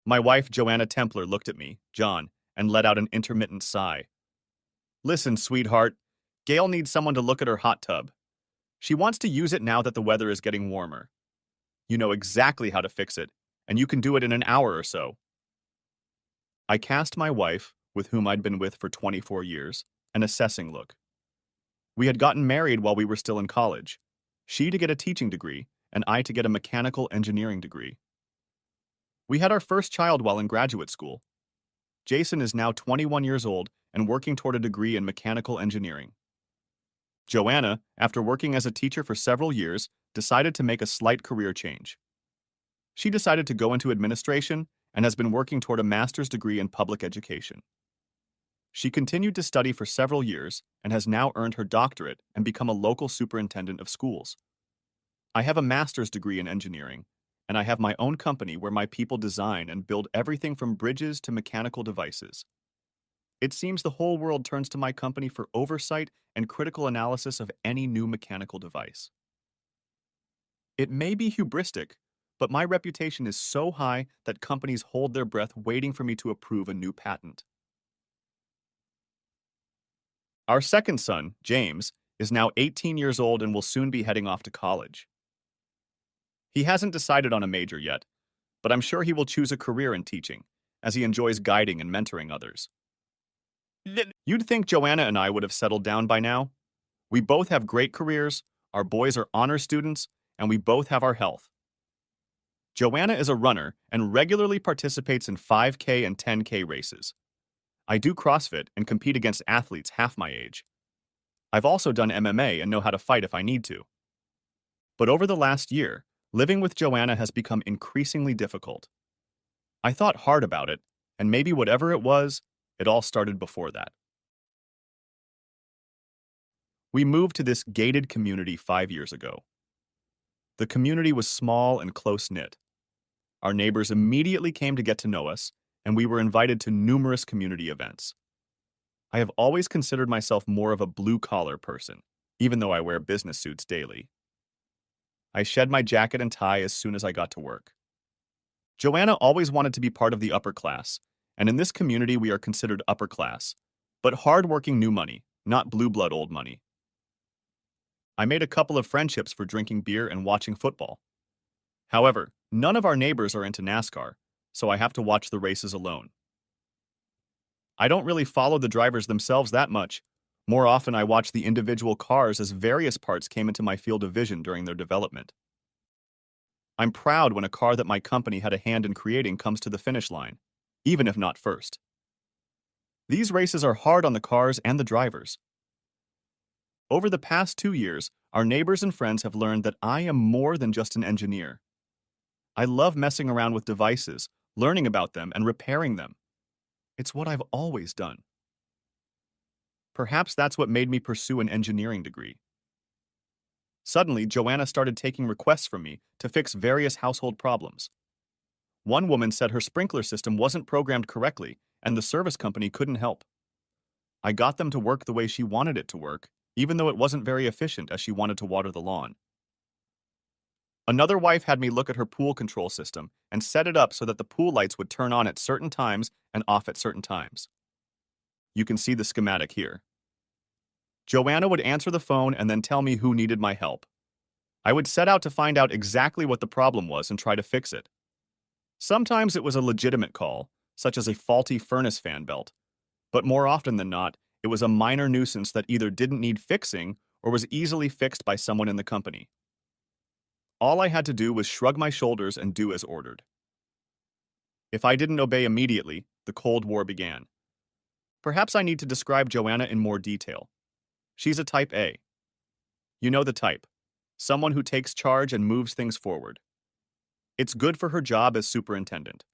My wife, Joanna Templer, looked at me, John, and let out an intermittent sigh. Listen, sweetheart, Gail needs someone to look at her hot tub. She wants to use it now that the weather is getting warmer. You know exactly how to fix it, and you can do it in an hour or so. I cast my wife, with whom I'd been with for 24 years, an assessing look. We had gotten married while we were still in college, she to get a teaching degree, and I to get a mechanical engineering degree. We had our first child while in graduate school. Jason is now 21 years old and working toward a degree in mechanical engineering. Joanna, after working as a teacher for several years, decided to make a slight career change. She decided to go into administration and has been working toward a master's degree in public education. She continued to study for several years and has now earned her doctorate and become a local superintendent of schools. I have a master's degree in engineering, and I have my own company where my people design and build everything from bridges to mechanical devices. It seems the whole world turns to my company for oversight and critical analysis of any new mechanical device. It may be hubristic, but my reputation is so high that companies hold their breath waiting for me to approve a new patent. Our second son, James, is now 18 years old and will soon be heading off to college. He hasn't decided on a major yet, but I'm sure he will choose a career in teaching, as he enjoys guiding and mentoring others. You'd think Joanna and I would have settled down by now. We both have great careers, our boys are honor students, and we both have our health. Joanna is a runner and regularly participates in 5K and 10K races. I do CrossFit and compete against athletes half my age. I've also done MMA and know how to fight if I need to. But over the last year, living with Joanna has become increasingly difficult. I thought hard about it, and maybe whatever it was, it all started before that. We moved to this gated community 5 years ago. The community was small and close-knit. Our neighbors immediately came to get to know us, and we were invited to numerous community events. I have always considered myself more of a blue-collar person, even though I wear business suits daily. I shed my jacket and tie as soon as I got to work. Joanna always wanted to be part of the upper class, and in this community we are considered upper class, but hard-working new money, not blue-blood old money. I made a couple of friendships for drinking beer and watching football. However, none of our neighbors are into NASCAR, so I have to watch the races alone. I don't really follow the drivers themselves that much. More often I watch the individual cars as various parts came into my field of vision during their development. I'm proud when a car that my company had a hand in creating comes to the finish line, even if not first. These races are hard on the cars and the drivers. Over the past 2 years, our neighbors and friends have learned that I am more than just an engineer. I love messing around with devices, learning about them, and repairing them. It's what I've always done. Perhaps that's what made me pursue an engineering degree. Suddenly, Joanna started taking requests from me to fix various household problems. One woman said her sprinkler system wasn't programmed correctly and the service company couldn't help. I got them to work the way she wanted it to work, even though it wasn't very efficient as she wanted to water the lawn. Another wife had me look at her pool control system and set it up so that the pool lights would turn on at certain times and off at certain times. You can see the schematic here. Joanna would answer the phone and then tell me who needed my help. I would set out to find out exactly what the problem was and try to fix it. Sometimes it was a legitimate call, such as a faulty furnace fan belt, but more often than not, it was a minor nuisance that either didn't need fixing or was easily fixed by someone in the company. All I had to do was shrug my shoulders and do as ordered. If I didn't obey immediately, the Cold War began. Perhaps I need to describe Joanna in more detail. She's a type A. You know the type. Someone who takes charge and moves things forward. It's good for her job as superintendent.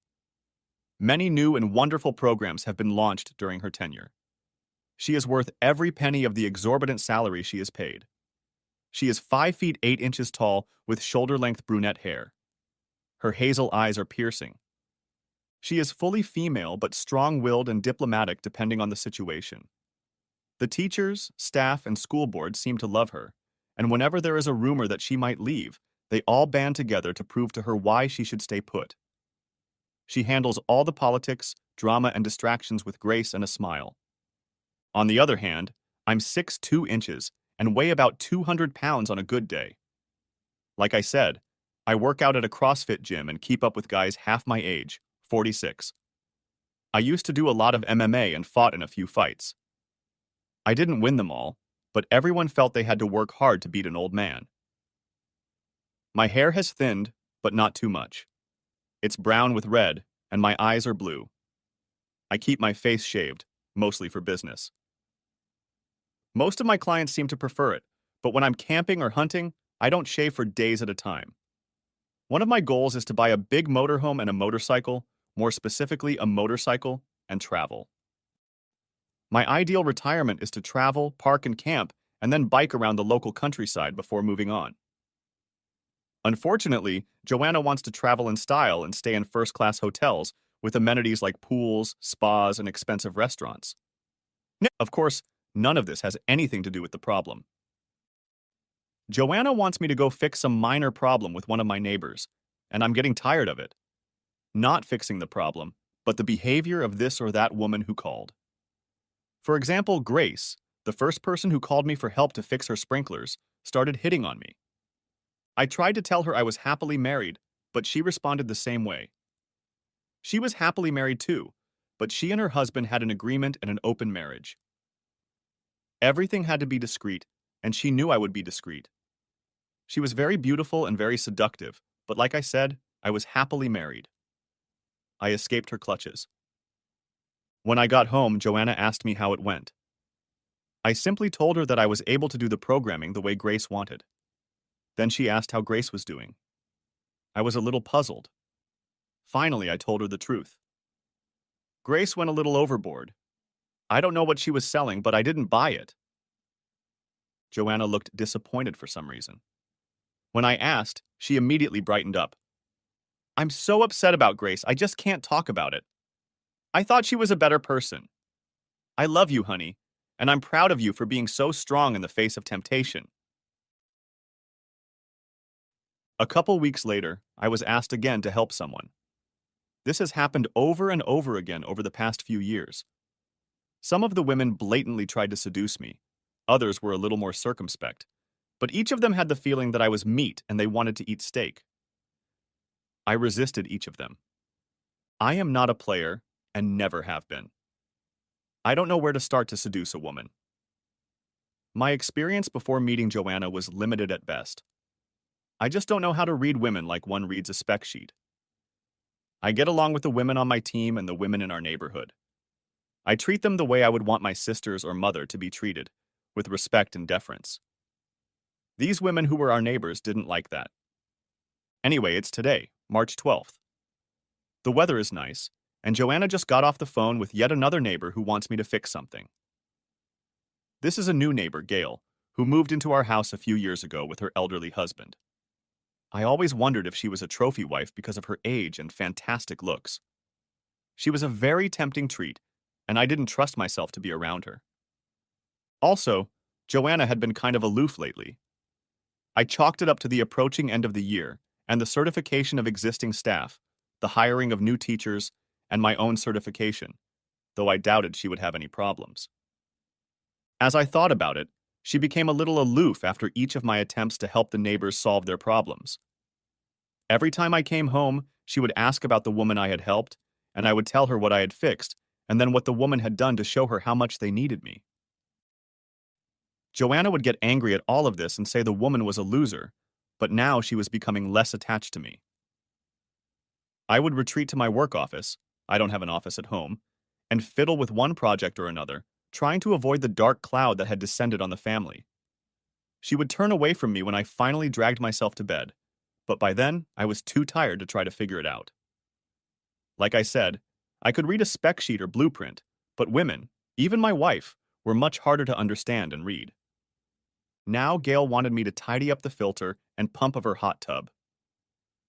Many new and wonderful programs have been launched during her tenure. She is worth every penny of the exorbitant salary she is paid. She is 5 feet 8 inches tall with shoulder-length brunette hair. Her hazel eyes are piercing. She is fully female but strong-willed and diplomatic depending on the situation. The teachers, staff, and school board seem to love her, and whenever there is a rumor that she might leave, they all band together to prove to her why she should stay put. She handles all the politics, drama, and distractions with grace and a smile. On the other hand, I'm 6'2" and weigh about 200 pounds on a good day. Like I said, I work out at a CrossFit gym and keep up with guys half my age, 46. I used to do a lot of MMA and fought in a few fights. I didn't win them all, but everyone felt they had to work hard to beat an old man. My hair has thinned, but not too much. It's brown with red, and my eyes are blue. I keep my face shaved, mostly for business. Most of my clients seem to prefer it, but when I'm camping or hunting, I don't shave for days at a time. One of my goals is to buy a big motorhome and a motorcycle, more specifically a motorcycle, and travel. My ideal retirement is to travel, park, and camp, and then bike around the local countryside before moving on. Unfortunately, Joanna wants to travel in style and stay in first-class hotels with amenities like pools, spas, and expensive restaurants. Of course, none of this has anything to do with the problem. Joanna wants me to go fix some minor problem with one of my neighbors, and I'm getting tired of it. Not fixing the problem, but the behavior of this or that woman who called. For example, Grace, the first person who called me for help to fix her sprinklers, started hitting on me. I tried to tell her I was happily married, but she responded the same way. She was happily married too, but she and her husband had an agreement and an open marriage. Everything had to be discreet, and she knew I would be discreet. She was very beautiful and very seductive, but like I said, I was happily married. I escaped her clutches. When I got home, Joanna asked me how it went. I simply told her that I was able to do the programming the way Grace wanted. Then she asked how Grace was doing. I was a little puzzled. Finally, I told her the truth. Grace went a little overboard. I don't know what she was selling, but I didn't buy it. Joanna looked disappointed for some reason. When I asked, she immediately brightened up. I'm so upset about Grace, I just can't talk about it. I thought she was a better person. I love you, honey, and I'm proud of you for being so strong in the face of temptation. A couple weeks later, I was asked again to help someone. This has happened over and over again over the past few years. Some of the women blatantly tried to seduce me. Others were a little more circumspect. But each of them had the feeling that I was meat and they wanted to eat steak. I resisted each of them. I am not a player and never have been. I don't know where to start to seduce a woman. My experience before meeting Joanna was limited at best. I just don't know how to read women like one reads a spec sheet. I get along with the women on my team and the women in our neighborhood. I treat them the way I would want my sisters or mother to be treated, with respect and deference. These women who were our neighbors didn't like that. Anyway, it's today, March 12th. The weather is nice, and Joanna just got off the phone with yet another neighbor who wants me to fix something. This is a new neighbor, Gail, who moved into our house a few years ago with her elderly husband. I always wondered if she was a trophy wife because of her age and fantastic looks. She was a very tempting treat, and I didn't trust myself to be around her. Also, Joanna had been kind of aloof lately. I chalked it up to the approaching end of the year and the certification of existing staff, the hiring of new teachers, and my own certification, though I doubted she would have any problems. As I thought about it, she became a little aloof after each of my attempts to help the neighbors solve their problems. Every time I came home, she would ask about the woman I had helped, and I would tell her what I had fixed, and then what the woman had done to show her how much they needed me. Joanna would get angry at all of this and say the woman was a loser, but now she was becoming less attached to me. I would retreat to my work office, I don't have an office at home, and fiddle with one project or another, trying to avoid the dark cloud that had descended on the family. She would turn away from me when I finally dragged myself to bed, but by then I was too tired to try to figure it out. Like I said, I could read a spec sheet or blueprint, but women, even my wife, were much harder to understand and read. Now Gail wanted me to tidy up the filter and pump of her hot tub.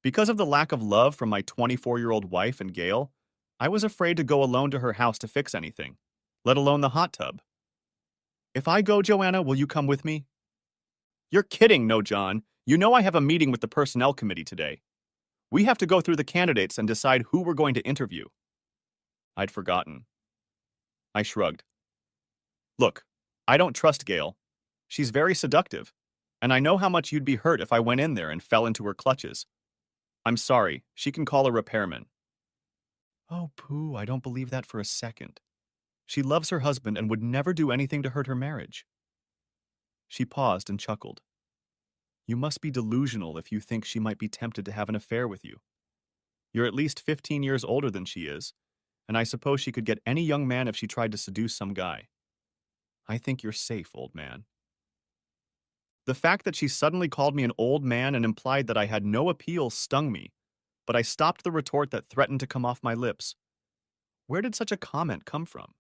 Because of the lack of love from my 24-year-old wife and Gail, I was afraid to go alone to her house to fix anything, let alone the hot tub. If I go, Joanna, will you come with me? You're kidding, no, John. You know I have a meeting with the personnel committee today. We have to go through the candidates and decide who we're going to interview. I'd forgotten. I shrugged. Look, I don't trust Gail. She's very seductive, and I know how much you'd be hurt if I went in there and fell into her clutches. I'm sorry, she can call a repairman. Oh, pooh, I don't believe that for a second. She loves her husband and would never do anything to hurt her marriage. She paused and chuckled. You must be delusional if you think she might be tempted to have an affair with you. You're at least 15 years older than she is, and I suppose she could get any young man if she tried to seduce some guy. I think you're safe, old man. The fact that she suddenly called me an old man and implied that I had no appeal stung me, but I stopped the retort that threatened to come off my lips. Where did such a comment come from?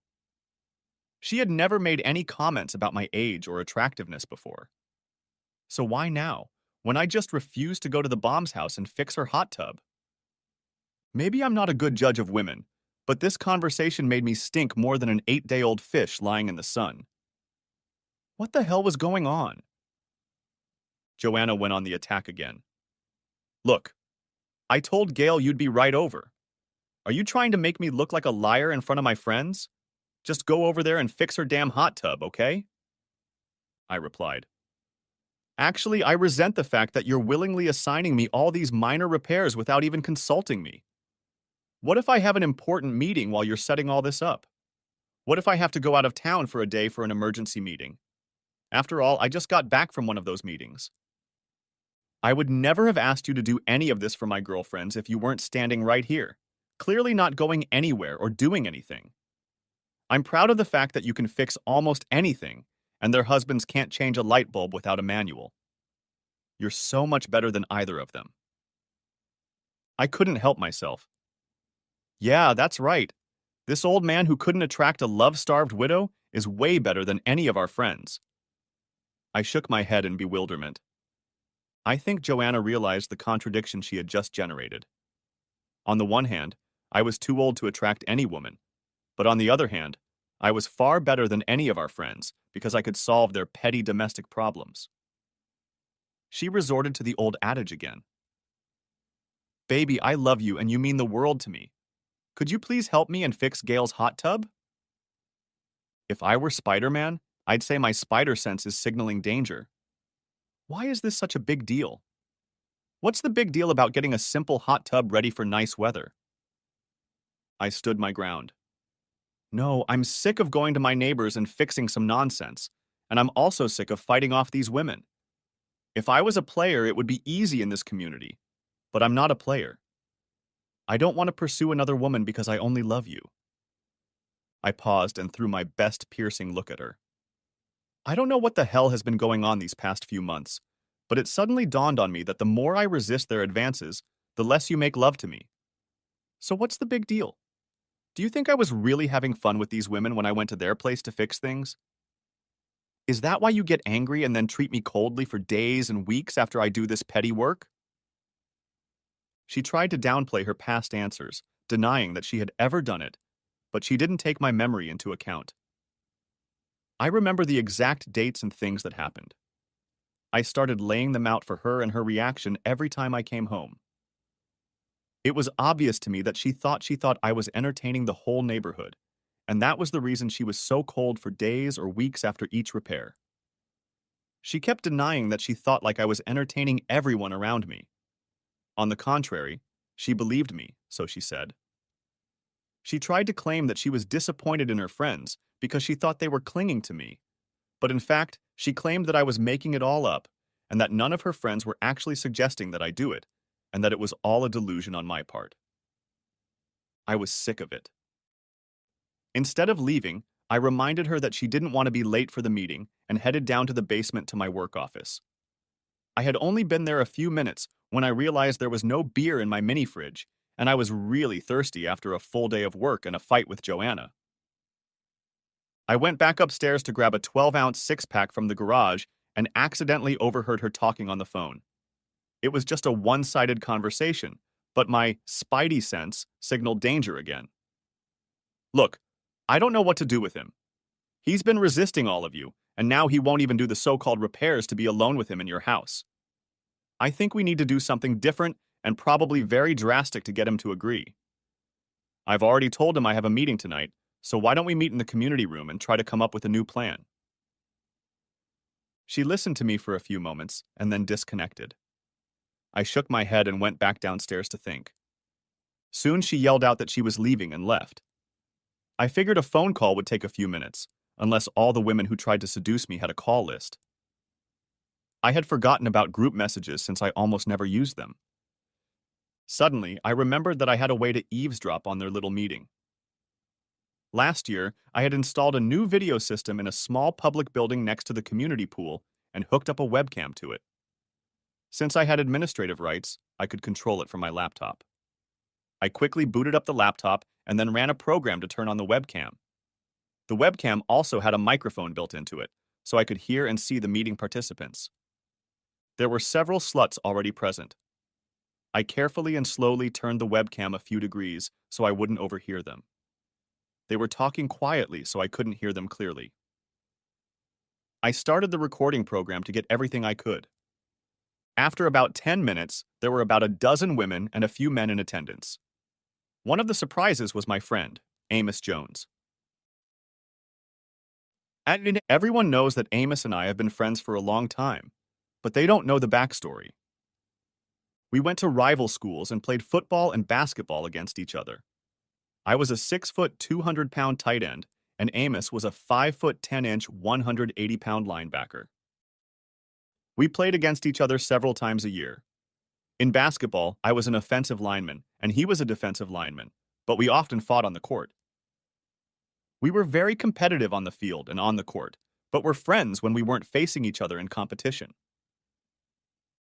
She had never made any comments about my age or attractiveness before. So why now, when I just refused to go to the bomb's house and fix her hot tub? Maybe I'm not a good judge of women, but this conversation made me stink more than an 8-day-old fish lying in the sun. What the hell was going on? Joanna went on the attack again. Look, I told Gail you'd be right over. Are you trying to make me look like a liar in front of my friends? Just go over there and fix her damn hot tub, okay? I replied. Actually, I resent the fact that you're willingly assigning me all these minor repairs without even consulting me. What if I have an important meeting while you're setting all this up? What if I have to go out of town for a day for an emergency meeting? After all, I just got back from one of those meetings. I would never have asked you to do any of this for my girlfriends if you weren't standing right here, clearly not going anywhere or doing anything. I'm proud of the fact that you can fix almost anything, and their husbands can't change a light bulb without a manual. You're so much better than either of them. I couldn't help myself. Yeah, that's right. This old man who couldn't attract a love-starved widow is way better than any of our friends. I shook my head in bewilderment. I think Joanna realized the contradiction she had just generated. On the one hand, I was too old to attract any woman, but on the other hand, I was far better than any of our friends because I could solve their petty domestic problems. She resorted to the old adage again. Baby, I love you and you mean the world to me. Could you please help me and fix Gail's hot tub? If I were Spider-Man, I'd say my spider sense is signaling danger. Why is this such a big deal? What's the big deal about getting a simple hot tub ready for nice weather? I stood my ground. No, I'm sick of going to my neighbors and fixing some nonsense, and I'm also sick of fighting off these women. If I was a player, it would be easy in this community, but I'm not a player. I don't want to pursue another woman because I only love you. I paused and threw my best piercing look at her. I don't know what the hell has been going on these past few months, but it suddenly dawned on me that the more I resist their advances, the less you make love to me. So what's the big deal? Do you think I was really having fun with these women when I went to their place to fix things? Is that why you get angry and then treat me coldly for days and weeks after I do this petty work? She tried to downplay her past answers, denying that she had ever done it, but she didn't take my memory into account. I remember the exact dates and things that happened. I started laying them out for her and her reaction every time I came home. It was obvious to me that she thought I was entertaining the whole neighborhood, and that was the reason she was so cold for days or weeks after each repair. She kept denying that she thought like I was entertaining everyone around me. On the contrary, she believed me, so she said. She tried to claim that she was disappointed in her friends because she thought they were clinging to me, but in fact, she claimed that I was making it all up and that none of her friends were actually suggesting that I do it, and that it was all a delusion on my part. I was sick of it. Instead of leaving, I reminded her that she didn't want to be late for the meeting and headed down to the basement to my work office. I had only been there a few minutes when I realized there was no beer in my mini fridge, and I was really thirsty after a full day of work and a fight with Joanna. I went back upstairs to grab a 12-ounce six-pack from the garage and accidentally overheard her talking on the phone. It was just a one-sided conversation, but my spidey sense signaled danger again. Look, I don't know what to do with him. He's been resisting all of you, and now he won't even do the so-called repairs to be alone with him in your house. I think we need to do something different and probably very drastic to get him to agree. I've already told him I have a meeting tonight, so why don't we meet in the community room and try to come up with a new plan? She listened to me for a few moments and then disconnected. I shook my head and went back downstairs to think. Soon she yelled out that she was leaving and left. I figured a phone call would take a few minutes, unless all the women who tried to seduce me had a call list. I had forgotten about group messages since I almost never used them. Suddenly, I remembered that I had a way to eavesdrop on their little meeting. Last year, I had installed a new video system in a small public building next to the community pool and hooked up a webcam to it. Since I had administrative rights, I could control it from my laptop. I quickly booted up the laptop and then ran a program to turn on the webcam. The webcam also had a microphone built into it, so I could hear and see the meeting participants. There were several sluts already present. I carefully and slowly turned the webcam a few degrees so I wouldn't overhear them. They were talking quietly so I couldn't hear them clearly. I started the recording program to get everything I could. After about 10 minutes, there were about a dozen women and a few men in attendance. One of the surprises was my friend, Amos Jones. Everyone knows that Amos and I have been friends for a long time, but they don't know the backstory. We went to rival schools and played football and basketball against each other. I was a 6-foot, 200-pound tight end, and Amos was a 5-foot, 10-inch, 180-pound linebacker. We played against each other several times a year. In basketball, I was an offensive lineman, and he was a defensive lineman, but we often fought on the court. We were very competitive on the field and on the court, but were friends when we weren't facing each other in competition.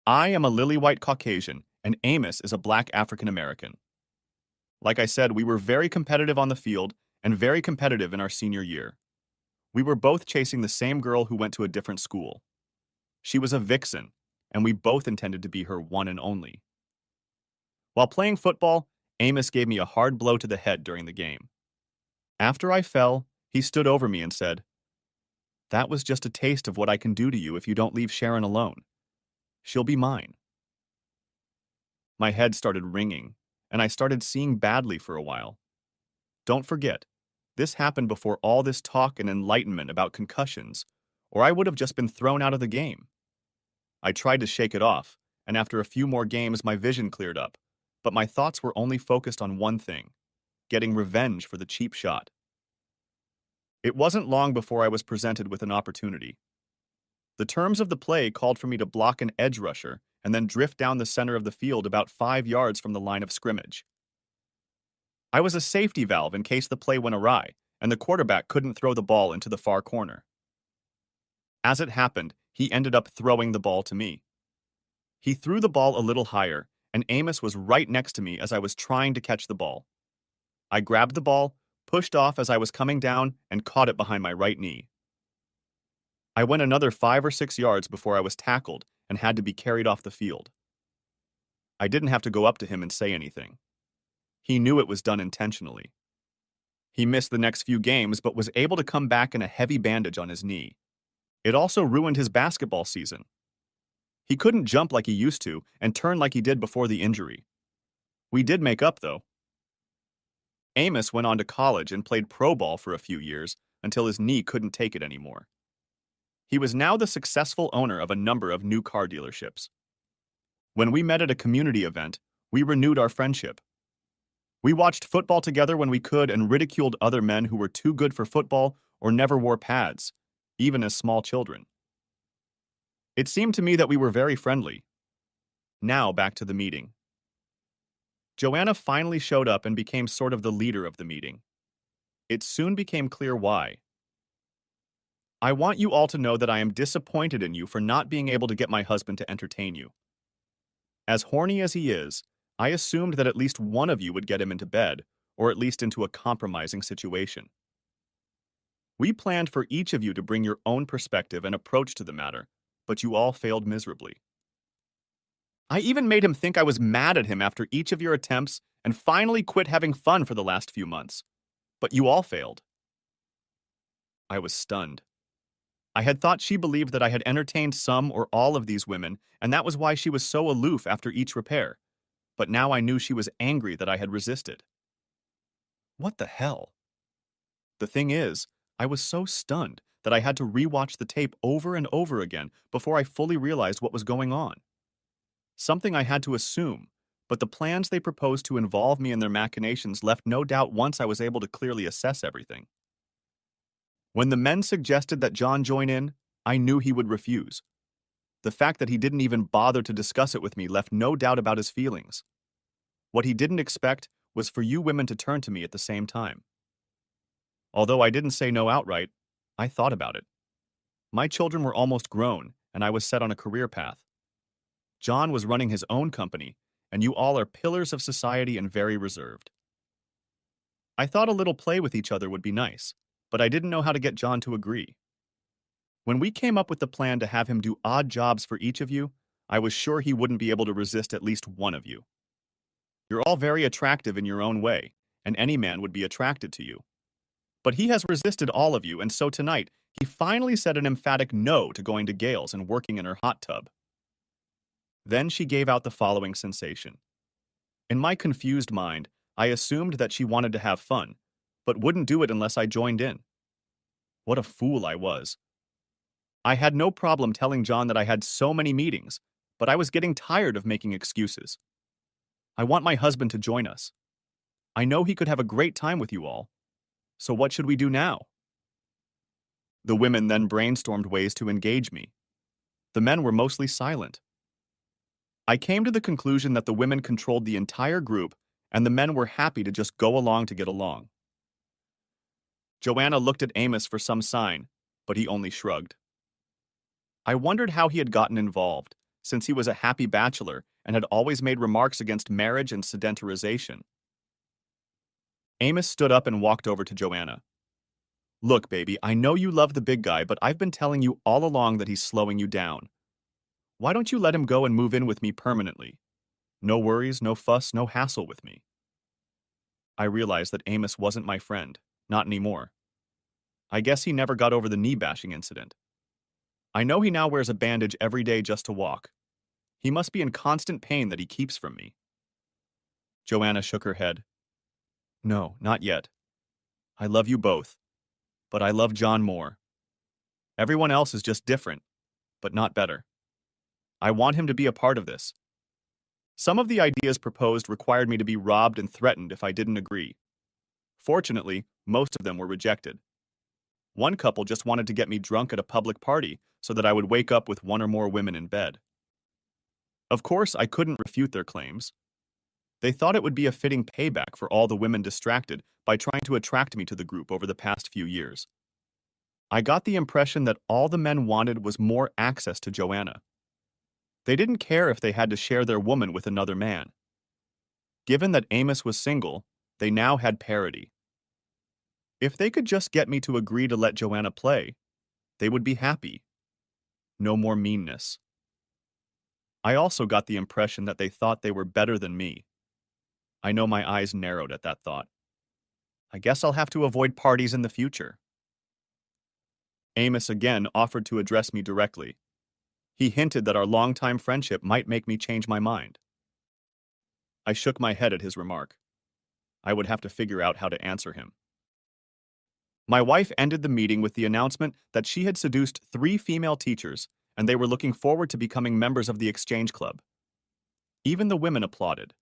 I am a lily-white Caucasian, and Amos is a black African American. Like I said, we were very competitive on the field and very competitive in our senior year. We were both chasing the same girl who went to a different school. She was a vixen, and we both intended to be her one and only. While playing football, Amos gave me a hard blow to the head during the game. After I fell, he stood over me and said, "That was just a taste of what I can do to you if you don't leave Sharon alone. She'll be mine." My head started ringing, and I started seeing badly for a while. Don't forget, this happened before all this talk and enlightenment about concussions, or I would have just been thrown out of the game. I tried to shake it off, and after a few more games my vision cleared up, but my thoughts were only focused on one thing: getting revenge for the cheap shot. It wasn't long before I was presented with an opportunity. The terms of the play called for me to block an edge rusher and then drift down the center of the field about 5 yards from the line of scrimmage. I was a safety valve in case the play went awry and the quarterback couldn't throw the ball into the far corner. As it happened, he ended up throwing the ball to me. He threw the ball a little higher, and Amos was right next to me as I was trying to catch the ball. I grabbed the ball, pushed off as I was coming down, and caught it behind my right knee. I went another 5 or 6 yards before I was tackled and had to be carried off the field. I didn't have to go up to him and say anything. He knew it was done intentionally. He missed the next few games but was able to come back in a heavy bandage on his knee. It also ruined his basketball season. He couldn't jump like he used to and turn like he did before the injury. We did make up, though. Amos went on to college and played pro ball for a few years until his knee couldn't take it anymore. He was now the successful owner of a number of new car dealerships. When we met at a community event, we renewed our friendship. We watched football together when we could and ridiculed other men who were too good for football or never wore pads, even as small children. It seemed to me that we were very friendly. Now back to the meeting. Joanna finally showed up and became sort of the leader of the meeting. It soon became clear why. I want you all to know that I am disappointed in you for not being able to get my husband to entertain you. As horny as he is, I assumed that at least one of you would get him into bed, or at least into a compromising situation. We planned for each of you to bring your own perspective and approach to the matter, but you all failed miserably. I even made him think I was mad at him after each of your attempts and finally quit having fun for the last few months, but you all failed. I was stunned. I had thought she believed that I had entertained some or all of these women, and that was why she was so aloof after each repair. but now I knew she was angry that I had resisted. What the hell? The thing is, I was so stunned that I had to rewatch the tape over and over again before I fully realized what was going on. Something I had to assume, but the plans they proposed to involve me in their machinations left no doubt once I was able to clearly assess everything. When the men suggested that John join in, I knew he would refuse. The fact that he didn't even bother to discuss it with me left no doubt about his feelings. What he didn't expect was for you women to turn to me at the same time. Although I didn't say no outright, I thought about it. My children were almost grown, and I was set on a career path. John was running his own company, and you all are pillars of society and very reserved. I thought a little play with each other would be nice, but I didn't know how to get John to agree. When we came up with the plan to have him do odd jobs for each of you, I was sure he wouldn't be able to resist at least one of you. You're all very attractive in your own way, and any man would be attracted to you. But he has resisted all of you, and so tonight, he finally said an emphatic no to going to Gale's and working in her hot tub. Then she gave out the following sensation. In my confused mind, I assumed that she wanted to have fun, but wouldn't do it unless I joined in. What a fool I was. I had no problem telling John that I had so many meetings, but I was getting tired of making excuses. I want my husband to join us. I know he could have a great time with you all. So what should we do now? The women then brainstormed ways to engage me. The men were mostly silent. I came to the conclusion that the women controlled the entire group and the men were happy to just go along to get along. Joanna looked at Amos for some sign, but he only shrugged. I wondered how he had gotten involved, since he was a happy bachelor and had always made remarks against marriage and sedentarization. Amos stood up and walked over to Joanna. Look, baby, I know you love the big guy, but I've been telling you all along that he's slowing you down. Why don't you let him go and move in with me permanently? No worries, no fuss, no hassle with me. I realized that Amos wasn't my friend, not anymore. I guess he never got over the knee-bashing incident. I know he now wears a bandage every day just to walk. He must be in constant pain that he keeps from me. Joanna shook her head. No, not yet. I love you both, but I love John more. Everyone else is just different, but not better. I want him to be a part of this. Some of the ideas proposed required me to be robbed and threatened if I didn't agree. Fortunately, most of them were rejected. One couple just wanted to get me drunk at a public party so that I would wake up with one or more women in bed. Of course, I couldn't refute their claims. They thought it would be a fitting payback for all the women distracted by trying to attract me to the group over the past few years. I got the impression that all the men wanted was more access to Joanna. They didn't care if they had to share their woman with another man. Given that Amos was single, they now had parity. If they could just get me to agree to let Joanna play, they would be happy. No more meanness. I also got the impression that they thought they were better than me. I know my eyes narrowed at that thought. I guess I'll have to avoid parties in the future. Amos again offered to address me directly. He hinted that our longtime friendship might make me change my mind. I shook my head at his remark. I would have to figure out how to answer him. My wife ended the meeting with the announcement that she had seduced 3 female teachers and they were looking forward to becoming members of the exchange club. Even the women applauded.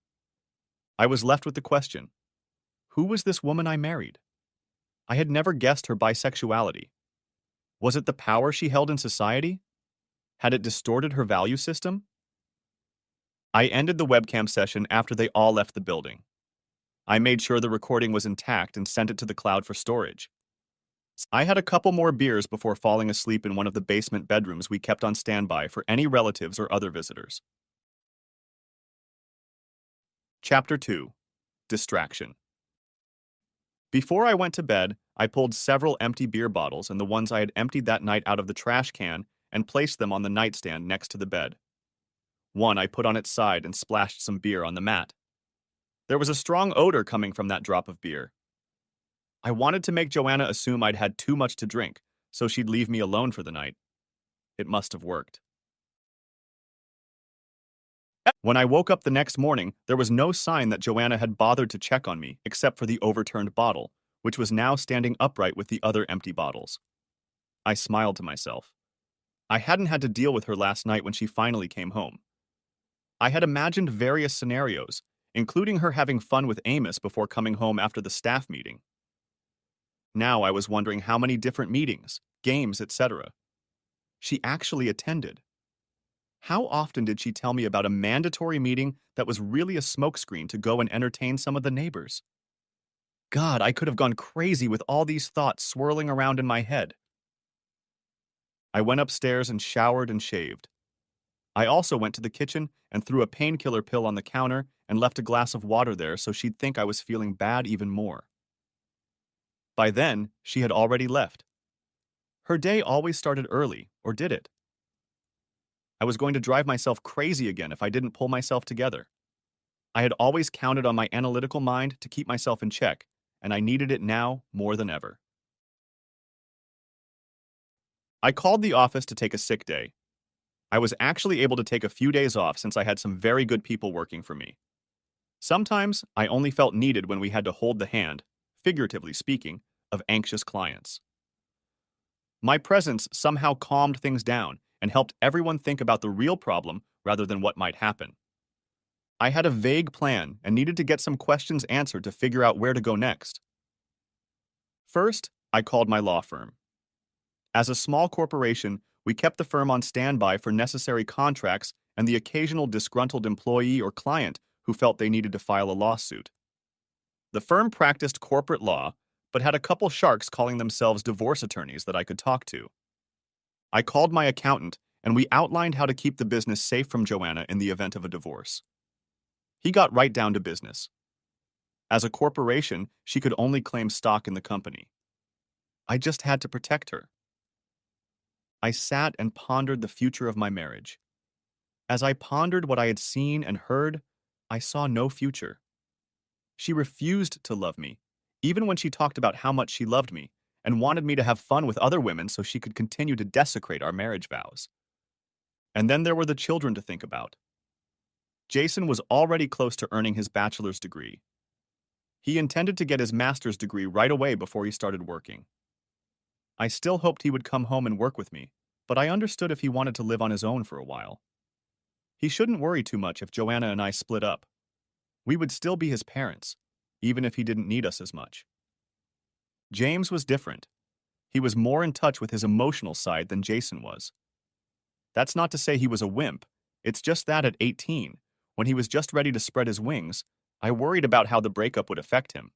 I was left with the question, who was this woman I married? I had never guessed her bisexuality. Was it the power she held in society? Had it distorted her value system? I ended the webcam session after they all left the building. I made sure the recording was intact and sent it to the cloud for storage. I had a couple more beers before falling asleep in one of the basement bedrooms we kept on standby for any relatives or other visitors. Chapter 2. Distraction. Before I went to bed, I pulled several empty beer bottles and the ones I had emptied that night out of the trash can and placed them on the nightstand next to the bed. One I put on its side and splashed some beer on the mat. There was a strong odor coming from that drop of beer. I wanted to make Joanna assume I'd had too much to drink, so she'd leave me alone for the night. It must have worked. When I woke up the next morning, there was no sign that Joanna had bothered to check on me except for the overturned bottle, which was now standing upright with the other empty bottles. I smiled to myself. I hadn't had to deal with her last night when she finally came home. I had imagined various scenarios, including her having fun with Amos before coming home after the staff meeting. Now I was wondering how many different meetings, games, etc. she actually attended. How often did she tell me about a mandatory meeting that was really a smokescreen to go and entertain some of the neighbors? God, I could have gone crazy with all these thoughts swirling around in my head. I went upstairs and showered and shaved. I also went to the kitchen and threw a painkiller pill on the counter and left a glass of water there so she'd think I was feeling bad even more. By then, she had already left. Her day always started early, or did it? I was going to drive myself crazy again if I didn't pull myself together. I had always counted on my analytical mind to keep myself in check, and I needed it now more than ever. I called the office to take a sick day. I was actually able to take a few days off since I had some very good people working for me. Sometimes I only felt needed when we had to hold the hand, figuratively speaking, of anxious clients. My presence somehow calmed things down and helped everyone think about the real problem rather than what might happen. I had a vague plan and needed to get some questions answered to figure out where to go next. First, I called my law firm. As a small corporation, we kept the firm on standby for necessary contracts and the occasional disgruntled employee or client who felt they needed to file a lawsuit. The firm practiced corporate law, but had a couple sharks calling themselves divorce attorneys that I could talk to. I called my accountant, and we outlined how to keep the business safe from Joanna in the event of a divorce. He got right down to business. As a corporation, she could only claim stock in the company. I just had to protect her. I sat and pondered the future of my marriage. As I pondered what I had seen and heard, I saw no future. She refused to love me, even when she talked about how much she loved me, and wanted me to have fun with other women so she could continue to desecrate our marriage vows. And then there were the children to think about. Jason was already close to earning his bachelor's degree. He intended to get his master's degree right away before he started working. I still hoped he would come home and work with me, but I understood if he wanted to live on his own for a while. He shouldn't worry too much if Joanna and I split up. We would still be his parents, even if he didn't need us as much. James was different. He was more in touch with his emotional side than Jason was. That's not to say he was a wimp. It's just that at 18, when he was just ready to spread his wings, I worried about how the breakup would affect him.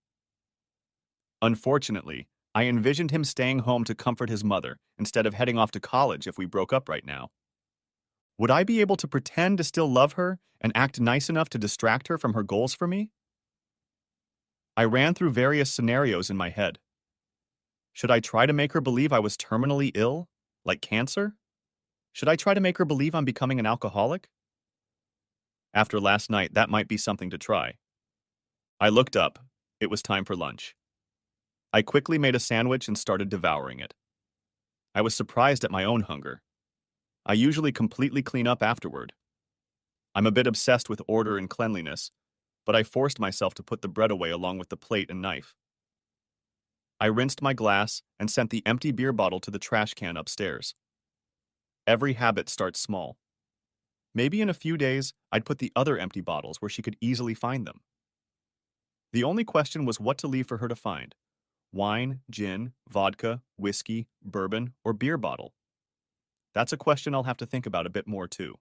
Unfortunately, I envisioned him staying home to comfort his mother instead of heading off to college if we broke up right now. Would I be able to pretend to still love her and act nice enough to distract her from her goals for me? I ran through various scenarios in my head. Should I try to make her believe I was terminally ill, like cancer? Should I try to make her believe I'm becoming an alcoholic? After last night, that might be something to try. I looked up. It was time for lunch. I quickly made a sandwich and started devouring it. I was surprised at my own hunger. I usually completely clean up afterward. I'm a bit obsessed with order and cleanliness, but I forced myself to put the bread away along with the plate and knife. I rinsed my glass and sent the empty beer bottle to the trash can upstairs. Every habit starts small. Maybe in a few days, I'd put the other empty bottles where she could easily find them. The only question was what to leave for her to find: wine, gin, vodka, whiskey, bourbon, or beer bottle. That's a question I'll have to think about a bit more too.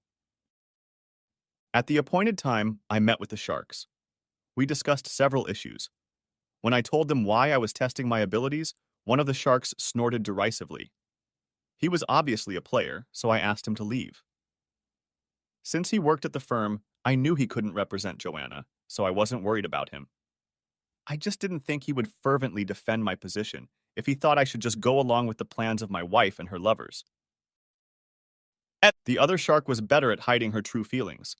At the appointed time, I met with the Sharks. We discussed several issues. When I told them why I was testing my abilities, one of the Sharks snorted derisively. He was obviously a player, so I asked him to leave. Since he worked at the firm, I knew he couldn't represent Joanna, so I wasn't worried about him. I just didn't think he would fervently defend my position if he thought I should just go along with the plans of my wife and her lovers. The other Shark was better at hiding her true feelings.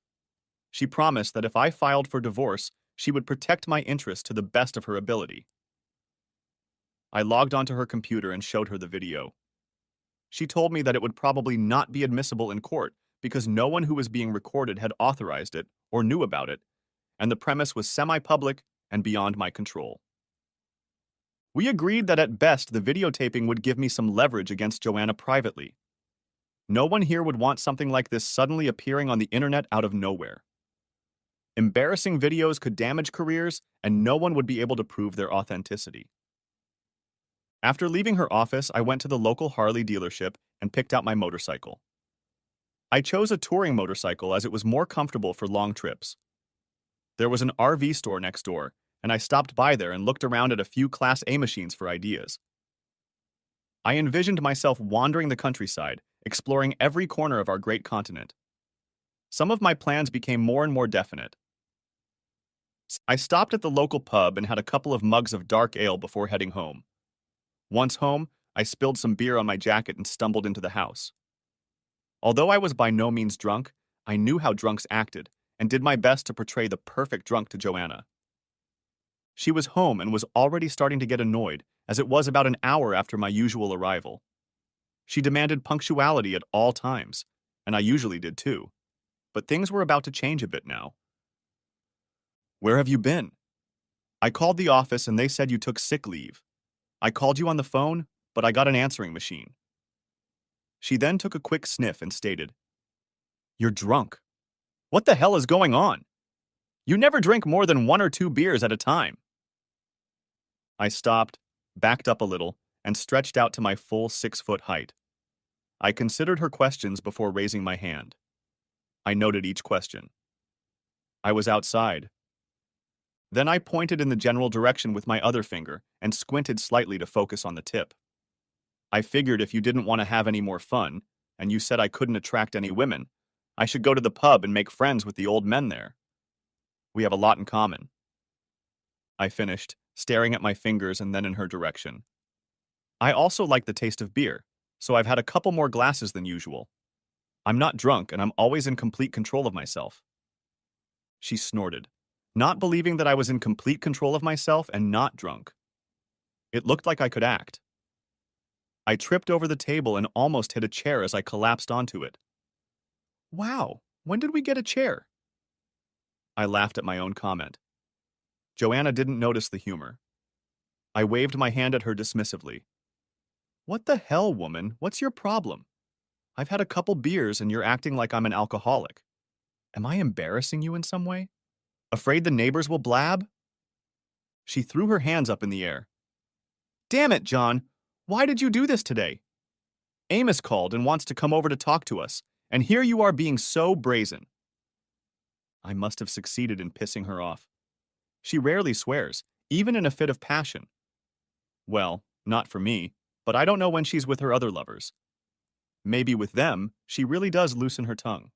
She promised that if I filed for divorce, she would protect my interests to the best of her ability. I logged onto her computer and showed her the video. She told me that it would probably not be admissible in court because no one who was being recorded had authorized it or knew about it, and the premise was semi-public and beyond my control. We agreed that at best the videotaping would give me some leverage against Joanna privately. No one here would want something like this suddenly appearing on the internet out of nowhere. Embarrassing videos could damage careers, and no one would be able to prove their authenticity. After leaving her office, I went to the local Harley dealership and picked out my motorcycle. I chose a touring motorcycle as it was more comfortable for long trips. There was an RV store next door, and I stopped by there and looked around at a few Class A machines for ideas. I envisioned myself wandering the countryside, exploring every corner of our great continent. Some of my plans became more and more definite. I stopped at the local pub and had a couple of mugs of dark ale before heading home. Once home, I spilled some beer on my jacket and stumbled into the house. Although I was by no means drunk, I knew how drunks acted and did my best to portray the perfect drunk to Joanna. She was home and was already starting to get annoyed, as it was about an hour after my usual arrival. She demanded punctuality at all times, and I usually did too. But things were about to change a bit now. "Where have you been?" "I called the office and they said you took sick leave. I called you on the phone, but I got an answering machine." She then took a quick sniff and stated, "You're drunk. What the hell is going on? You never drink more than 1 or 2 beers at a time." I stopped, backed up a little, and stretched out to my full 6-foot height. I considered her questions before raising my hand. I noted each question. I was outside. Then I pointed in the general direction with my other finger and squinted slightly to focus on the tip. "I figured if you didn't want to have any more fun, and you said I couldn't attract any women, I should go to the pub and make friends with the old men there. We have a lot in common." I finished, staring at my fingers and then in her direction. "I also like the taste of beer, so I've had a couple more glasses than usual. I'm not drunk and I'm always in complete control of myself." She snorted, not believing that I was in complete control of myself and not drunk. It looked like I could act. I tripped over the table and almost hit a chair as I collapsed onto it. "Wow, when did we get a chair?" I laughed at my own comment. Joanna didn't notice the humor. I waved my hand at her dismissively. "What the hell, woman? What's your problem? I've had a couple beers and you're acting like I'm an alcoholic. Am I embarrassing you in some way? Afraid the neighbors will blab?" She threw her hands up in the air. "Damn it, John! Why did you do this today? Amos called and wants to come over to talk to us, and here you are being so brazen." I must have succeeded in pissing her off. She rarely swears, even in a fit of passion. Well, not for me, but I don't know when she's with her other lovers. Maybe with them, she really does loosen her tongue.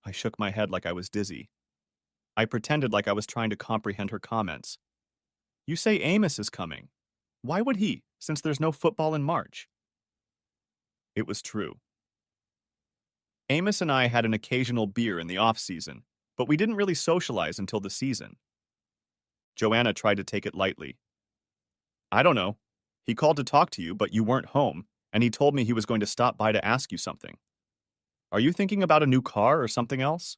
I shook my head like I was dizzy. I pretended like I was trying to comprehend her comments. "You say Amos is coming. Why would he, since there's no football in March?" It was true. Amos and I had an occasional beer in the off-season, but we didn't really socialize until the season. Joanna tried to take it lightly. "I don't know. He called to talk to you, but you weren't home, and he told me he was going to stop by to ask you something. Are you thinking about a new car or something else?"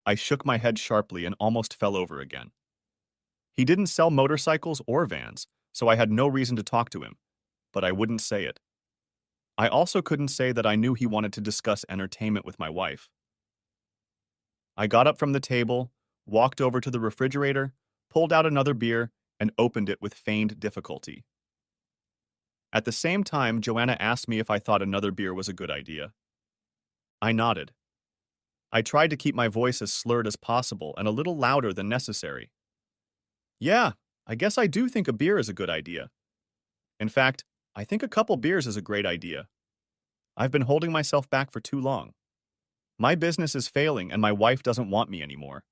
I shook my head sharply and almost fell over again. He didn't sell motorcycles or vans, so I had no reason to talk to him, but I wouldn't say it. I also couldn't say that I knew he wanted to discuss entertainment with my wife. I got up from the table, walked over to the refrigerator, pulled out another beer, and opened it with feigned difficulty. At the same time, Joanna asked me if I thought another beer was a good idea. I nodded. I tried to keep my voice as slurred as possible and a little louder than necessary. "Yeah, I guess I do think a beer is a good idea. In fact, I think a couple beers is a great idea. I've been holding myself back for too long. My business is failing and my wife doesn't want me anymore.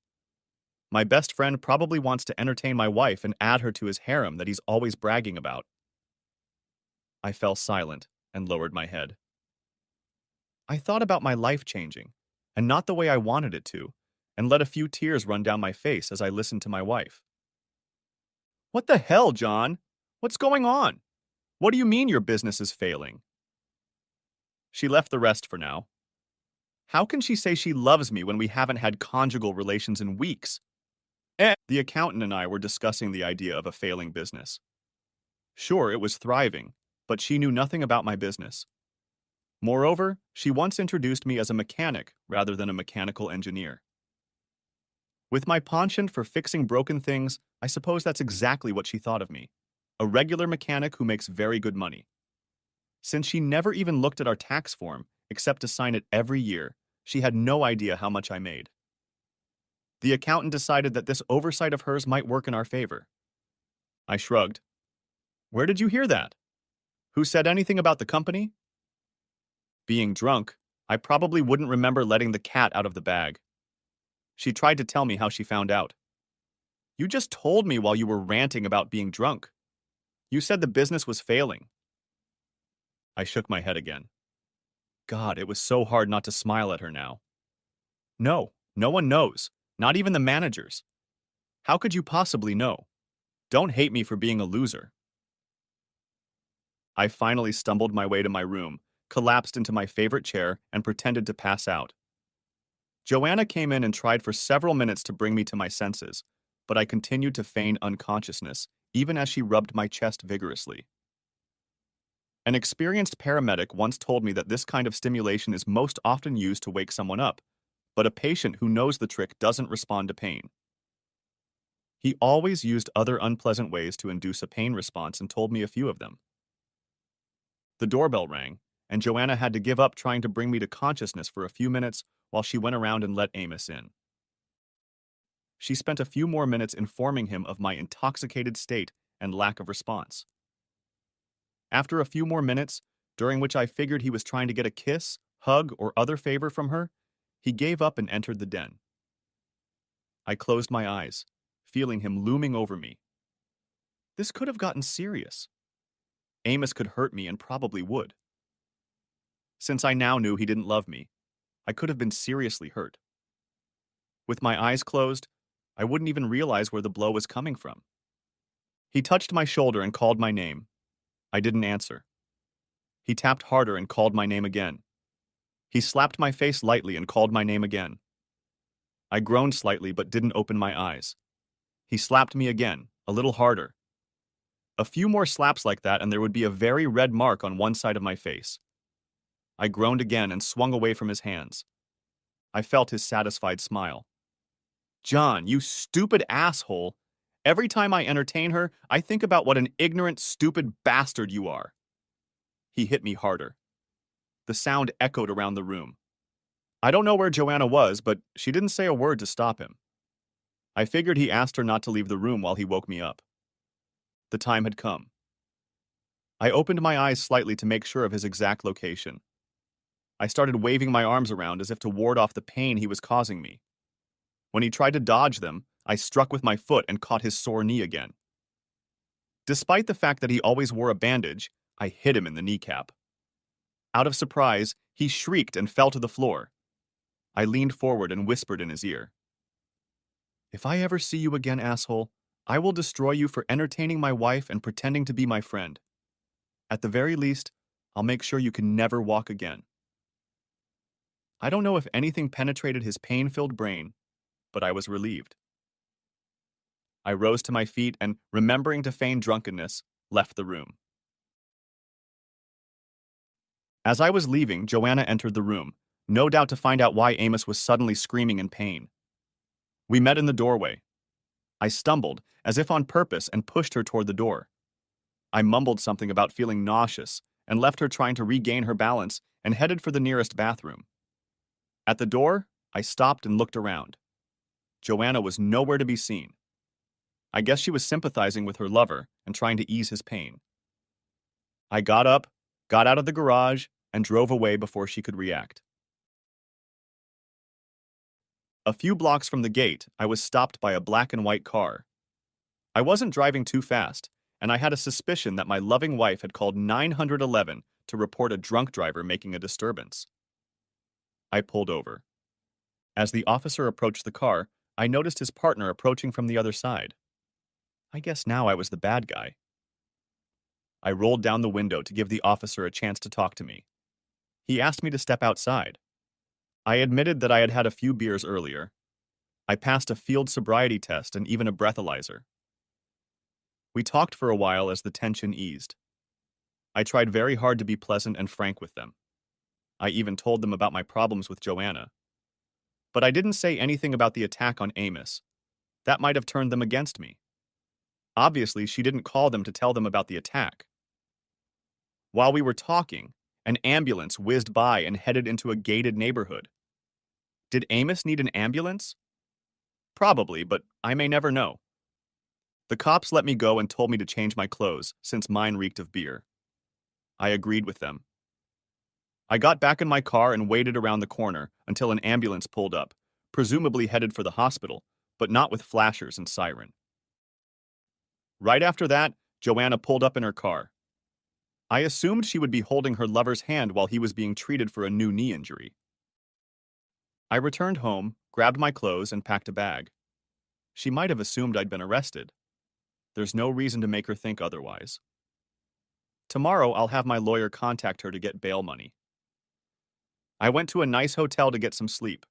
My best friend probably wants to entertain my wife and add her to his harem that he's always bragging about." I fell silent and lowered my head. I thought about my life changing, and not the way I wanted it to, and let a few tears run down my face as I listened to my wife. "What the hell, John? What's going on? What do you mean your business is failing?" She left the rest for now, How can she say she loves me when we haven't had conjugal relations in weeks? The accountant and I were discussing the idea of a failing business. Sure, it was thriving, but she knew nothing about my business. Moreover, she once introduced me as a mechanic rather than a mechanical engineer. With my penchant for fixing broken things, I suppose that's exactly what she thought of me. A regular mechanic who makes very good money. Since she never even looked at our tax form, except to sign it every year, she had no idea how much I made. The accountant decided that this oversight of hers might work in our favor. I shrugged. Where did you hear that? Who said anything about the company? Being drunk, I probably wouldn't remember letting the cat out of the bag. She tried to tell me how she found out. You just told me while you were ranting about being drunk. You said the business was failing. I shook my head again. God, it was so hard not to smile at her now. No, no one knows, not even the managers. How could you possibly know? Don't hate me for being a loser. I finally stumbled my way to my room, collapsed into my favorite chair, and pretended to pass out. Joanna came in and tried for several minutes to bring me to my senses, but I continued to feign unconsciousness, even as she rubbed my chest vigorously. An experienced paramedic once told me that this kind of stimulation is most often used to wake someone up, but a patient who knows the trick doesn't respond to pain. He always used other unpleasant ways to induce a pain response and told me a few of them. The doorbell rang, and Joanna had to give up trying to bring me to consciousness for a few minutes while she went around and let Amos in. She spent a few more minutes informing him of my intoxicated state and lack of response. After a few more minutes, during which I figured he was trying to get a kiss, hug, or other favor from her, he gave up and entered the den. I closed my eyes, feeling him looming over me. This could have gotten serious. Amos could hurt me and probably would. Since I now knew he didn't love me, I could have been seriously hurt. With my eyes closed, I wouldn't even realize where the blow was coming from. He touched my shoulder and called my name. I didn't answer. He tapped harder and called my name again. He slapped my face lightly and called my name again. I groaned slightly but didn't open my eyes. He slapped me again, a little harder. A few more slaps like that and there would be a very red mark on one side of my face. I groaned again and swung away from his hands. I felt his satisfied smile. John, you stupid asshole. Every time I entertain her, I think about what an ignorant, stupid bastard you are. He hit me harder. The sound echoed around the room. I don't know where Joanna was, but she didn't say a word to stop him. I figured he asked her not to leave the room while he woke me up. The time had come. I opened my eyes slightly to make sure of his exact location. I started waving my arms around as if to ward off the pain he was causing me. When he tried to dodge them, I struck with my foot and caught his sore knee again. Despite the fact that he always wore a bandage, I hit him in the kneecap. Out of surprise, he shrieked and fell to the floor. I leaned forward and whispered in his ear. If I ever see you again, asshole, I will destroy you for entertaining my wife and pretending to be my friend. At the very least, I'll make sure you can never walk again. I don't know if anything penetrated his pain-filled brain, but I was relieved. I rose to my feet and, remembering to feign drunkenness, left the room. As I was leaving, Joanna entered the room, no doubt to find out why Amos was suddenly screaming in pain. We met in the doorway. I stumbled, as if on purpose, and pushed her toward the door. I mumbled something about feeling nauseous and left her trying to regain her balance and headed for the nearest bathroom. At the door, I stopped and looked around. Joanna was nowhere to be seen. I guess she was sympathizing with her lover and trying to ease his pain. I got up, got out of the garage, and drove away before she could react. A few blocks from the gate, I was stopped by a black and white car. I wasn't driving too fast, and I had a suspicion that my loving wife had called 911 to report a drunk driver making a disturbance. I pulled over. As the officer approached the car, I noticed his partner approaching from the other side. I guess now I was the bad guy. I rolled down the window to give the officer a chance to talk to me. He asked me to step outside. I admitted that I had had a few beers earlier. I passed a field sobriety test and even a breathalyzer. We talked for a while as the tension eased. I tried very hard to be pleasant and frank with them. I even told them about my problems with Joanna. But I didn't say anything about the attack on Amos. That might have turned them against me. Obviously, she didn't call them to tell them about the attack. While we were talking, an ambulance whizzed by and headed into a gated neighborhood. Did Amos need an ambulance? Probably, but I may never know. The cops let me go and told me to change my clothes, since mine reeked of beer. I agreed with them. I got back in my car and waited around the corner until an ambulance pulled up, presumably headed for the hospital, but not with flashers and siren. Right after that, Joanna pulled up in her car. I assumed she would be holding her lover's hand while he was being treated for a new knee injury. I returned home, grabbed my clothes, and packed a bag. She might have assumed I'd been arrested. There's no reason to make her think otherwise. Tomorrow, I'll have my lawyer contact her to get bail money. I went to a nice hotel to get some sleep.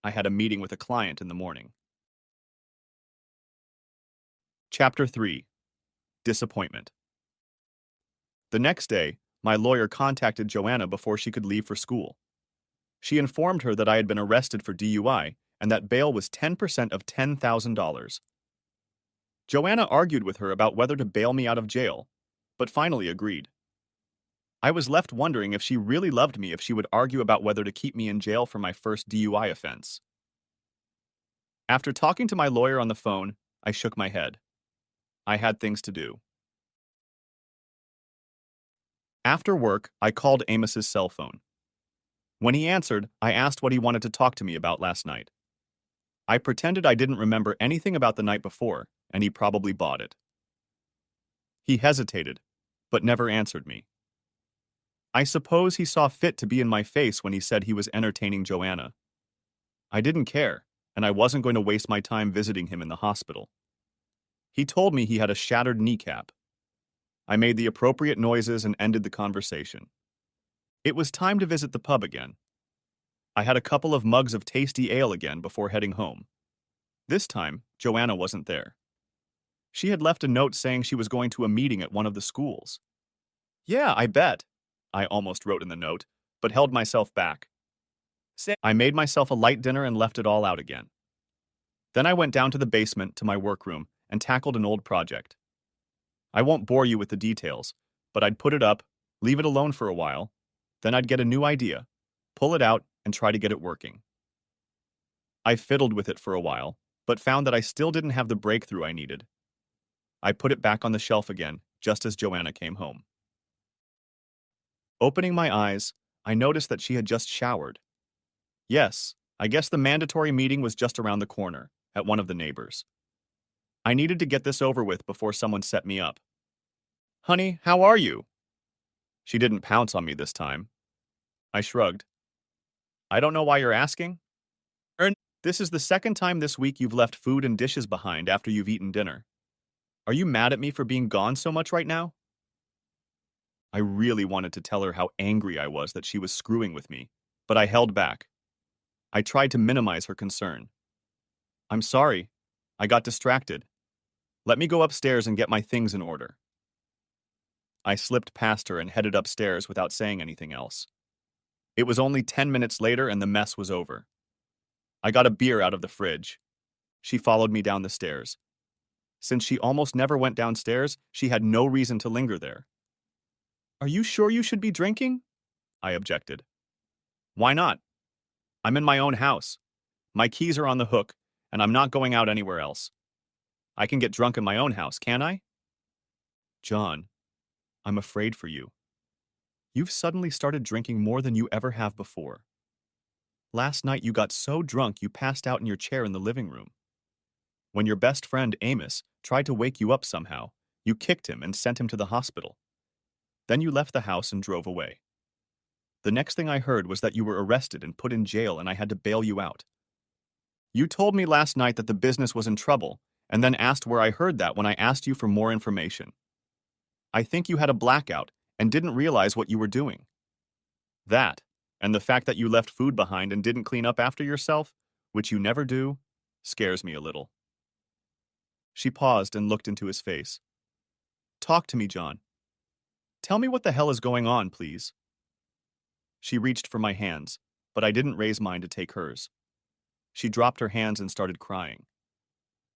I had a meeting with a client in the morning. Chapter 3. Disappointment. The next day, my lawyer contacted Joanna before she could leave for school. She informed her that I had been arrested for DUI and that bail was 10% of $10,000. Joanna argued with her about whether to bail me out of jail, but finally agreed. I was left wondering if she really loved me if she would argue about whether to keep me in jail for my first DUI offense. After talking to my lawyer on the phone, I shook my head. I had things to do. After work, I called Amos's cell phone. When he answered, I asked what he wanted to talk to me about last night. I pretended I didn't remember anything about the night before, and he probably bought it. He hesitated, but never answered me. I suppose he saw fit to be in my face when he said he was entertaining Joanna. I didn't care, and I wasn't going to waste my time visiting him in the hospital. He told me he had a shattered kneecap. I made the appropriate noises and ended the conversation. It was time to visit the pub again. I had a couple of mugs of tasty ale again before heading home. This time, Joanna wasn't there. She had left a note saying she was going to a meeting at one of the schools. Yeah, I bet, I almost wrote in the note, but held myself back. I made myself a light dinner and left it all out again. Then I went down to the basement to my workroom and tackled an old project. I won't bore you with the details, but I'd put it up, leave it alone for a while, then I'd get a new idea, pull it out, and try to get it working. I fiddled with it for a while, but found that I still didn't have the breakthrough I needed. I put it back on the shelf again, just as Joanna came home. Opening my eyes, I noticed that she had just showered. Yes, I guess the mandatory meeting was just around the corner, at one of the neighbors. I needed to get this over with before someone set me up. Honey, how are you? She didn't pounce on me this time. I shrugged. I don't know why you're asking. This is the second time this week you've left food and dishes behind after you've eaten dinner. Are you mad at me for being gone so much right now? I really wanted to tell her how angry I was that she was screwing with me, but I held back. I tried to minimize her concern. I'm sorry. I got distracted. Let me go upstairs and get my things in order. I slipped past her and headed upstairs without saying anything else. It was only 10 minutes later and the mess was over. I got a beer out of the fridge. She followed me down the stairs. Since she almost never went downstairs, she had no reason to linger there. Are you sure you should be drinking? I objected. Why not? I'm in my own house. My keys are on the hook, and I'm not going out anywhere else. I can get drunk in my own house, can't I? John, I'm afraid for you. You've suddenly started drinking more than you ever have before. Last night you got so drunk you passed out in your chair in the living room. When your best friend Amos tried to wake you up somehow, you kicked him and sent him to the hospital. Then you left the house and drove away. The next thing I heard was that you were arrested and put in jail and I had to bail you out. You told me last night that the business was in trouble and then asked where I heard that when I asked you for more information. I think you had a blackout and didn't realize what you were doing. That, And the fact that you left food behind and didn't clean up after yourself, which you never do, scares me a little. She paused and looked into his face. Talk to me, John. Tell me what the hell is going on, please. She reached for my hands, but I didn't raise mine to take hers. She dropped her hands and started crying.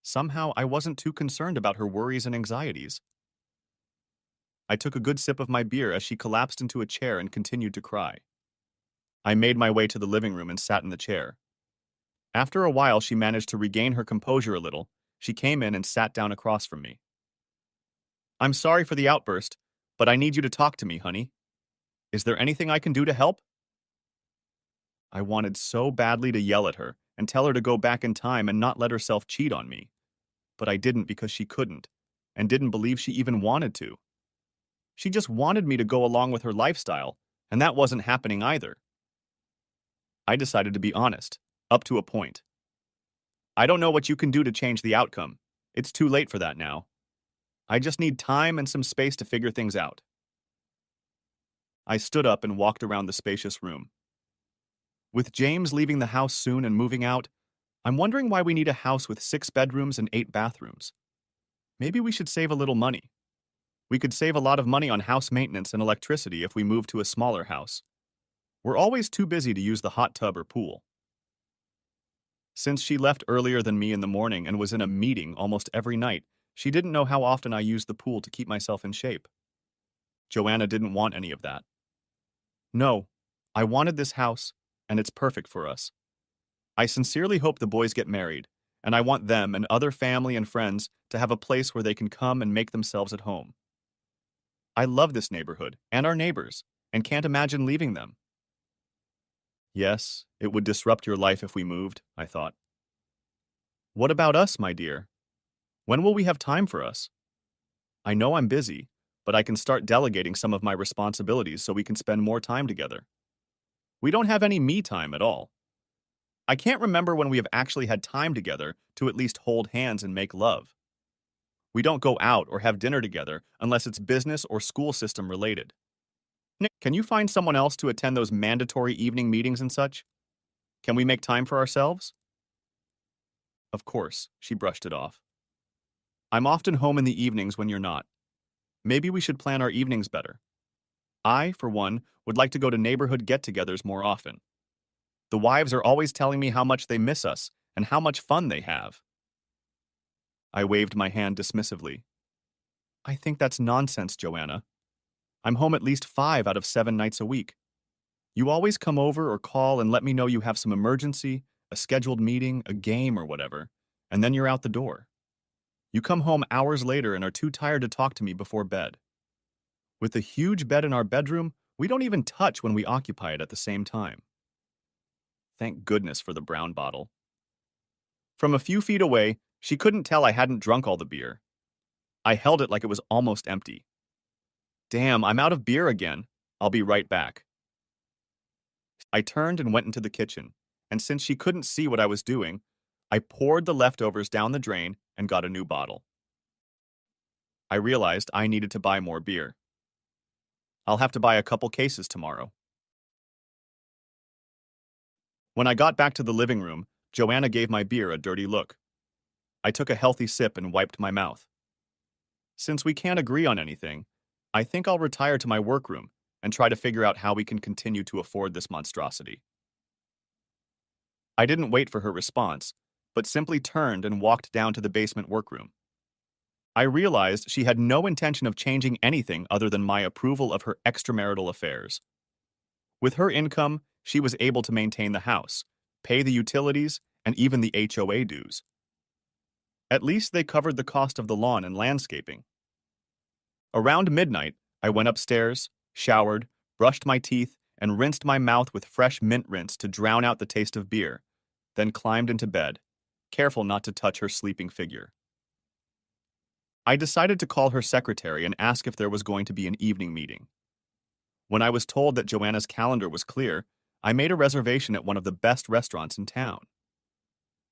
Somehow, I wasn't too concerned about her worries and anxieties. I took a good sip of my beer as she collapsed into a chair and continued to cry. I made my way to the living room and sat in the chair. After a while, she managed to regain her composure a little. She came in and sat down across from me. I'm sorry for the outburst, but I need you to talk to me, honey. Is there anything I can do to help? I wanted so badly to yell at her and tell her to go back in time and not let herself cheat on me. But I didn't because she couldn't, and didn't believe she even wanted to. She just wanted me to go along with her lifestyle, and that wasn't happening either. I decided to be honest, up to a point. I don't know what you can do to change the outcome. It's too late for that now. I just need time and some space to figure things out. I stood up and walked around the spacious room. With James leaving the house soon and moving out, I'm wondering why we need a house with 6 bedrooms and 8 bathrooms. Maybe we should save a little money. We could save a lot of money on house maintenance and electricity if we move to a smaller house. We're always too busy to use the hot tub or pool. Since she left earlier than me in the morning and was in a meeting almost every night, she didn't know how often I used the pool to keep myself in shape. Joanna didn't want any of that. No, I wanted this house, and it's perfect for us. I sincerely hope the boys get married, and I want them and other family and friends to have a place where they can come and make themselves at home. I love this neighborhood and our neighbors, and can't imagine leaving them. Yes, it would disrupt your life if we moved, I thought. What about us, my dear? When will we have time for us? I know I'm busy, but I can start delegating some of my responsibilities so we can spend more time together. We don't have any me time at all. I can't remember when we have actually had time together to at least hold hands and make love. We don't go out or have dinner together unless it's business or school system related. Nick, can you find someone else to attend those mandatory evening meetings and such? Can we make time for ourselves? Of course, she brushed it off. I'm often home in the evenings when you're not. Maybe we should plan our evenings better. I, for one, would like to go to neighborhood get-togethers more often. The wives are always telling me how much they miss us and how much fun they have. I waved my hand dismissively. I think that's nonsense, Joanna. I'm home at least 5 out of 7 nights a week. You always come over or call and let me know you have some emergency, a scheduled meeting, a game, or whatever, and then you're out the door. You come home hours later and are too tired to talk to me before bed. With the huge bed in our bedroom, we don't even touch when we occupy it at the same time. Thank goodness for the brown bottle. From a few feet away, she couldn't tell I hadn't drunk all the beer. I held it like it was almost empty. Damn, I'm out of beer again. I'll be right back. I turned and went into the kitchen, and since she couldn't see what I was doing, I poured the leftovers down the drain and got a new bottle. I realized I needed to buy more beer. I'll have to buy a couple cases tomorrow. When I got back to the living room, Joanna gave my beer a dirty look. I took a healthy sip and wiped my mouth. Since we can't agree on anything, I think I'll retire to my workroom and try to figure out how we can continue to afford this monstrosity. I didn't wait for her response, but simply turned and walked down to the basement workroom. I realized she had no intention of changing anything other than my approval of her extramarital affairs. With her income, she was able to maintain the house, pay the utilities, and even the HOA dues. At least they covered the cost of the lawn and landscaping. Around midnight, I went upstairs, showered, brushed my teeth, and rinsed my mouth with fresh mint rinse to drown out the taste of beer, then climbed into bed, careful not to touch her sleeping figure. I decided to call her secretary and ask if there was going to be an evening meeting. When I was told that Joanna's calendar was clear, I made a reservation at one of the best restaurants in town.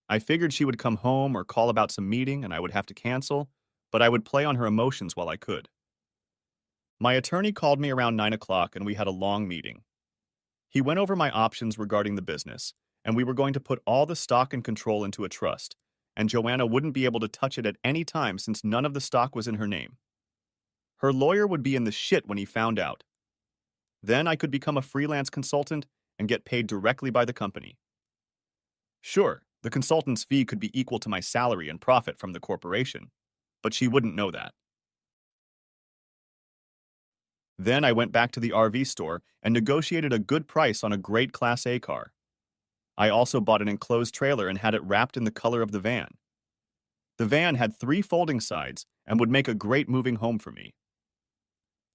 I figured she would come home or call about some meeting and I would have to cancel, but I would play on her emotions while I could. My attorney called me around 9 o'clock and we had a long meeting. He went over my options regarding the business, and we were going to put all the stock and control into a trust, and Joanna wouldn't be able to touch it at any time since none of the stock was in her name. Her lawyer would be in the shit when he found out. Then I could become a freelance consultant and get paid directly by the company. Sure, the consultant's fee could be equal to my salary and profit from the corporation, but she wouldn't know that. Then I went back to the RV store and negotiated a good price on a great Class A car. I also bought an enclosed trailer and had it wrapped in the color of the van. The van had 3 folding sides and would make a great moving home for me.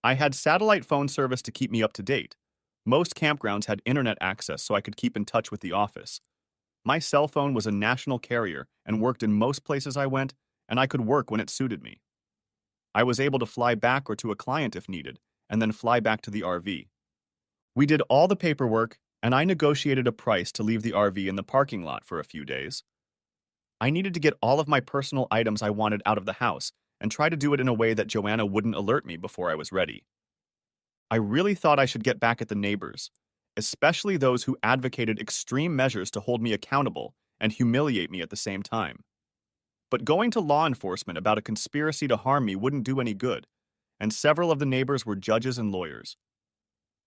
I had satellite phone service to keep me up to date. Most campgrounds had internet access so I could keep in touch with the office. My cell phone was a national carrier and worked in most places I went, and I could work when it suited me. I was able to fly back or to a client if needed, and then fly back to the RV. We did all the paperwork, and I negotiated a price to leave the RV in the parking lot for a few days. I needed to get all of my personal items I wanted out of the house and try to do it in a way that Joanna wouldn't alert me before I was ready. I really thought I should get back at the neighbors, especially those who advocated extreme measures to hold me accountable and humiliate me at the same time. But going to law enforcement about a conspiracy to harm me wouldn't do any good, and several of the neighbors were judges and lawyers.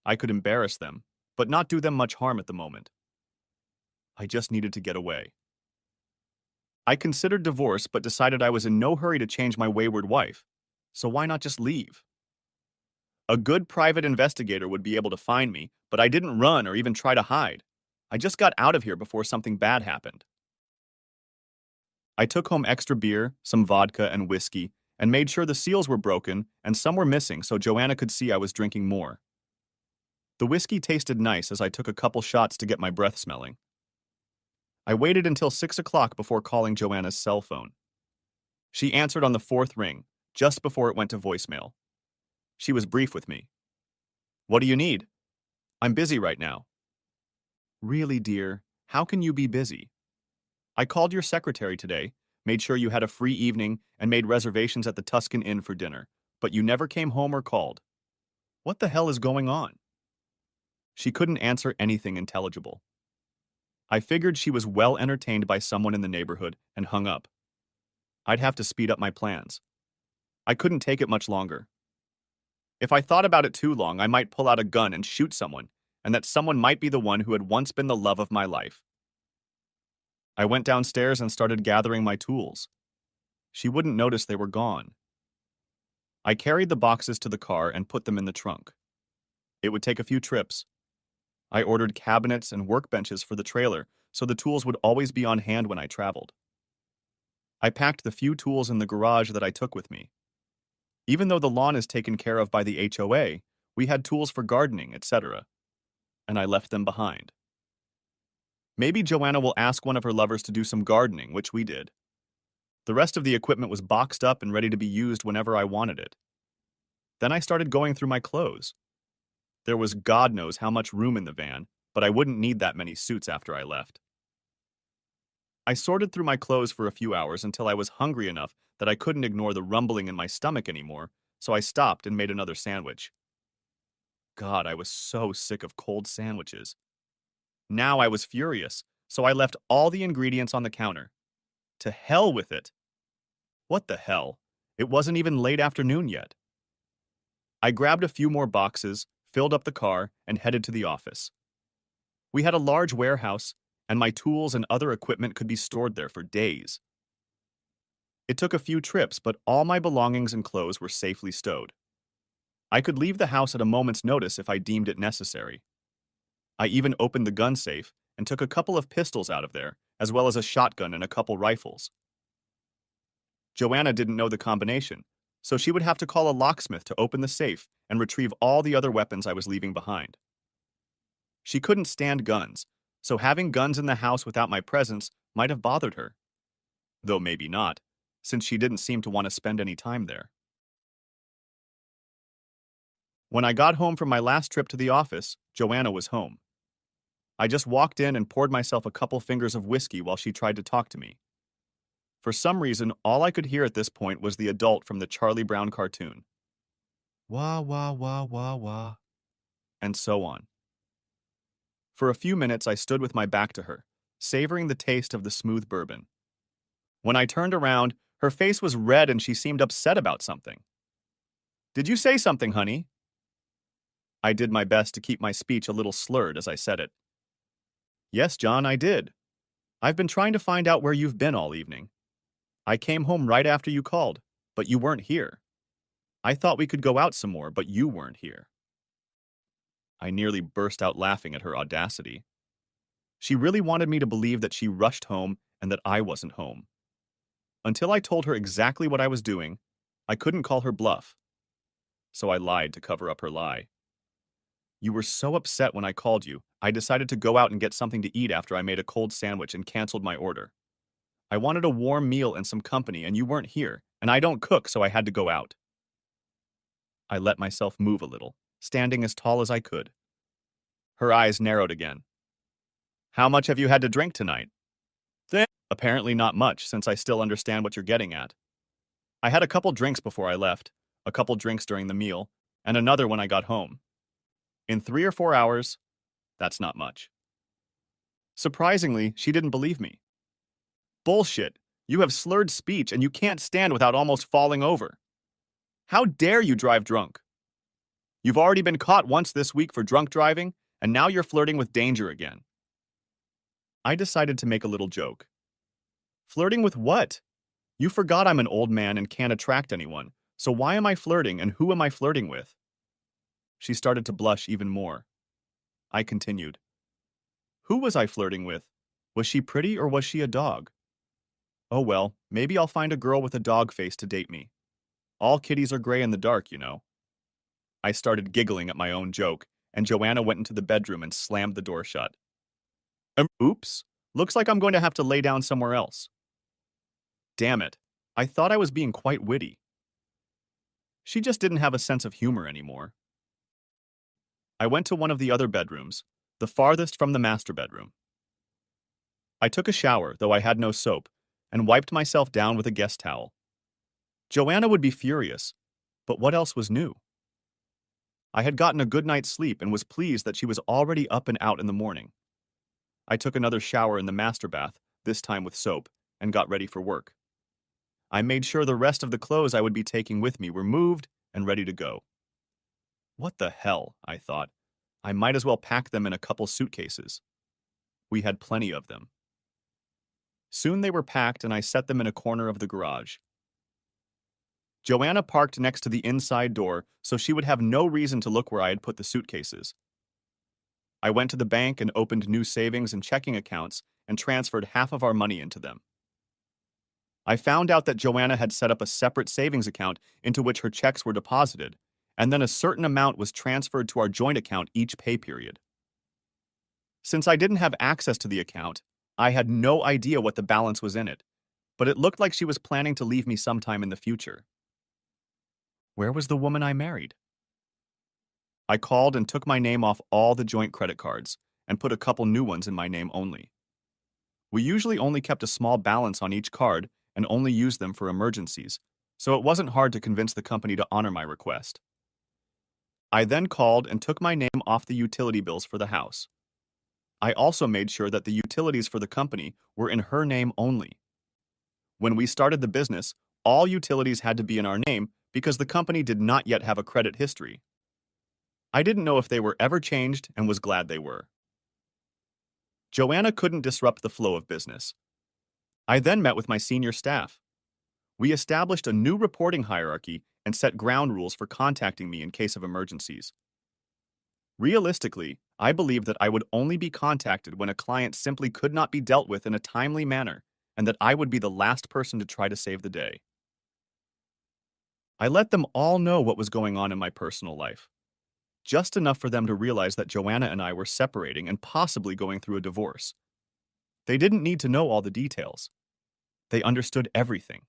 I could embarrass them, but not do them much harm at the moment. I just needed to get away. I considered divorce but decided I was in no hurry to change my wayward wife, so why not just leave? A good private investigator would be able to find me, but I didn't run or even try to hide. I just got out of here before something bad happened. I took home extra beer, some vodka, and whiskey, and made sure the seals were broken and some were missing so Joanna could see I was drinking more. The whiskey tasted nice as I took a couple shots to get my breath smelling. I waited until 6 o'clock before calling Joanna's cell phone. She answered on the 4th ring, just before it went to voicemail. She was brief with me. "What do you need?" "I'm busy right now." "Really, dear? How can you be busy?" "I called your secretary today, made sure you had a free evening, and made reservations at the Tuscan Inn for dinner, but you never came home or called. What the hell is going on?" She couldn't answer anything intelligible. I figured she was well entertained by someone in the neighborhood and hung up. I'd have to speed up my plans. I couldn't take it much longer. If I thought about it too long, I might pull out a gun and shoot someone, and that someone might be the one who had once been the love of my life. I went downstairs and started gathering my tools. She wouldn't notice they were gone. I carried the boxes to the car and put them in the trunk. It would take a few trips. I ordered cabinets and workbenches for the trailer so the tools would always be on hand when I traveled. I packed the few tools in the garage that I took with me. Even though the lawn is taken care of by the HOA, we had tools for gardening, etc., and I left them behind. Maybe Joanna will ask one of her lovers to do some gardening, which we did. The rest of the equipment was boxed up and ready to be used whenever I wanted it. Then I started going through my clothes. There was God knows how much room in the van, but I wouldn't need that many suits after I left. I sorted through my clothes for a few hours until I was hungry enough that I couldn't ignore the rumbling in my stomach anymore, so I stopped and made another sandwich. God, I was so sick of cold sandwiches. Now I was furious, so I left all the ingredients on the counter. To hell with it! What the hell? It wasn't even late afternoon yet. I grabbed a few more boxes, filled up the car, and headed to the office. We had a large warehouse, and my tools and other equipment could be stored there for days. It took a few trips, but all my belongings and clothes were safely stowed. I could leave the house at a moment's notice if I deemed it necessary. I even opened the gun safe and took a couple of pistols out of there, as well as a shotgun and a couple rifles. Joanna didn't know the combination, so she would have to call a locksmith to open the safe and retrieve all the other weapons I was leaving behind. She couldn't stand guns, so having guns in the house without my presence might have bothered her. Though maybe not, since she didn't seem to want to spend any time there. When I got home from my last trip to the office, Joanna was home. I just walked in and poured myself a couple fingers of whiskey while she tried to talk to me. For some reason, all I could hear at this point was the adult from the Charlie Brown cartoon. Wah, wah, wah, wah, wah. And so on. For a few minutes, I stood with my back to her, savoring the taste of the smooth bourbon. When I turned around, her face was red and she seemed upset about something. Did you say something, honey? I did my best to keep my speech a little slurred as I said it. Yes, John, I did. I've been trying to find out where you've been all evening. I came home right after you called, but you weren't here. I thought we could go out some more, but you weren't here. I nearly burst out laughing at her audacity. She really wanted me to believe that she rushed home and that I wasn't home. Until I told her exactly what I was doing, I couldn't call her bluff. So I lied to cover up her lie. You were so upset when I called you, I decided to go out and get something to eat after I made a cold sandwich and canceled my order. I wanted a warm meal and some company, and you weren't here, and I don't cook, so I had to go out. I let myself move a little, standing as tall as I could. Her eyes narrowed again. How much have you had to drink tonight? Apparently not much, since I still understand what you're getting at. I had a couple drinks before I left, a couple drinks during the meal, and another when I got home. In 3 or 4 hours, that's not much. Surprisingly, she didn't believe me. Bullshit. You have slurred speech and you can't stand without almost falling over. How dare you drive drunk? You've already been caught once this week for drunk driving, and now you're flirting with danger again. I decided to make a little joke. Flirting with what? You forgot I'm an old man and can't attract anyone, so why am I flirting and who am I flirting with? She started to blush even more. I continued. Who was I flirting with? Was she pretty or was she a dog? Oh well, maybe I'll find a girl with a dog face to date me. All kitties are gray in the dark, you know. I started giggling at my own joke, and Joanna went into the bedroom and slammed the door shut. Oops, looks like I'm going to have to lay down somewhere else. Damn it, I thought I was being quite witty. She just didn't have a sense of humor anymore. I went to one of the other bedrooms, the farthest from the master bedroom. I took a shower, though I had no soap, and wiped myself down with a guest towel. Joanna would be furious, but what else was new? I had gotten a good night's sleep and was pleased that she was already up and out in the morning. I took another shower in the master bath, this time with soap, and got ready for work. I made sure the rest of the clothes I would be taking with me were moved and ready to go. What the hell, I thought. I might as well pack them in a couple suitcases. We had plenty of them. Soon they were packed and I set them in a corner of the garage. Joanna parked next to the inside door so she would have no reason to look where I had put the suitcases. I went to the bank and opened new savings and checking accounts and transferred half of our money into them. I found out that Joanna had set up a separate savings account into which her checks were deposited, and then a certain amount was transferred to our joint account each pay period. Since I didn't have access to the account, I had no idea what the balance was in it, but it looked like she was planning to leave me sometime in the future. Where was the woman I married? I called and took my name off all the joint credit cards and put a couple new ones in my name only. We usually only kept a small balance on each card and only used them for emergencies, so it wasn't hard to convince the company to honor my request. I then called and took my name off the utility bills for the house. I also made sure that the utilities for the company were in her name only. When we started the business, all utilities had to be in our name because the company did not yet have a credit history. I didn't know if they were ever changed and was glad they were. Joanna couldn't disrupt the flow of business. I then met with my senior staff. We established a new reporting hierarchy and set ground rules for contacting me in case of emergencies. Realistically, I believed that I would only be contacted when a client simply could not be dealt with in a timely manner and that I would be the last person to try to save the day. I let them all know what was going on in my personal life, just enough for them to realize that Joanna and I were separating and possibly going through a divorce. They didn't need to know all the details. They understood everything.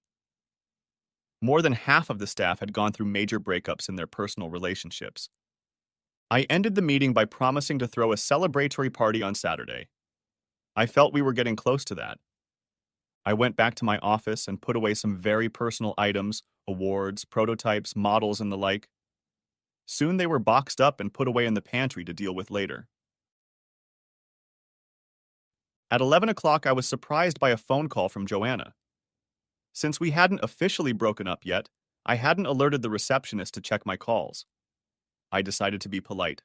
More than half of the staff had gone through major breakups in their personal relationships. I ended the meeting by promising to throw a celebratory party on Saturday. I felt we were getting close to that. I went back to my office and put away some very personal items, awards, prototypes, models, and the like. Soon they were boxed up and put away in the pantry to deal with later. At 11 o'clock, I was surprised by a phone call from Joanna. Since we hadn't officially broken up yet, I hadn't alerted the receptionist to check my calls. I decided to be polite.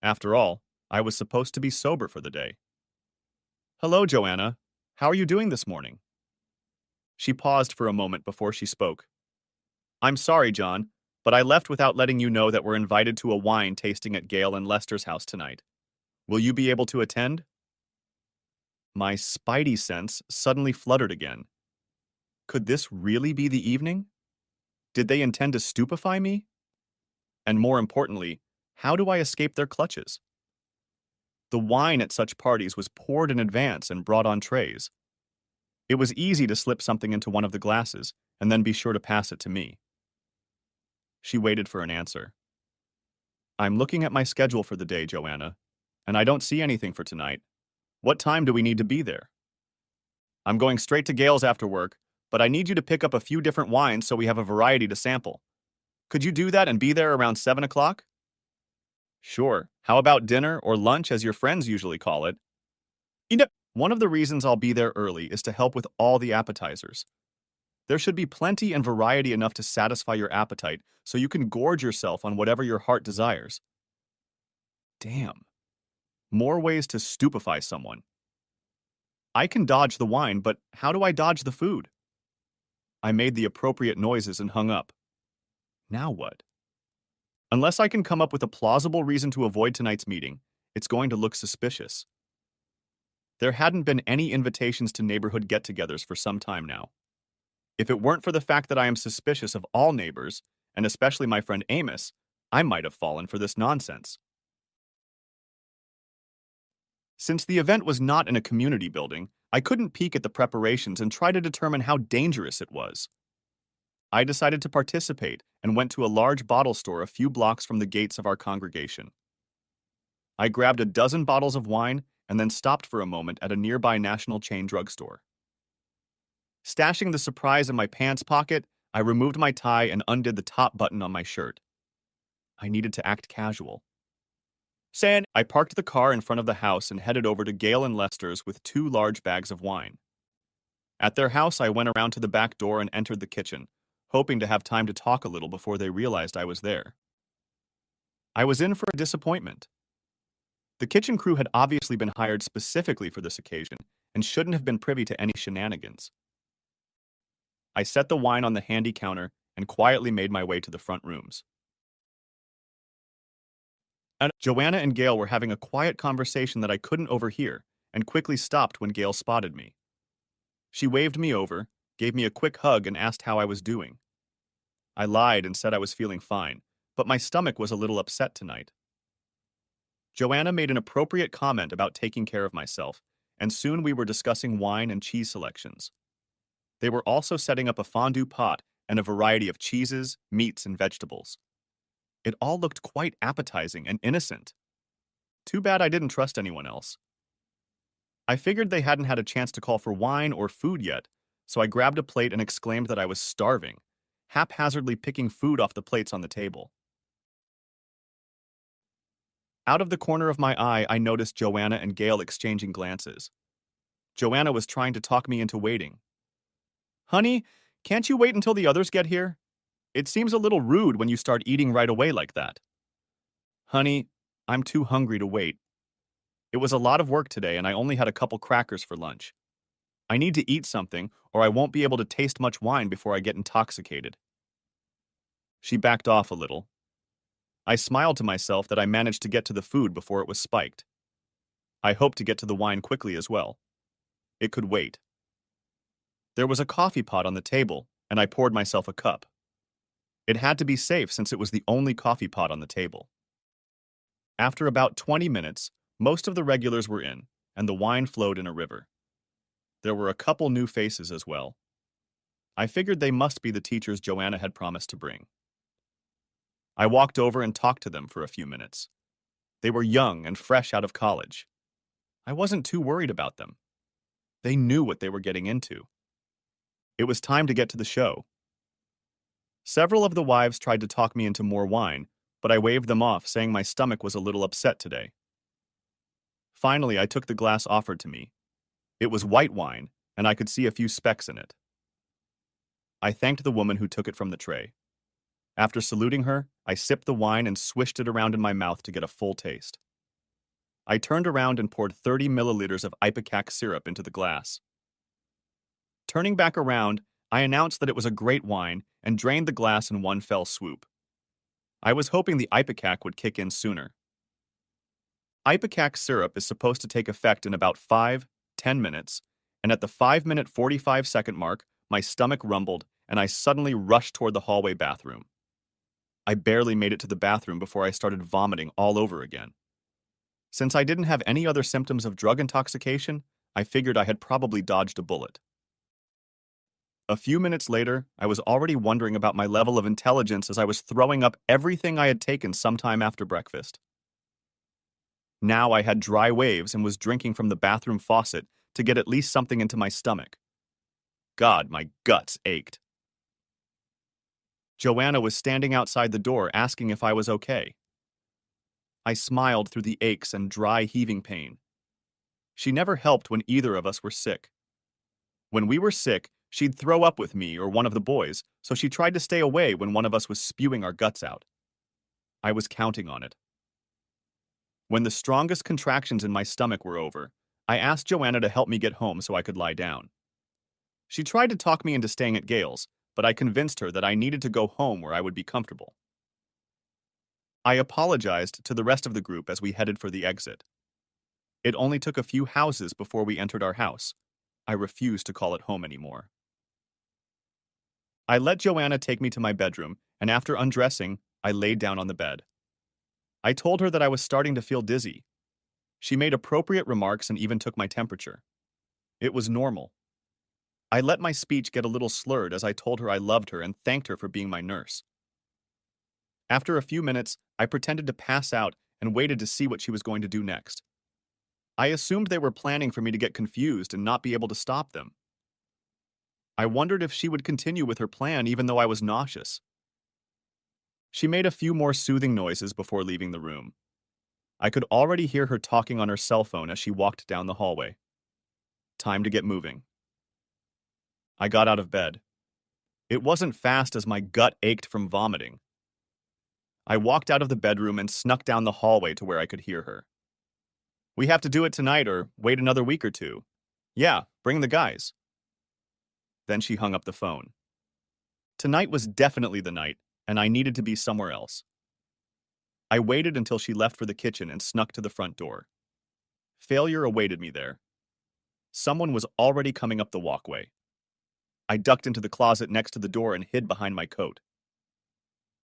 After all, I was supposed to be sober for the day. Hello, Joanna. How are you doing this morning? She paused for a moment before she spoke. I'm sorry, John, but I left without letting you know that we're invited to a wine tasting at Gail and Lester's house tonight. Will you be able to attend? My spidey sense suddenly fluttered again. Could this really be the evening? Did they intend to stupefy me? And more importantly, how do I escape their clutches? The wine at such parties was poured in advance and brought on trays. It was easy to slip something into one of the glasses and then be sure to pass it to me. She waited for an answer. I'm looking at my schedule for the day, Joanna, and I don't see anything for tonight. What time do we need to be there? I'm going straight to Gail's after work, but I need you to pick up a few different wines so we have a variety to sample. Could you do that and be there around 7 o'clock? Sure. How about dinner or lunch as your friends usually call it? One of the reasons I'll be there early is to help with all the appetizers. There should be plenty and variety enough to satisfy your appetite so you can gorge yourself on whatever your heart desires. Damn. More ways to stupefy someone. I can dodge the wine, but how do I dodge the food? I made the appropriate noises and hung up. Now what? Unless I can come up with a plausible reason to avoid tonight's meeting, it's going to look suspicious. There hadn't been any invitations to neighborhood get-togethers for some time now. If it weren't for the fact that I am suspicious of all neighbors, and especially my friend Amos, I might have fallen for this nonsense. Since the event was not in a community building, I couldn't peek at the preparations and try to determine how dangerous it was. I decided to participate and went to a large bottle store a few blocks from the gates of our congregation. I grabbed a dozen bottles of wine and then stopped for a moment at a nearby national chain drugstore. Stashing the surprise in my pants pocket, I removed my tie and undid the top button on my shirt. I needed to act casual. I parked the car in front of the house and headed over to Gail and Lester's with 2 large bags of wine. At their house, I went around to the back door and entered the kitchen, hoping to have time to talk a little before they realized I was there. I was in for a disappointment. The kitchen crew had obviously been hired specifically for this occasion and shouldn't have been privy to any shenanigans. I set the wine on the handy counter and quietly made my way to the front rooms. Joanna and Gail were having a quiet conversation that I couldn't overhear and quickly stopped when Gail spotted me. She waved me over, gave me a quick hug, and asked how I was doing. I lied and said I was feeling fine, but my stomach was a little upset tonight. Joanna made an appropriate comment about taking care of myself, and soon we were discussing wine and cheese selections. They were also setting up a fondue pot and a variety of cheeses, meats, and vegetables. It all looked quite appetizing and innocent. Too bad I didn't trust anyone else. I figured they hadn't had a chance to call for wine or food yet, so I grabbed a plate and exclaimed that I was starving, haphazardly picking food off the plates on the table. Out of the corner of my eye, I noticed Joanna and Gail exchanging glances. Joanna was trying to talk me into waiting. Honey, can't you wait until the others get here? It seems a little rude when you start eating right away like that. Honey, I'm too hungry to wait. It was a lot of work today and I only had a couple crackers for lunch. I need to eat something or I won't be able to taste much wine before I get intoxicated. She backed off a little. I smiled to myself that I managed to get to the food before it was spiked. I hoped to get to the wine quickly as well. It could wait. There was a coffee pot on the table and I poured myself a cup. It had to be safe since it was the only coffee pot on the table. After about 20 minutes, most of the regulars were in, and the wine flowed in a river. There were a couple new faces as well. I figured they must be the teachers Joanna had promised to bring. I walked over and talked to them for a few minutes. They were young and fresh out of college. I wasn't too worried about them. They knew what they were getting into. It was time to get to the show. Several of the wives tried to talk me into more wine, but I waved them off, saying my stomach was a little upset today. Finally, I took the glass offered to me, It was white wine, and I could see a few specks in it. I thanked the woman who took it from the tray. After saluting her, I sipped the wine and swished it around in my mouth to get a full taste. I turned around and poured 30 milliliters of ipecac syrup into the glass. Turning back around, I announced that it was a great wine and drained the glass in one fell swoop. I was hoping the ipecac would kick in sooner. Ipecac syrup is supposed to take effect in about 5-10 minutes, and at the 5-minute 45-second mark, my stomach rumbled and I suddenly rushed toward the hallway bathroom. I barely made it to the bathroom before I started vomiting all over again. Since I didn't have any other symptoms of drug intoxication, I figured I had probably dodged a bullet. A few minutes later, I was already wondering about my level of intelligence as I was throwing up everything I had taken sometime after breakfast. Now I had dry waves and was drinking from the bathroom faucet to get at least something into my stomach. God, my guts ached. Joanna was standing outside the door asking if I was okay. I smiled through the aches and dry heaving pain. She never helped when either of us were sick. When we were sick, she'd throw up with me or one of the boys, so she tried to stay away when one of us was spewing our guts out. I was counting on it. When the strongest contractions in my stomach were over, I asked Joanna to help me get home so I could lie down. She tried to talk me into staying at Gale's, but I convinced her that I needed to go home where I would be comfortable. I apologized to the rest of the group as we headed for the exit. It only took a few houses before we entered our house. I refused to call it home anymore. I let Joanna take me to my bedroom, and after undressing, I laid down on the bed. I told her that I was starting to feel dizzy. She made appropriate remarks and even took my temperature. It was normal. I let my speech get a little slurred as I told her I loved her and thanked her for being my nurse. After a few minutes, I pretended to pass out and waited to see what she was going to do next. I assumed they were planning for me to get confused and not be able to stop them. I wondered if she would continue with her plan even though I was nauseous. She made a few more soothing noises before leaving the room. I could already hear her talking on her cell phone as she walked down the hallway. Time to get moving. I got out of bed. It wasn't fast as my gut ached from vomiting. I walked out of the bedroom and snuck down the hallway to where I could hear her. We have to do it tonight or wait another week or two. Yeah, bring the guys. Then she hung up the phone. Tonight was definitely the night, and I needed to be somewhere else. I waited until she left for the kitchen and snuck to the front door. Failure awaited me there. Someone was already coming up the walkway. I ducked into the closet next to the door and hid behind my coat.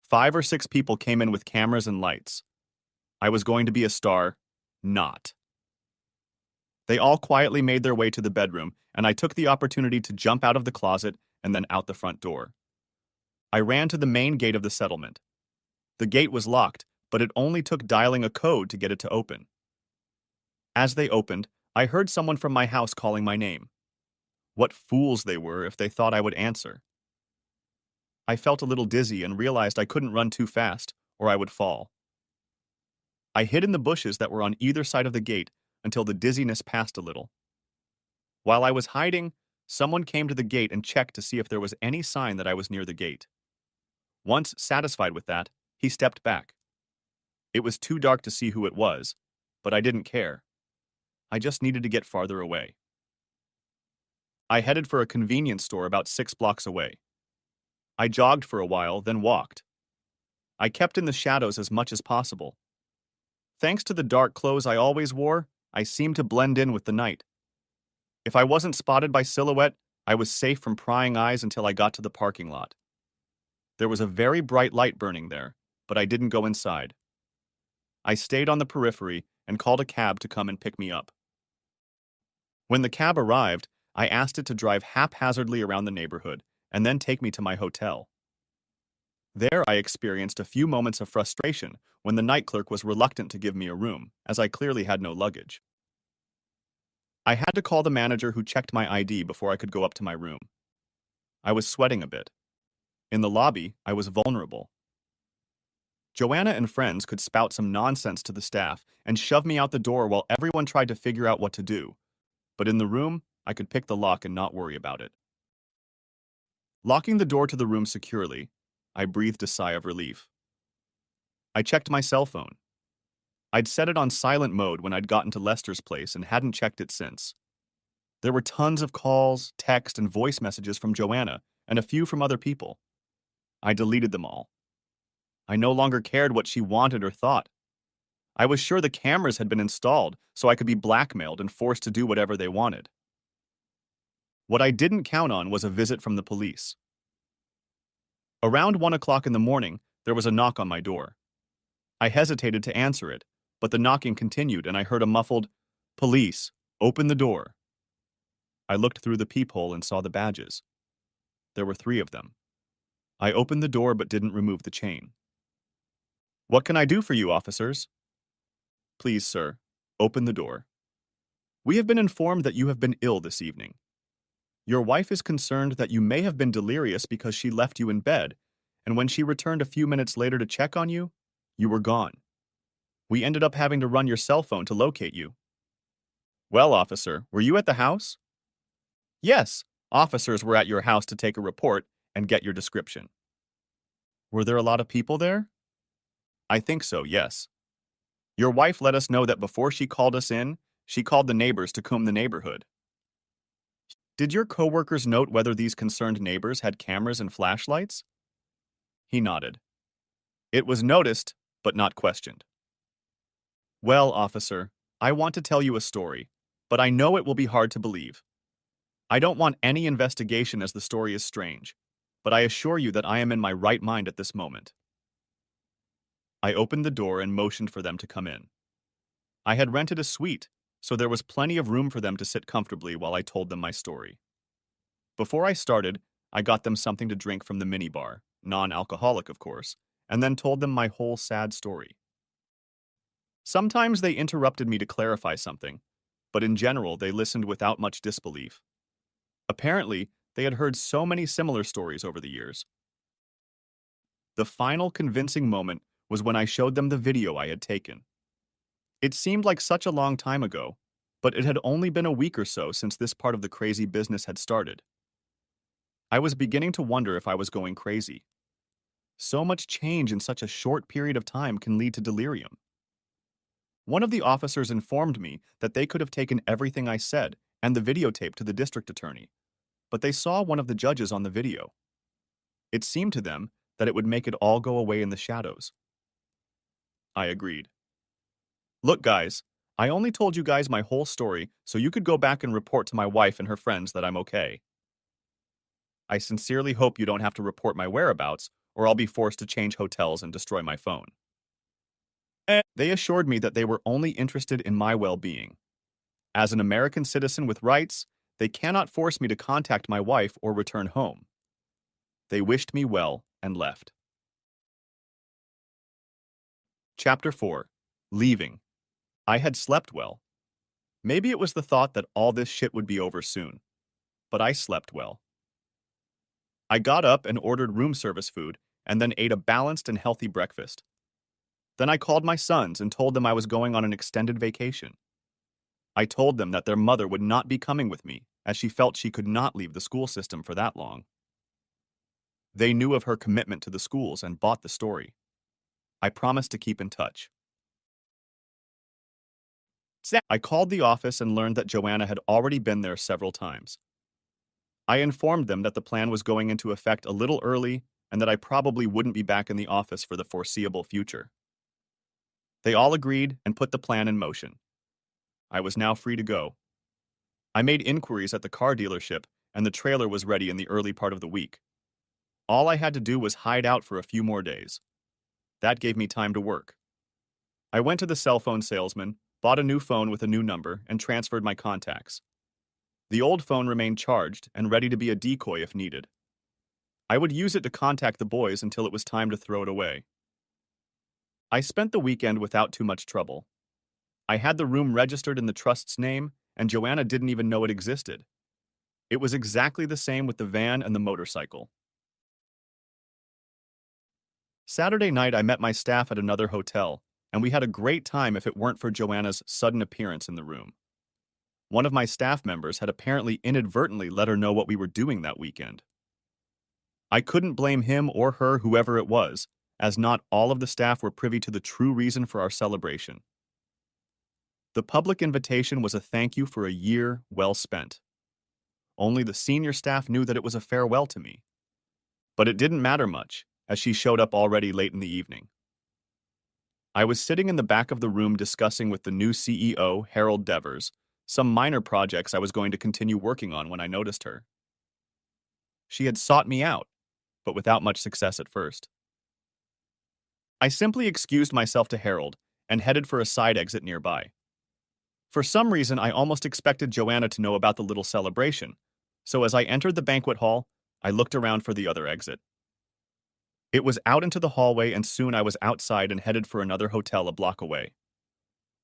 5 or 6 people came in with cameras and lights. I was going to be a star, not. They all quietly made their way to the bedroom, and I took the opportunity to jump out of the closet and then out the front door. I ran to the main gate of the settlement. The gate was locked, but it only took dialing a code to get it to open. As they opened, I heard someone from my house calling my name. What fools they were if they thought I would answer. I felt a little dizzy and realized I couldn't run too fast, or I would fall. I hid in the bushes that were on either side of the gate until the dizziness passed a little. While I was hiding, someone came to the gate and checked to see if there was any sign that I was near the gate. Once satisfied with that, he stepped back. It was too dark to see who it was, but I didn't care. I just needed to get farther away. I headed for a convenience store about 6 blocks away. I jogged for a while, then walked. I kept in the shadows as much as possible. Thanks to the dark clothes I always wore, I seemed to blend in with the night. If I wasn't spotted by silhouette, I was safe from prying eyes until I got to the parking lot. There was a very bright light burning there, but I didn't go inside. I stayed on the periphery and called a cab to come and pick me up. When the cab arrived, I asked it to drive haphazardly around the neighborhood and then take me to my hotel. There I experienced a few moments of frustration when the night clerk was reluctant to give me a room, as I clearly had no luggage. I had to call the manager who checked my ID before I could go up to my room. I was sweating a bit. In the lobby, I was vulnerable. Joanna and friends could spout some nonsense to the staff and shove me out the door while everyone tried to figure out what to do, but in the room, I could pick the lock and not worry about it. Locking the door to the room securely, I breathed a sigh of relief. I checked my cell phone. I'd set it on silent mode when I'd gotten to Lester's place and hadn't checked it since. There were tons of calls, text, and voice messages from Joanna, and a few from other people. I deleted them all. I no longer cared what she wanted or thought. I was sure the cameras had been installed so I could be blackmailed and forced to do whatever they wanted. What I didn't count on was a visit from the police. Around 1 o'clock in the morning, there was a knock on my door. I hesitated to answer it, but the knocking continued and I heard a muffled, "Police, open the door." I looked through the peephole and saw the badges. There were 3 of them. I opened the door but didn't remove the chain. "What can I do for you, officers?" "Please, sir, open the door. We have been informed that you have been ill this evening. Your wife is concerned that you may have been delirious because she left you in bed, and when she returned a few minutes later to check on you, you were gone. We ended up having to run your cell phone to locate you." "Well, officer, were you at the house?" "Yes, officers were at your house to take a report and get your description." "Were there a lot of people there?" "I think so, yes. Your wife let us know that before she called us in, she called the neighbors to comb the neighborhood." "Did your coworkers note whether these concerned neighbors had cameras and flashlights?" He nodded. "It was noticed, but not questioned." "Well, officer, I want to tell you a story, but I know it will be hard to believe. I don't want any investigation as the story is strange, but I assure you that I am in my right mind at this moment." I opened the door and motioned for them to come in. I had rented a suite, so there was plenty of room for them to sit comfortably while I told them my story. Before I started, I got them something to drink from the minibar, non-alcoholic of course, and then told them my whole sad story. Sometimes they interrupted me to clarify something, but in general they listened without much disbelief. Apparently, they had heard so many similar stories over the years. The final convincing moment was when I showed them the video I had taken. It seemed like such a long time ago, but it had only been a week or so since this part of the crazy business had started. I was beginning to wonder if I was going crazy. So much change in such a short period of time can lead to delirium. One of the officers informed me that they could have taken everything I said and the videotape to the district attorney, but they saw one of the judges on the video. It seemed to them that it would make it all go away in the shadows. I agreed. "Look, guys, I only told you guys my whole story so you could go back and report to my wife and her friends that I'm okay. I sincerely hope you don't have to report my whereabouts, or I'll be forced to change hotels and destroy my phone." They assured me that they were only interested in my well-being. As an American citizen with rights, they cannot force me to contact my wife or return home. They wished me well and left. Chapter 4. Leaving. I had slept well. Maybe it was the thought that all this shit would be over soon, but I slept well. I got up and ordered room service food and then ate a balanced and healthy breakfast. Then I called my sons and told them I was going on an extended vacation. I told them that their mother would not be coming with me, as she felt she could not leave the school system for that long. They knew of her commitment to the schools and bought the story. I promised to keep in touch. I called the office and learned that Joanna had already been there several times. I informed them that the plan was going into effect a little early and that I probably wouldn't be back in the office for the foreseeable future. They all agreed and put the plan in motion. I was now free to go. I made inquiries at the car dealership, and the trailer was ready in the early part of the week. All I had to do was hide out for a few more days. That gave me time to work. I went to the cell phone salesman, bought a new phone with a new number, and transferred my contacts. The old phone remained charged and ready to be a decoy if needed. I would use it to contact the boys until it was time to throw it away. I spent the weekend without too much trouble. I had the room registered in the trust's name, and Joanna didn't even know it existed. It was exactly the same with the van and the motorcycle. Saturday night, I met my staff at another hotel, and we had a great time if it weren't for Joanna's sudden appearance in the room. One of my staff members had apparently inadvertently let her know what we were doing that weekend. I couldn't blame him or her, whoever it was, as not all of the staff were privy to the true reason for our celebration. The public invitation was a thank you for a year well spent. Only the senior staff knew that it was a farewell to me. But it didn't matter much, as she showed up already late in the evening. I was sitting in the back of the room discussing with the new CEO, Harold Devers, some minor projects I was going to continue working on when I noticed her. She had sought me out, but without much success at first. I simply excused myself to Harold and headed for a side exit nearby. For some reason, I almost expected Joanna to know about the little celebration, so as I entered the banquet hall, I looked around for the other exit. It was out into the hallway, and soon I was outside and headed for another hotel a block away.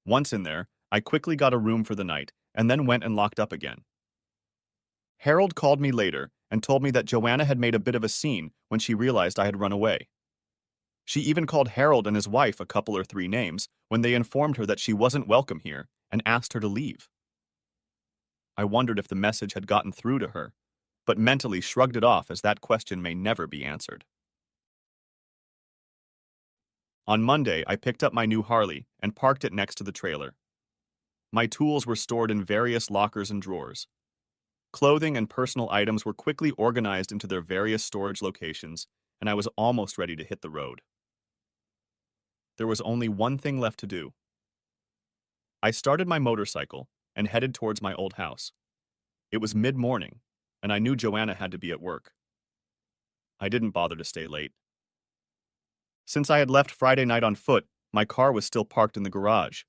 Once in there, I quickly got a room for the night and then went and locked up again. Harold called me later and told me that Joanna had made a bit of a scene when she realized I had run away. She even called Harold and his wife a couple or three names when they informed her that she wasn't welcome here and asked her to leave. I wondered if the message had gotten through to her, but mentally shrugged it off as that question may never be answered. On Monday, I picked up my new Harley and parked it next to the trailer. My tools were stored in various lockers and drawers. Clothing and personal items were quickly organized into their various storage locations, and I was almost ready to hit the road. There was only one thing left to do. I started my motorcycle and headed towards my old house. It was mid-morning, and I knew Joanna had to be at work. I didn't bother to stay late. Since I had left Friday night on foot, my car was still parked in the garage.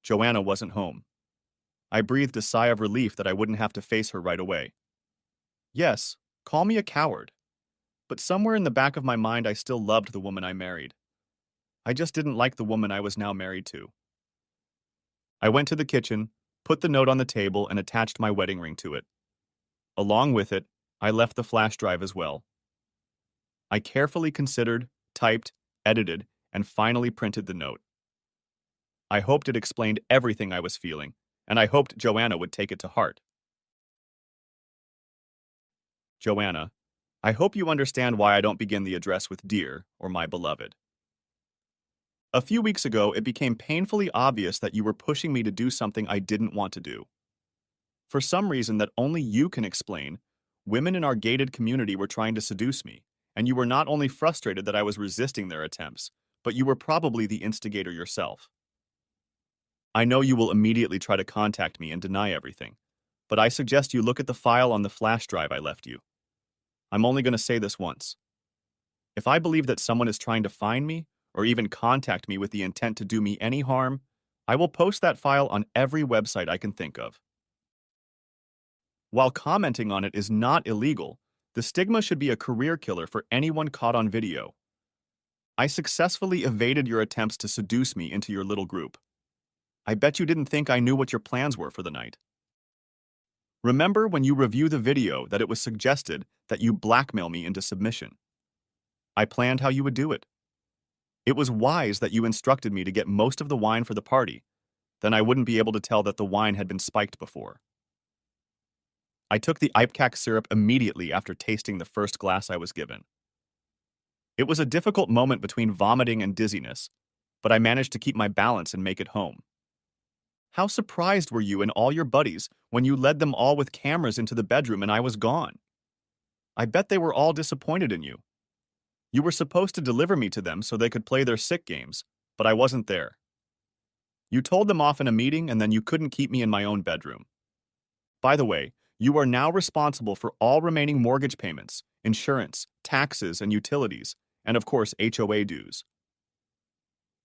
Joanna wasn't home. I breathed a sigh of relief that I wouldn't have to face her right away. Yes, call me a coward, but somewhere in the back of my mind I still loved the woman I married. I just didn't like the woman I was now married to. I went to the kitchen, put the note on the table, and attached my wedding ring to it. Along with it, I left the flash drive as well. I carefully considered, typed, edited, and finally printed the note. I hoped it explained everything I was feeling, and I hoped Joanna would take it to heart. Joanna, I hope you understand why I don't begin the address with dear or my beloved. A few weeks ago, it became painfully obvious that you were pushing me to do something I didn't want to do. For some reason that only you can explain, women in our gated community were trying to seduce me, and you were not only frustrated that I was resisting their attempts, but you were probably the instigator yourself. I know you will immediately try to contact me and deny everything, but I suggest you look at the file on the flash drive I left you. I'm only going to say this once. If I believe that someone is trying to find me, or even contact me with the intent to do me any harm, I will post that file on every website I can think of. While commenting on it is not illegal, the stigma should be a career killer for anyone caught on video. I successfully evaded your attempts to seduce me into your little group. I bet you didn't think I knew what your plans were for the night. Remember when you review the video that it was suggested that you blackmail me into submission. I planned how you would do it. It was wise that you instructed me to get most of the wine for the party, then I wouldn't be able to tell that the wine had been spiked before. I took the ipecac syrup immediately after tasting the first glass I was given. It was a difficult moment between vomiting and dizziness, but I managed to keep my balance and make it home. How surprised were you and all your buddies when you led them all with cameras into the bedroom and I was gone? I bet they were all disappointed in you. You were supposed to deliver me to them so they could play their sick games, but I wasn't there. You told them off in a meeting and then you couldn't keep me in my own bedroom. By the way, you are now responsible for all remaining mortgage payments, insurance, taxes, and utilities, and of course HOA dues.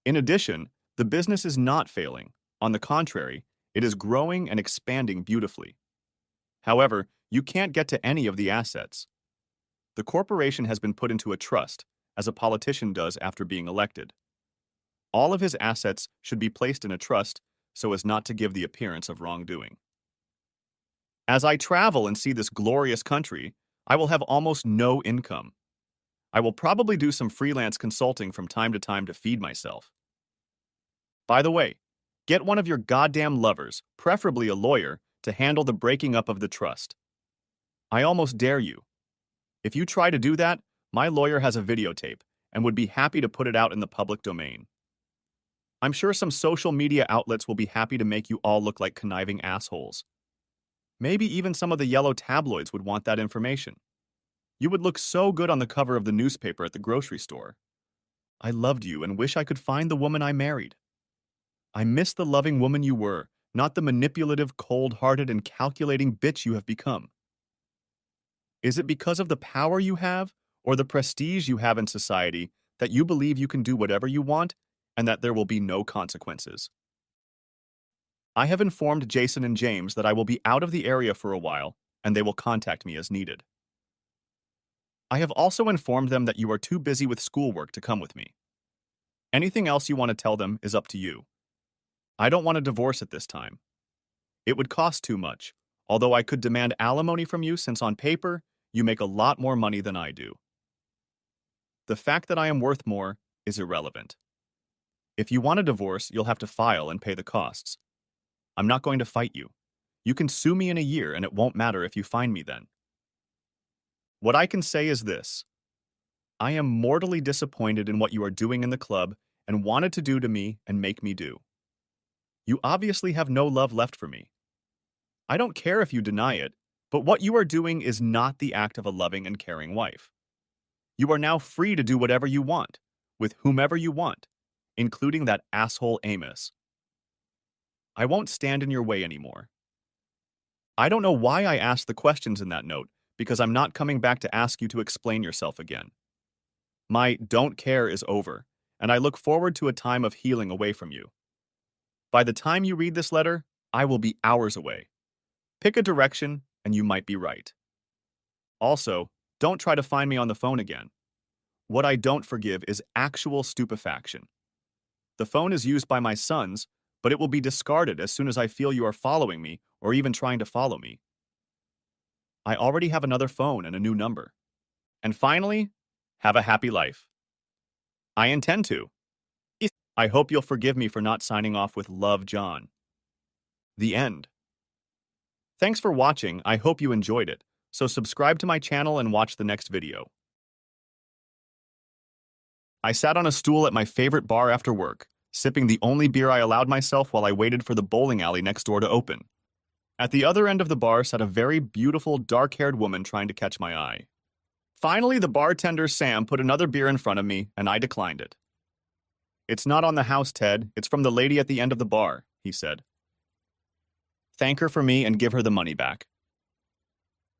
In addition, the business is not failing. On the contrary, it is growing and expanding beautifully. However, you can't get to any of the assets. The corporation has been put into a trust, as a politician does after being elected. All of his assets should be placed in a trust so as not to give the appearance of wrongdoing. As I travel and see this glorious country, I will have almost no income. I will probably do some freelance consulting from time to feed myself. By the way, get one of your goddamn lovers, preferably a lawyer, to handle the breaking up of the trust. I almost dare you. If you try to do that, my lawyer has a videotape and would be happy to put it out in the public domain. I'm sure some social media outlets will be happy to make you all look like conniving assholes. Maybe even some of the yellow tabloids would want that information. You would look so good on the cover of the newspaper at the grocery store. I loved you and wish I could find the woman I married. I miss the loving woman you were, not the manipulative, cold-hearted, and calculating bitch you have become. Is it because of the power you have, or the prestige you have in society, that you believe you can do whatever you want, and that there will be no consequences? I have informed Jason and James that I will be out of the area for a while, and they will contact me as needed. I have also informed them that you are too busy with schoolwork to come with me. Anything else you want to tell them is up to you. I don't want a divorce at this time. It would cost too much, although I could demand alimony from you since on paper, you make a lot more money than I do. The fact that I am worth more is irrelevant. If you want a divorce, you'll have to file and pay the costs. I'm not going to fight you. You can sue me in a year and it won't matter if you find me then. What I can say is this. I am mortally disappointed in what you are doing in the club and wanted to do to me and make me do. You obviously have no love left for me. I don't care if you deny it, but what you are doing is not the act of a loving and caring wife. You are now free to do whatever you want, with whomever you want, including that asshole Amos. I won't stand in your way anymore. I don't know why I asked the questions in that note, because I'm not coming back to ask you to explain yourself again. My don't care is over, and I look forward to a time of healing away from you. By the time you read this letter, I will be hours away. Pick a direction, and you might be right. Also, don't try to find me on the phone again. What I don't forgive is actual stupefaction. The phone is used by my sons, but it will be discarded as soon as I feel you are following me or even trying to follow me. I already have another phone and a new number. And finally, have a happy life. I intend to. I hope you'll forgive me for not signing off with Love, John. The end. Thanks for watching. I hope you enjoyed it. So subscribe to my channel and watch the next video. I sat on a stool at my favorite bar after work, sipping the only beer I allowed myself while I waited for the bowling alley next door to open. At the other end of the bar sat a very beautiful, dark-haired woman trying to catch my eye. Finally, the bartender, Sam, put another beer in front of me, and I declined it. "It's not on the house, Ted. It's from the lady at the end of the bar," he said. "Thank her for me and give her the money back."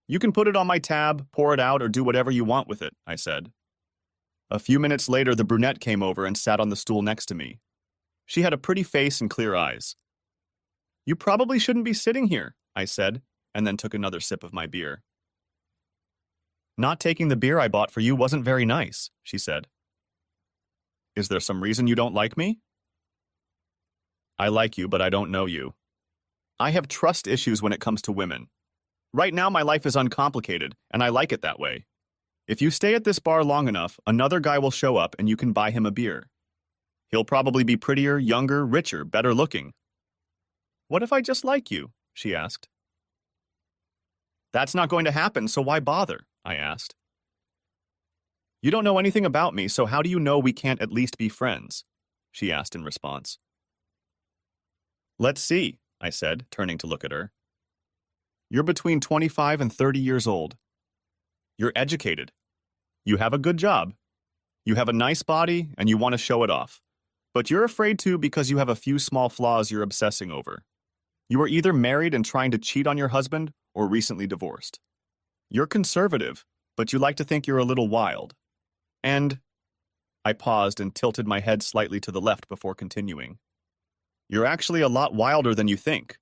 "You can put it on my tab, pour it out, or do whatever you want with it," I said. A few minutes later, the brunette came over and sat on the stool next to me. She had a pretty face and clear eyes. "You probably shouldn't be sitting here," I said, and then took another sip of my beer. "Not taking the beer I bought for you wasn't very nice," she said. "Is there some reason you don't like me?" "I like you, but I don't know you. I have trust issues when it comes to women. Right now, my life is uncomplicated, and I like it that way. If you stay at this bar long enough, another guy will show up and you can buy him a beer. He'll probably be prettier, younger, richer, better looking." "What if I just like you?" she asked. "That's not going to happen, so why bother?" I asked. "You don't know anything about me, so how do you know we can't at least be friends?" she asked in response. "Let's see," I said, turning to look at her. "You're between 25 and 30 years old. You're educated. You have a good job. You have a nice body, and you want to show it off. But you're afraid to because you have a few small flaws you're obsessing over. You are either married and trying to cheat on your husband or recently divorced. You're conservative, but you like to think you're a little wild. And..." I paused and tilted my head slightly to the left before continuing. "You're actually a lot wilder than you think.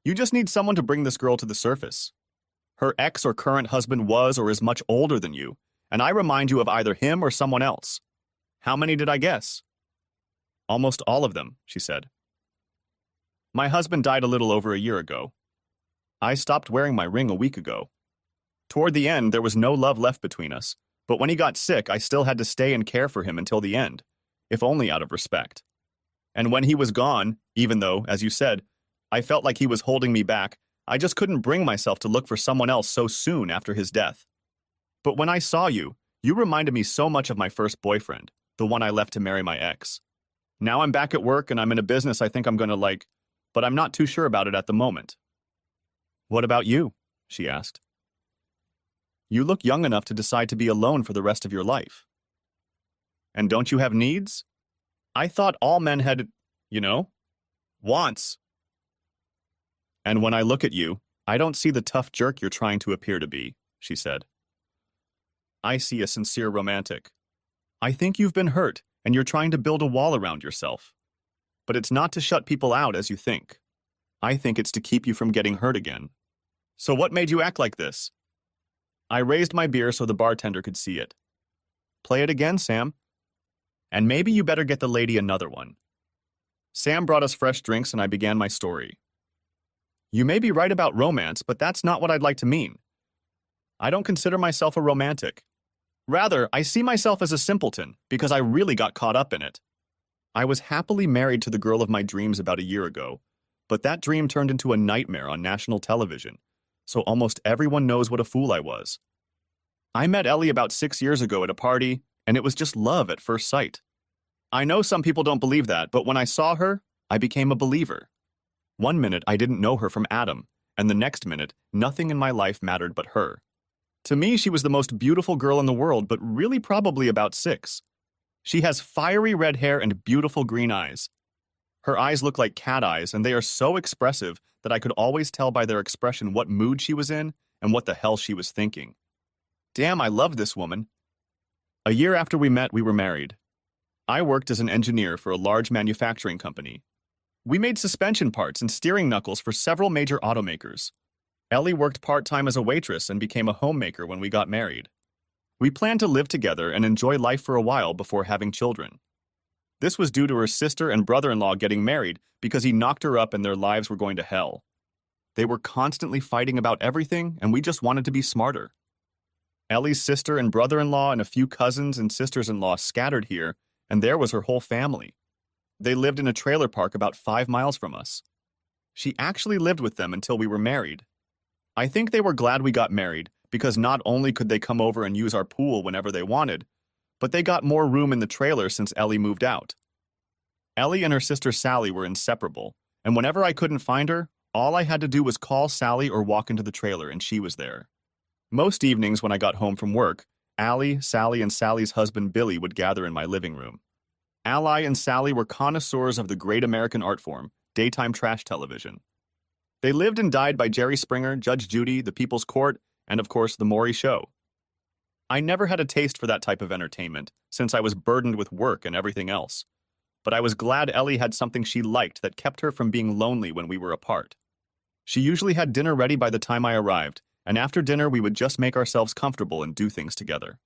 You just need someone to bring this girl to the surface. Her ex or current husband was or is much older than you, and I remind you of either him or someone else. How many did I guess?" "Almost all of them," she said. "My husband died a little over a year ago. I stopped wearing my ring a week ago. Toward the end, there was no love left between us, but when he got sick, I still had to stay and care for him until the end, if only out of respect. And when he was gone, even though, as you said, I felt like he was holding me back, I just couldn't bring myself to look for someone else so soon after his death. But when I saw you, you reminded me so much of my first boyfriend, the one I left to marry my ex. Now I'm back at work and I'm in a business I think I'm gonna like, but I'm not too sure about it at the moment. What about you? She asked. You look young enough to decide to be alone for the rest of your life. And don't you have needs? I thought all men had, you know, wants. And when I look at you, I don't see the tough jerk you're trying to appear to be, she said. I see a sincere romantic. I think you've been hurt, and you're trying to build a wall around yourself. But it's not to shut people out as you think. I think it's to keep you from getting hurt again. So what made you act like this? I raised my beer so the bartender could see it. Play it again, Sam. And maybe you better get the lady another one. Sam brought us fresh drinks and I began my story. You may be right about romance, but that's not what I'd like to mean. I don't consider myself a romantic. Rather, I see myself as a simpleton because I really got caught up in it. I was happily married to the girl of my dreams about a year ago, but that dream turned into a nightmare on national television, so almost everyone knows what a fool I was. I met Ellie about 6 years ago at a party, and it was just love at first sight. I know some people don't believe that, but when I saw her, I became a believer. One minute I didn't know her from Adam, and the next minute, nothing in my life mattered but her. To me, she was the most beautiful girl in the world, but really probably about 6. She has fiery red hair and beautiful green eyes. Her eyes look like cat eyes, and they are so expressive that I could always tell by their expression what mood she was in and what the hell she was thinking. Damn, I loved this woman. A year after we met, we were married. I worked as an engineer for a large manufacturing company. We made suspension parts and steering knuckles for several major automakers. Ellie worked part-time as a waitress and became a homemaker when we got married. We planned to live together and enjoy life for a while before having children. This was due to her sister and brother-in-law getting married because he knocked her up and their lives were going to hell. They were constantly fighting about everything, and we just wanted to be smarter. Ellie's sister and brother-in-law and a few cousins and sisters-in-law scattered here, and there was her whole family. They lived in a trailer park about 5 miles from us. She actually lived with them until we were married. I think they were glad we got married because not only could they come over and use our pool whenever they wanted, but they got more room in the trailer since Ellie moved out. Ellie and her sister Sally were inseparable, and whenever I couldn't find her, all I had to do was call Sally or walk into the trailer and she was there. Most evenings when I got home from work, Allie, Sally, and Sally's husband Billy would gather in my living room. Allie and Sally were connoisseurs of the great American art form, daytime trash television. They lived and died by Jerry Springer, Judge Judy, The People's Court, and of course, The Maury Show. I never had a taste for that type of entertainment, since I was burdened with work and everything else. But I was glad Ellie had something she liked that kept her from being lonely when we were apart. She usually had dinner ready by the time I arrived, and after dinner we would just make ourselves comfortable and do things together.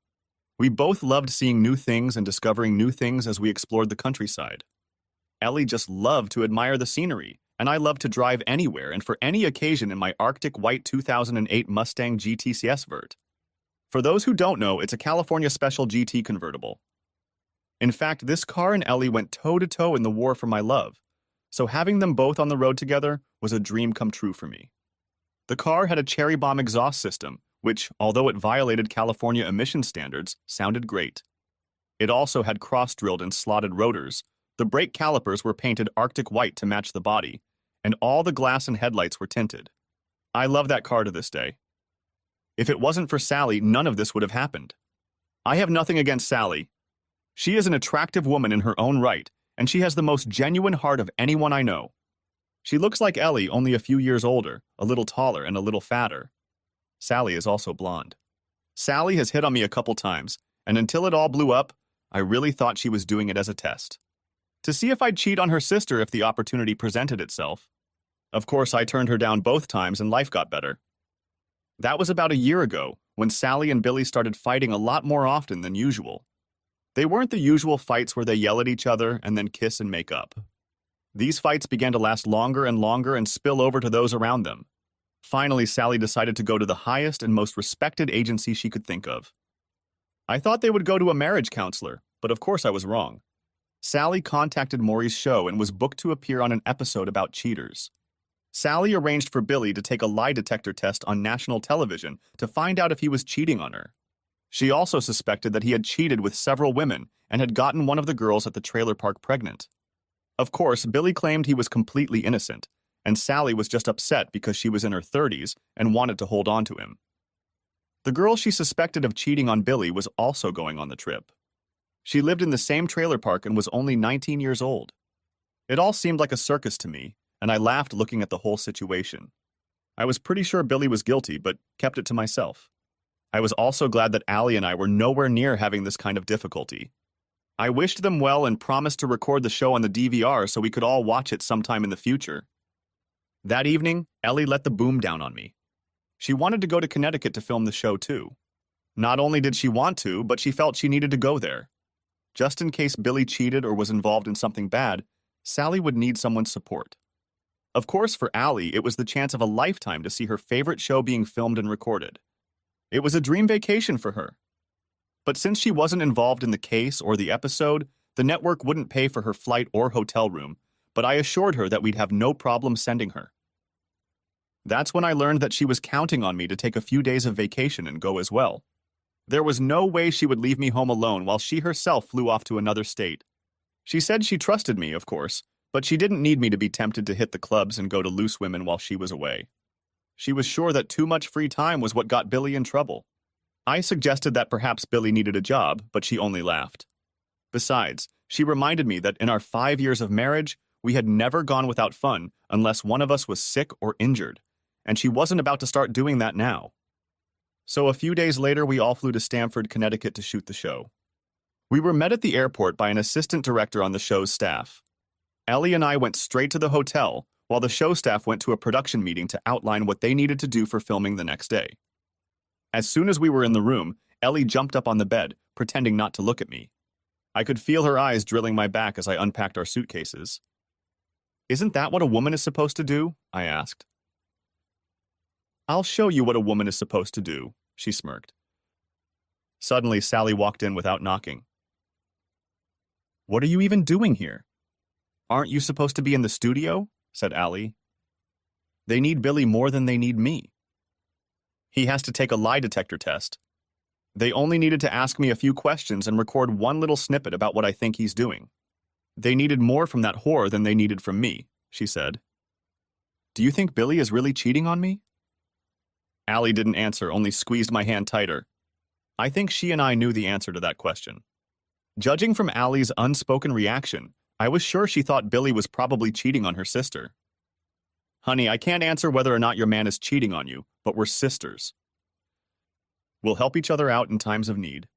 We both loved seeing new things and discovering new things as we explored the countryside. Ellie just loved to admire the scenery, and I loved to drive anywhere and for any occasion in my Arctic White 2008 Mustang GT Vert. For those who don't know, it's a California Special GT convertible. In fact, this car and Ellie went toe-to-toe in the war for my love, so having them both on the road together was a dream come true for me. The car had a cherry bomb exhaust system, which, although it violated California emission standards, sounded great. It also had cross-drilled and slotted rotors. The brake calipers were painted Arctic white to match the body, and all the glass and headlights were tinted. I love that car to this day. If it wasn't for Sally, none of this would have happened. I have nothing against Sally. She is an attractive woman in her own right, and she has the most genuine heart of anyone I know. She looks like Ellie, only a few years older, a little taller and a little fatter. Sally is also blonde. Sally has hit on me a couple times, and until it all blew up, I really thought she was doing it as a test. To see if I'd cheat on her sister if the opportunity presented itself. Of course, I turned her down both times and life got better. That was about a year ago, when Sally and Billy started fighting a lot more often than usual. They weren't the usual fights where they yell at each other and then kiss and make up. These fights began to last longer and spill over to those around them. Finally, Sally decided to go to the highest and most respected agency she could think of. I thought they would go to a marriage counselor, but of course I was wrong. Sally contacted Maury's show and was booked to appear on an episode about cheaters. Sally arranged for Billy to take a lie detector test on national television to find out if he was cheating on her. She also suspected that he had cheated with several women and had gotten one of the girls at the trailer park pregnant. Of course, Billy claimed he was completely innocent, and Sally was just upset because she was in her 30s and wanted to hold on to him. The girl she suspected of cheating on Billy was also going on the trip. She lived in the same trailer park and was only 19 years old. It all seemed like a circus to me, and I laughed looking at the whole situation. I was pretty sure Billy was guilty, but kept it to myself. I was also glad that Allie and I were nowhere near having this kind of difficulty. I wished them well and promised to record the show on the DVR so we could all watch it sometime in the future. That evening, Ellie let the boom down on me. She wanted to go to Connecticut to film the show too. Not only did she want to, but she felt she needed to go there. Just in case Billy cheated or was involved in something bad, Sally would need someone's support. Of course, for Allie, it was the chance of a lifetime to see her favorite show being filmed and recorded. It was a dream vacation for her. But since she wasn't involved in the case or the episode, the network wouldn't pay for her flight or hotel room, but I assured her that we'd have no problem sending her. That's when I learned that she was counting on me to take a few days of vacation and go as well. There was no way she would leave me home alone while she herself flew off to another state. She said she trusted me, of course, but she didn't need me to be tempted to hit the clubs and go to loose women while she was away. She was sure that too much free time was what got Billy in trouble. I suggested that perhaps Billy needed a job, but she only laughed. Besides, she reminded me that in our 5 years of marriage, we had never gone without fun unless one of us was sick or injured, and she wasn't about to start doing that now. So a few days later, we all flew to Stamford, Connecticut to shoot the show. We were met at the airport by an assistant director on the show's staff. Ellie and I went straight to the hotel, while the show staff went to a production meeting to outline what they needed to do for filming the next day. As soon as we were in the room, Ellie jumped up on the bed, pretending not to look at me. I could feel her eyes drilling my back as I unpacked our suitcases. "Isn't that what a woman is supposed to do?" I asked. "I'll show you what a woman is supposed to do," she smirked. Suddenly, Sally walked in without knocking. "What are you even doing here?" "Aren't you supposed to be in the studio?" said Allie. "They need Billy more than they need me. He has to take a lie detector test. They only needed to ask me a few questions and record one little snippet about what I think he's doing. They needed more from that whore than they needed from me," she said. "Do you think Billy is really cheating on me?" Allie didn't answer, only squeezed my hand tighter. I think she and I knew the answer to that question. Judging from Allie's unspoken reaction, I was sure she thought Billy was probably cheating on her sister. "Honey, I can't answer whether or not your man is cheating on you, but we're sisters. We'll help each other out in times of need.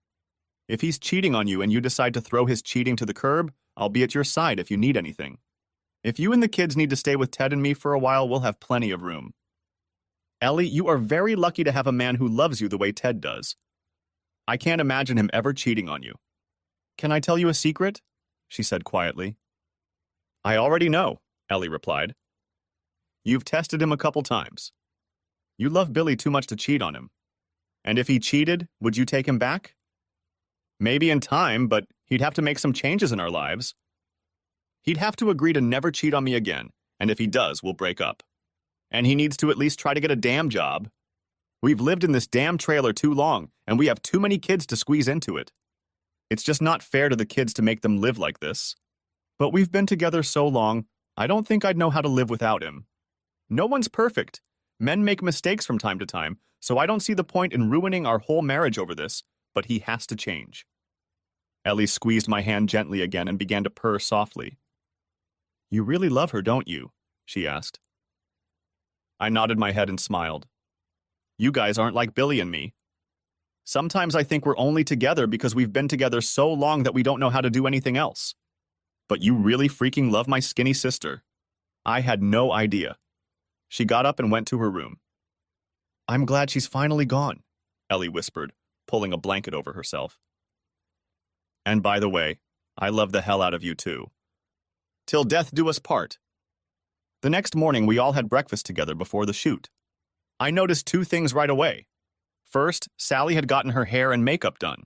If he's cheating on you and you decide to throw his cheating to the curb, I'll be at your side if you need anything. If you and the kids need to stay with Ted and me for a while, we'll have plenty of room. Ellie, you are very lucky to have a man who loves you the way Ted does. I can't imagine him ever cheating on you. Can I tell you a secret?" she said quietly. "I already know," Ellie replied. "You've tested him a couple times. You love Billy too much to cheat on him. And if he cheated, would you take him back? Maybe in time, but he'd have to make some changes in our lives. He'd have to agree to never cheat on me again, and if he does, we'll break up. And he needs to at least try to get a damn job. We've lived in this damn trailer too long, and we have too many kids to squeeze into it. It's just not fair to the kids to make them live like this. But we've been together so long, I don't think I'd know how to live without him. No one's perfect. Men make mistakes from time to time, so I don't see the point in ruining our whole marriage over this, but he has to change." Ellie squeezed my hand gently again and began to purr softly. "You really love her, don't you?" she asked. I nodded my head and smiled. "You guys aren't like Billy and me. Sometimes I think we're only together because we've been together so long that we don't know how to do anything else. But you really freaking love my skinny sister. I had no idea." She got up and went to her room. "I'm glad she's finally gone," Ellie whispered, pulling a blanket over herself. "And by the way, I love the hell out of you too. Till death do us part." The next morning, we all had breakfast together before the shoot. I noticed two things right away. First, Sally had gotten her hair and makeup done.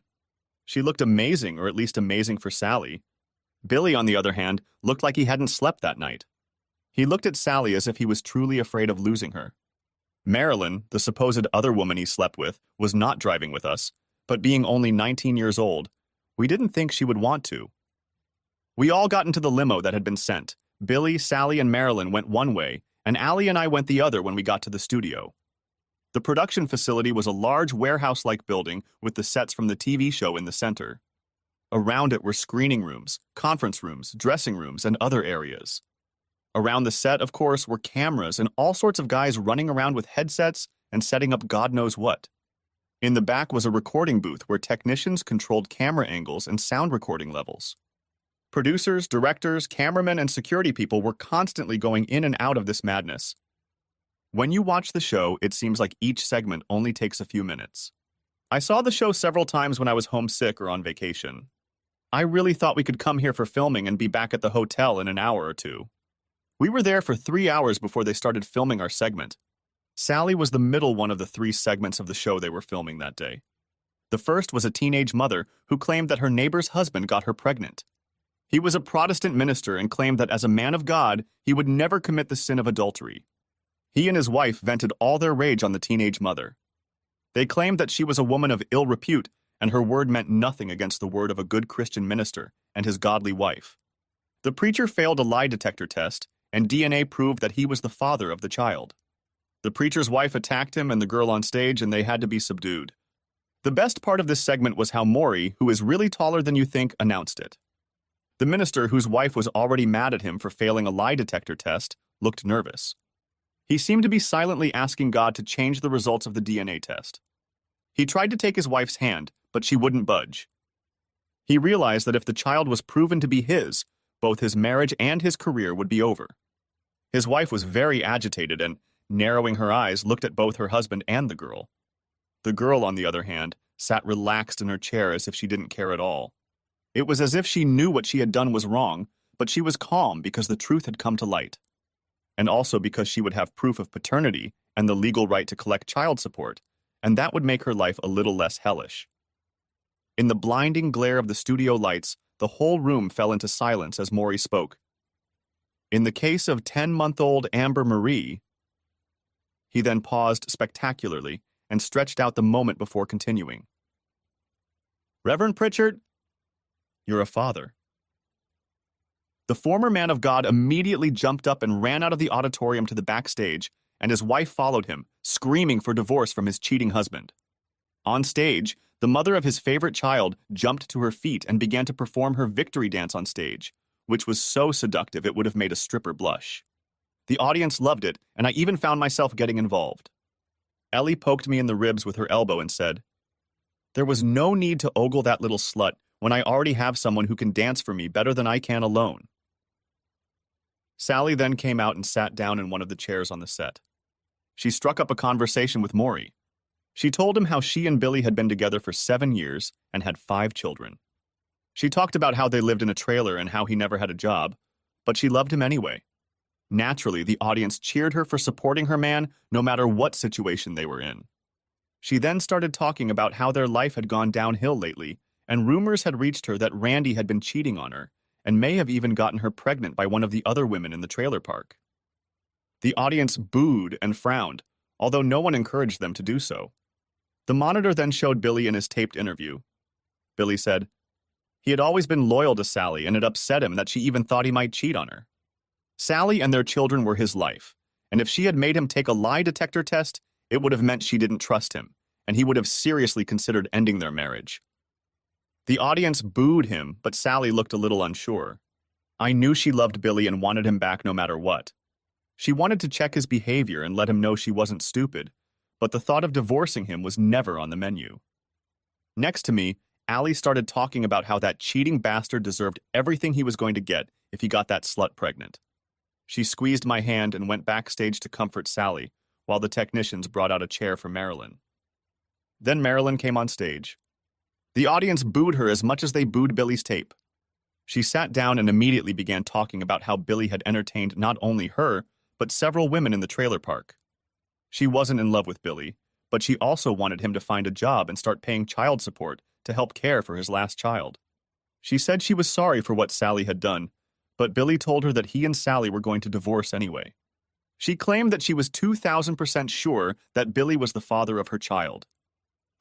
She looked amazing, or at least amazing for Sally. Billy, on the other hand, looked like he hadn't slept that night. He looked at Sally as if he was truly afraid of losing her. Marilyn, the supposed other woman he slept with, was not driving with us, but being only 19 years old, we didn't think she would want to. We all got into the limo that had been sent. Billy, Sally, and Marilyn went one way, and Allie and I went the other when we got to the studio. The production facility was a large warehouse-like building with the sets from the TV show in the center. Around it were screening rooms, conference rooms, dressing rooms, and other areas. Around the set, of course, were cameras and all sorts of guys running around with headsets and setting up God knows what. In the back was a recording booth where technicians controlled camera angles and sound recording levels. Producers, directors, cameramen, and security people were constantly going in and out of this madness. When you watch the show, it seems like each segment only takes a few minutes. I saw the show several times when I was homesick or on vacation. I really thought we could come here for filming and be back at the hotel in an hour or two. We were there for 3 hours before they started filming our segment. Sally was the middle one of the 3 segments of the show they were filming that day. The first was a teenage mother who claimed that her neighbor's husband got her pregnant. He was a Protestant minister and claimed that as a man of God, he would never commit the sin of adultery. He and his wife vented all their rage on the teenage mother. They claimed that she was a woman of ill repute and her word meant nothing against the word of a good Christian minister and his godly wife. The preacher failed a lie detector test, and DNA proved that he was the father of the child. The preacher's wife attacked him and the girl on stage, and they had to be subdued. The best part of this segment was how Maury, who is really taller than you think, announced it. The minister, whose wife was already mad at him for failing a lie detector test, looked nervous. He seemed to be silently asking God to change the results of the DNA test. He tried to take his wife's hand, but she wouldn't budge. He realized that if the child was proven to be his, both his marriage and his career would be over. His wife was very agitated and, narrowing her eyes, looked at both her husband and the girl. The girl, on the other hand, sat relaxed in her chair as if she didn't care at all. It was as if she knew what she had done was wrong, but she was calm because the truth had come to light. And also because she would have proof of paternity and the legal right to collect child support, and that would make her life a little less hellish. In the blinding glare of the studio lights, the whole room fell into silence as Maury spoke. In the case of 10-month-old Amber Marie, he then paused spectacularly and stretched out the moment before continuing. Reverend Pritchard, you're a father. The former man of God immediately jumped up and ran out of the auditorium to the backstage, and his wife followed him, screaming for divorce from his cheating husband. On stage, the mother of his favorite child jumped to her feet and began to perform her victory dance on stage, which was so seductive it would have made a stripper blush. The audience loved it, and I even found myself getting involved. Ellie poked me in the ribs with her elbow and said, "There was no need to ogle that little slut when I already have someone who can dance for me better than I can alone." Sally then came out and sat down in one of the chairs on the set. She struck up a conversation with Maury. She told him how she and Billy had been together for 7 years and had 5 children. She talked about how they lived in a trailer and how he never had a job, but she loved him anyway. Naturally, the audience cheered her for supporting her man no matter what situation they were in. She then started talking about how their life had gone downhill lately, and rumors had reached her that Randy had been cheating on her and may have even gotten her pregnant by one of the other women in the trailer park. The audience booed and frowned, although no one encouraged them to do so. The monitor then showed Billy in his taped interview. Billy said, he had always been loyal to Sally, and it upset him that she even thought he might cheat on her. Sally and their children were his life, and if she had made him take a lie detector test, it would have meant she didn't trust him, and he would have seriously considered ending their marriage. The audience booed him, but Sally looked a little unsure. I knew she loved Billy and wanted him back no matter what. She wanted to check his behavior and let him know she wasn't stupid, but the thought of divorcing him was never on the menu. Next to me, Allie started talking about how that cheating bastard deserved everything he was going to get if he got that slut pregnant. She squeezed my hand and went backstage to comfort Sally, while the technicians brought out a chair for Marilyn. Then Marilyn came on stage. The audience booed her as much as they booed Billy's tape. She sat down and immediately began talking about how Billy had entertained not only her, but several women in the trailer park. She wasn't in love with Billy, but she also wanted him to find a job and start paying child support to help care for his last child. She said she was sorry for what Sally had done, but Billy told her that he and Sally were going to divorce anyway. She claimed that she was 2,000% sure that Billy was the father of her child.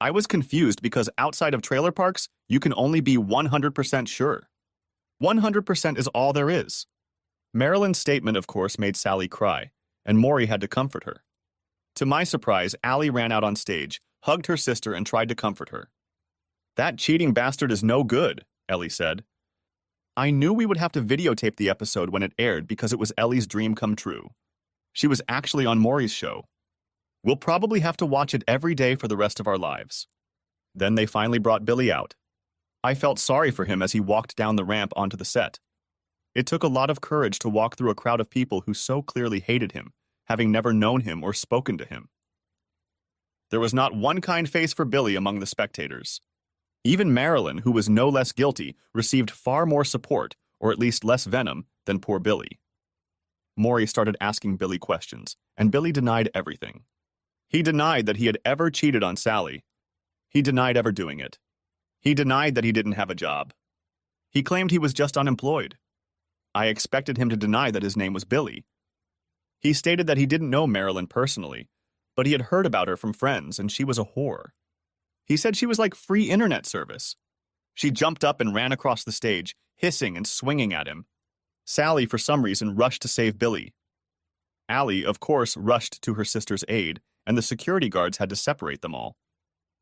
I was confused because outside of trailer parks, you can only be 100% sure. 100% is all there is. Marilyn's statement, of course, made Sally cry, and Maury had to comfort her. To my surprise, Allie ran out on stage, hugged her sister, and tried to comfort her. "That cheating bastard is no good," Ellie said. I knew we would have to videotape the episode when it aired because it was Ellie's dream come true. She was actually on Maury's show. We'll probably have to watch it every day for the rest of our lives. Then they finally brought Billy out. I felt sorry for him as he walked down the ramp onto the set. It took a lot of courage to walk through a crowd of people who so clearly hated him, having never known him or spoken to him. There was not one kind face for Billy among the spectators. Even Marilyn, who was no less guilty, received far more support, or at least less venom, than poor Billy. Maury started asking Billy questions, and Billy denied everything. He denied that he had ever cheated on Sally. He denied ever doing it. He denied that he didn't have a job. He claimed he was just unemployed. I expected him to deny that his name was Billy. He stated that he didn't know Marilyn personally, but he had heard about her from friends, and she was a whore. He said she was like free internet service. She jumped up and ran across the stage, hissing and swinging at him. Sally, for some reason, rushed to save Billy. Allie, of course, rushed to her sister's aid, and the security guards had to separate them all.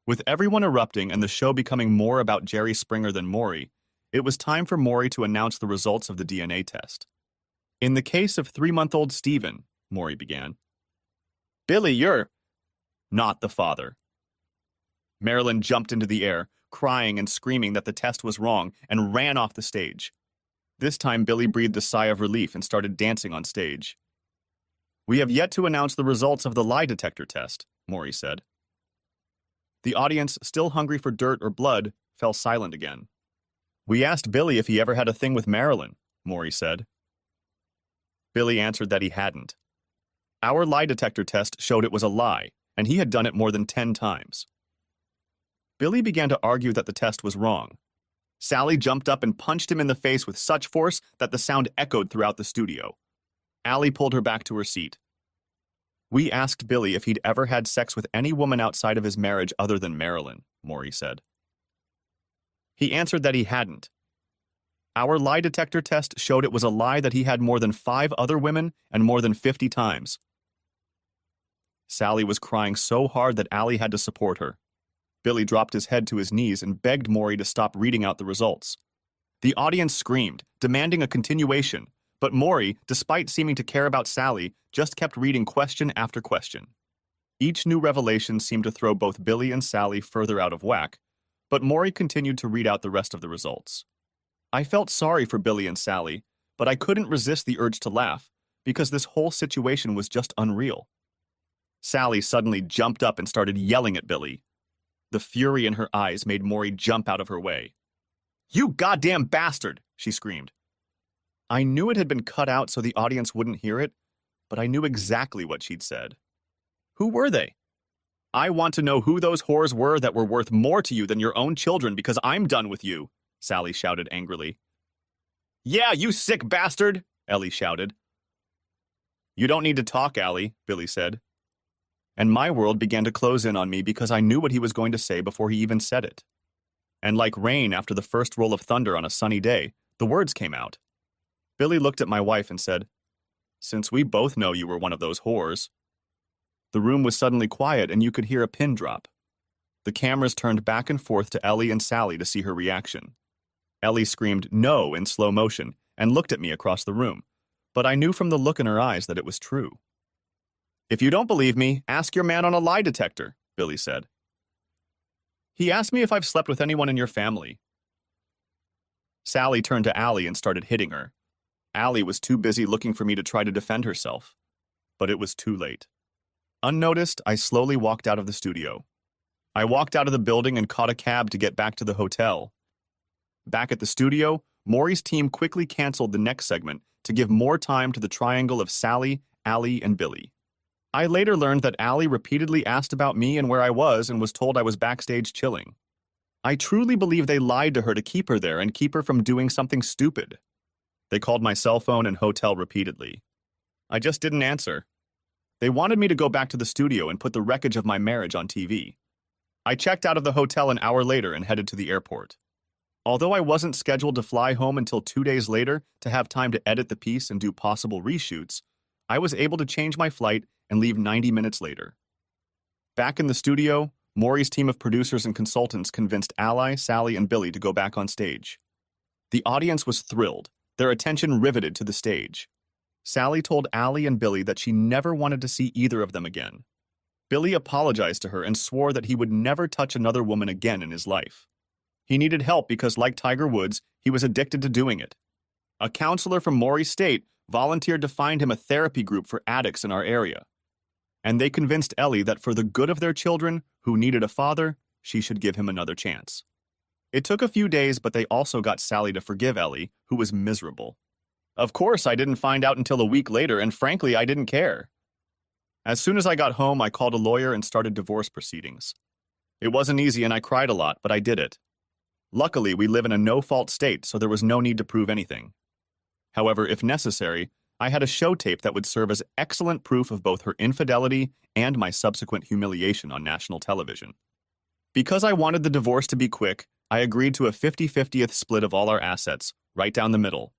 With everyone erupting and the show becoming more about Jerry Springer than Maury, it was time for Maury to announce the results of the DNA test. "In the case of 3-month-old Stephen," Maury began. "Billy, you're not the father." Marilyn jumped into the air, crying and screaming that the test was wrong, and ran off the stage. This time, Billy breathed a sigh of relief and started dancing on stage. "We have yet to announce the results of the lie detector test," Maury said. The audience, still hungry for dirt or blood, fell silent again. "We asked Billy if he ever had a thing with Marilyn," Maury said. Billy answered that he hadn't. Our lie detector test showed it was a lie, and he had done it more than 10 times. Billy began to argue that the test was wrong. Sally jumped up and punched him in the face with such force that the sound echoed throughout the studio. Allie pulled her back to her seat. "We asked Billy if he'd ever had sex with any woman outside of his marriage other than Marilyn," Maury said. He answered that he hadn't. Our lie detector test showed it was a lie that he had more than 5 other women and more than 50 times. Sally was crying so hard that Allie had to support her. Billy dropped his head to his knees and begged Maury to stop reading out the results. The audience screamed, demanding a continuation, but Maury, despite seeming to care about Sally, just kept reading question after question. Each new revelation seemed to throw both Billy and Sally further out of whack, but Maury continued to read out the rest of the results. I felt sorry for Billy and Sally, but I couldn't resist the urge to laugh, because this whole situation was just unreal. Sally suddenly jumped up and started yelling at Billy. The fury in her eyes made Maury jump out of her way. "You goddamn bastard!" she screamed. I knew it had been cut out so the audience wouldn't hear it, but I knew exactly what she'd said. "Who were they? I want to know who those whores were that were worth more to you than your own children because I'm done with you," Sally shouted angrily. "Yeah, you sick bastard," Ellie shouted. "You don't need to talk, Allie," Billy said. And my world began to close in on me because I knew what he was going to say before he even said it. And like rain after the first roll of thunder on a sunny day, the words came out. Billy looked at my wife and said, "Since we both know you were one of those whores." The room was suddenly quiet and you could hear a pin drop. The cameras turned back and forth to Ellie and Sally to see her reaction. Ellie screamed "no" in slow motion and looked at me across the room, but I knew from the look in her eyes that it was true. "If you don't believe me, ask your man on a lie detector," Billy said. "He asked me if I've slept with anyone in your family." Sally turned to Allie and started hitting her. Allie was too busy looking for me to try to defend herself. But it was too late. Unnoticed, I slowly walked out of the studio. I walked out of the building and caught a cab to get back to the hotel. Back at the studio, Maury's team quickly canceled the next segment to give more time to the triangle of Sally, Allie, and Billy. I later learned that Allie repeatedly asked about me and where I was and was told I was backstage chilling. I truly believe they lied to her to keep her there and keep her from doing something stupid. They called my cell phone and hotel repeatedly. I just didn't answer. They wanted me to go back to the studio and put the wreckage of my marriage on TV. I checked out of the hotel an hour later and headed to the airport. Although I wasn't scheduled to fly home until 2 days later to have time to edit the piece and do possible reshoots, I was able to change my flight and leave 90 minutes later. Back in the studio, Maury's team of producers and consultants convinced Ally, Sally, and Billy to go back on stage. The audience was thrilled, their attention riveted to the stage. Sally told Ally and Billy that she never wanted to see either of them again. Billy apologized to her and swore that he would never touch another woman again in his life. He needed help because, like Tiger Woods, he was addicted to doing it. A counselor from Maury State volunteered to find him a therapy group for addicts in our area. And they convinced Ellie that for the good of their children, who needed a father, she should give him another chance. It took a few days, but they also got Sally to forgive Ellie, who was miserable. Of course, I didn't find out until a week later, and frankly, I didn't care. As soon as I got home, I called a lawyer and started divorce proceedings. It wasn't easy and I cried a lot, but I did it. Luckily, we live in a no-fault state, so there was no need to prove anything. However, if necessary, I had a show tape that would serve as excellent proof of both her infidelity and my subsequent humiliation on national television. Because I wanted the divorce to be quick, I agreed to a 50-50th split of all our assets, right down the middle.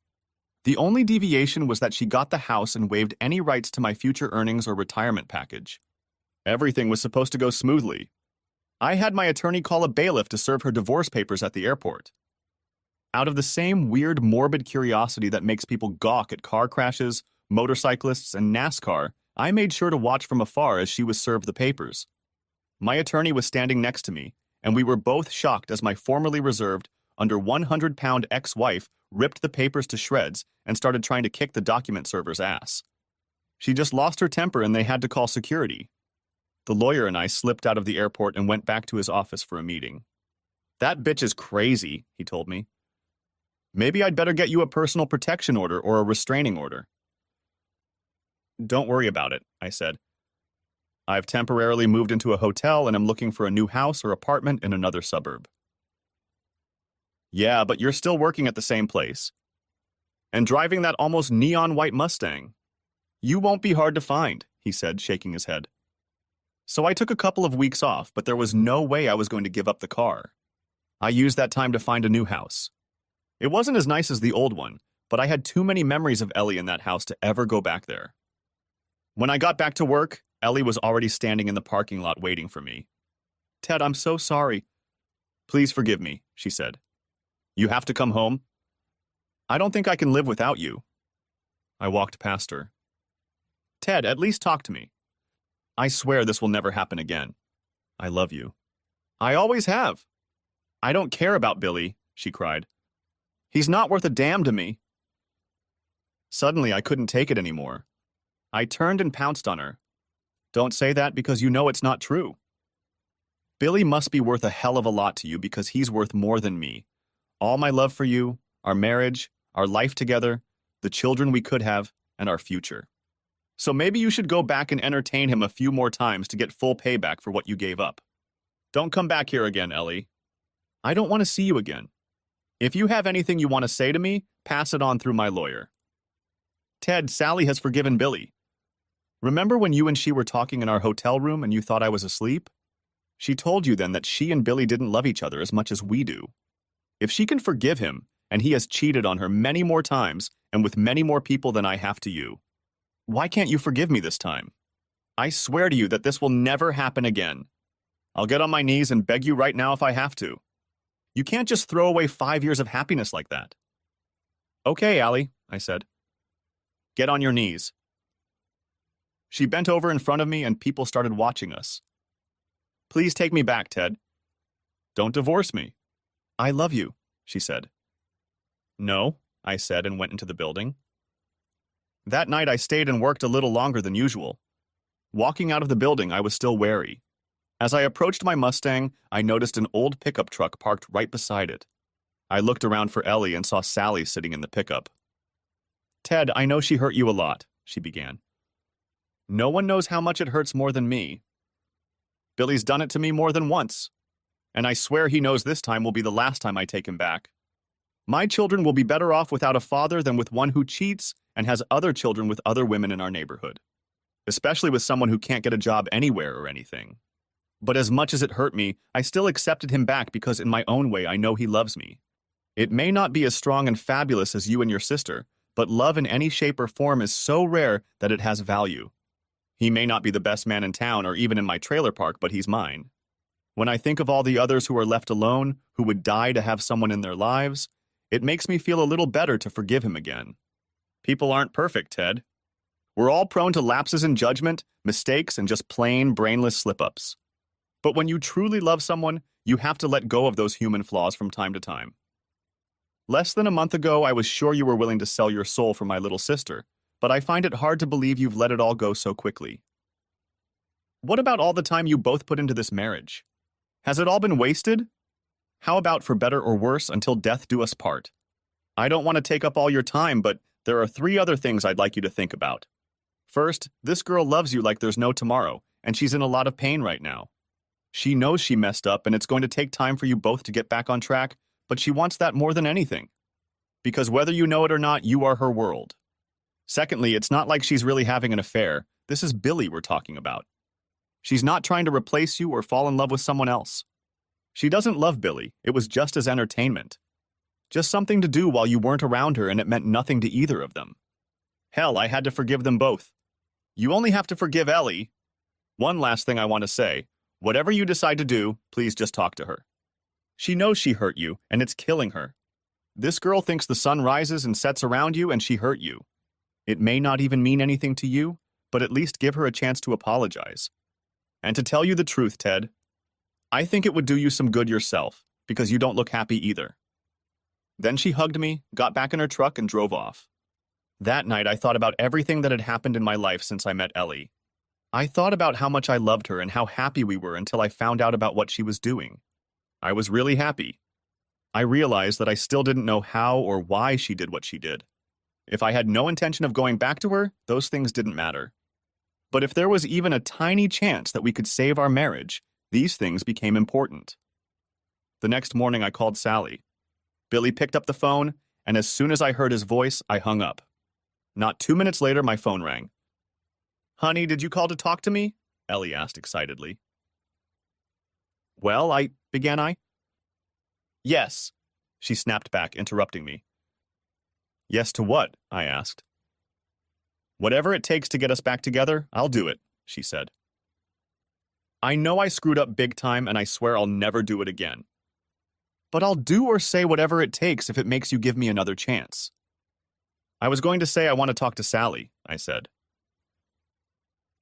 The only deviation was that she got the house and waived any rights to my future earnings or retirement package. Everything was supposed to go smoothly. I had my attorney call a bailiff to serve her divorce papers at the airport. Out of the same weird, morbid curiosity that makes people gawk at car crashes, motorcyclists, and NASCAR, I made sure to watch from afar as she was served the papers. My attorney was standing next to me, and we were both shocked as my formerly reserved, under 100-pound ex-wife ripped the papers to shreds and started trying to kick the document server's ass. She just lost her temper and they had to call security. The lawyer and I slipped out of the airport and went back to his office for a meeting. "That bitch is crazy," he told me. "Maybe I'd better get you a personal protection order or a restraining order." "Don't worry about it," I said. "I've temporarily moved into a hotel and am looking for a new house or apartment in another suburb." "Yeah, but you're still working at the same place. And driving that almost neon white Mustang. You won't be hard to find," he said, shaking his head. So I took a couple of weeks off, but there was no way I was going to give up the car. I used that time to find a new house. It wasn't as nice as the old one, but I had too many memories of Ellie in that house to ever go back there. When I got back to work, Ellie was already standing in the parking lot waiting for me. "Ted, I'm so sorry." "Please forgive me," she said. "You have to come home?" "I don't think I can live without you." I walked past her. "Ted, at least talk to me." "I swear this will never happen again. I love you." "I always have." "I don't care about Billy," she cried. "He's not worth a damn to me." Suddenly, I couldn't take it anymore. I turned and pounced on her. "Don't say that because you know it's not true. Billy must be worth a hell of a lot to you because he's worth more than me. All my love for you, our marriage, our life together, the children we could have, and our future. So maybe you should go back and entertain him a few more times to get full payback for what you gave up. Don't come back here again, Ellie. I don't want to see you again. If you have anything you want to say to me, pass it on through my lawyer." "Ted, Sally has forgiven Billy. Remember when you and she were talking in our hotel room and you thought I was asleep? She told you then that she and Billy didn't love each other as much as we do. If she can forgive him, and he has cheated on her many more times and with many more people than I have to you, why can't you forgive me this time? I swear to you that this will never happen again. I'll get on my knees and beg you right now if I have to. You can't just throw away 5 years of happiness like that." "Okay, Allie," I said. "Get on your knees." She bent over in front of me and people started watching us. "Please take me back, Ted. Don't divorce me. I love you," she said. "No," I said and went into the building. That night I stayed and worked a little longer than usual. Walking out of the building, I was still wary. As I approached my Mustang, I noticed an old pickup truck parked right beside it. I looked around for Ellie and saw Sally sitting in the pickup. "Ted, I know she hurt you a lot," she began. "No one knows how much it hurts more than me. Billy's done it to me more than once, and I swear he knows this time will be the last time I take him back. My children will be better off without a father than with one who cheats and has other children with other women in our neighborhood, especially with someone who can't get a job anywhere or anything. But as much as it hurt me, I still accepted him back because in my own way I know he loves me. It may not be as strong and fabulous as you and your sister, but love in any shape or form is so rare that it has value. He may not be the best man in town or even in my trailer park, but he's mine. When I think of all the others who are left alone, who would die to have someone in their lives, it makes me feel a little better to forgive him again. People aren't perfect, Ted. We're all prone to lapses in judgment, mistakes, and just plain brainless slip-ups. But when you truly love someone, you have to let go of those human flaws from time to time. Less than a month ago, I was sure you were willing to sell your soul for my little sister, but I find it hard to believe you've let it all go so quickly. What about all the time you both put into this marriage? Has it all been wasted? How about for better or worse until death do us part? I don't want to take up all your time, but there are 3 other things I'd like you to think about. First, this girl loves you like there's no tomorrow, and she's in a lot of pain right now. She knows she messed up, and it's going to take time for you both to get back on track, but she wants that more than anything. Because whether you know it or not, you are her world. Secondly, it's not like she's really having an affair. This is Billy we're talking about. She's not trying to replace you or fall in love with someone else. She doesn't love Billy. It was just as entertainment. Just something to do while you weren't around her, and it meant nothing to either of them. Hell, I had to forgive them both. You only have to forgive Ellie. One last thing I want to say. Whatever you decide to do, please just talk to her. She knows she hurt you, and it's killing her. This girl thinks the sun rises and sets around you, and she hurt you. It may not even mean anything to you, but at least give her a chance to apologize. And to tell you the truth, Ted, I think it would do you some good yourself, because you don't look happy either. Then she hugged me, got back in her truck, and drove off. That night, I thought about everything that had happened in my life since I met Ellie. I thought about how much I loved her and how happy we were until I found out about what she was doing. I was really happy. I realized that I still didn't know how or why she did what she did. If I had no intention of going back to her, those things didn't matter. But if there was even a tiny chance that we could save our marriage, these things became important. The next morning, I called Sally. Billy picked up the phone, and as soon as I heard his voice, I hung up. Not 2 minutes later, my phone rang. "Honey, did you call to talk to me?" Ellie asked excitedly. "Well, began I. "Yes," she snapped back, interrupting me. "Yes to what?" I asked. "Whatever it takes to get us back together, I'll do it," she said. "I know I screwed up big time, and I swear I'll never do it again. But I'll do or say whatever it takes if it makes you give me another chance." "I was going to say I want to talk to Sally," I said.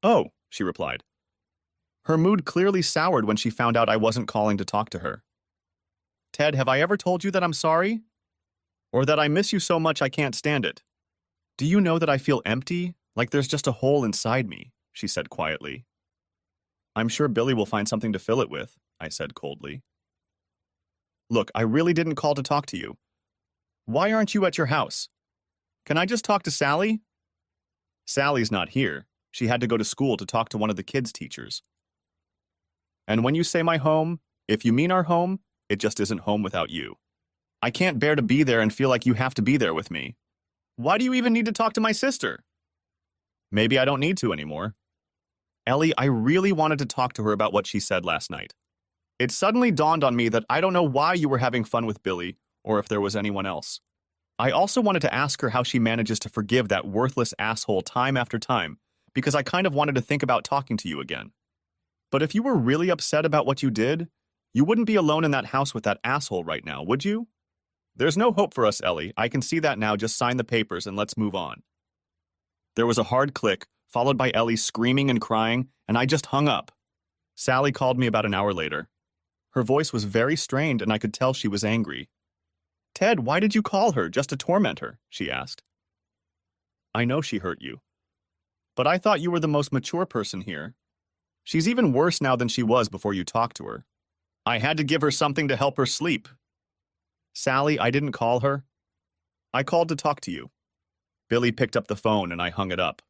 "Oh," she replied. Her mood clearly soured when she found out I wasn't calling to talk to her. "Ted, have I ever told you that I'm sorry? Or that I miss you so much I can't stand it? Do you know that I feel empty, like there's just a hole inside me?" she said quietly. "I'm sure Billy will find something to fill it with," I said coldly. "Look, I really didn't call to talk to you. Why aren't you at your house? Can I just talk to Sally?" "Sally's not here. She had to go to school to talk to one of the kids' teachers." "And when you say my home, if you mean our home, it just isn't home without you. I can't bear to be there and feel like you have to be there with me. Why do you even need to talk to my sister?" "Maybe I don't need to anymore." "Ellie, I really wanted to talk to her about what she said last night. It suddenly dawned on me that I don't know why you were having fun with Billy, or if there was anyone else. I also wanted to ask her how she manages to forgive that worthless asshole time after time, because I kind of wanted to think about talking to you again. But if you were really upset about what you did, you wouldn't be alone in that house with that asshole right now, would you? There's no hope for us, Ellie. I can see that now. Just sign the papers and let's move on." There was a hard click, followed by Ellie screaming and crying, and I just hung up. Sally called me about an hour later. Her voice was very strained, and I could tell she was angry. "Ted, why did you call her, just to torment her?" she asked. "I know she hurt you. But I thought you were the most mature person here. She's even worse now than she was before you talked to her. I had to give her something to help her sleep." "Sally, I didn't call her. I called to talk to you." Billy picked up the phone and I hung it up.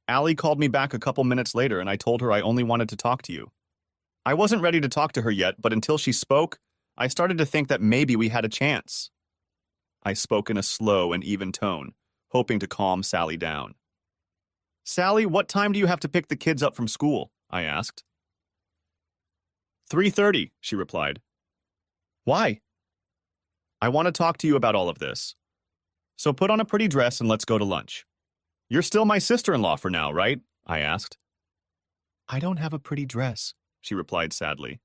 Allie called me back a couple minutes later and I told her I only wanted to talk to you. I wasn't ready to talk to her yet, but until she spoke, I started to think that maybe we had a chance. I spoke in a slow and even tone, hoping to calm Sally down. Sally, what time do you have to pick the kids up from school? I asked. 3:30, she replied. Why? I want to talk to you about all of this. So put on a pretty dress and let's go to lunch. You're still my sister-in-law for now, right? I asked. I don't have a pretty dress, she replied sadly.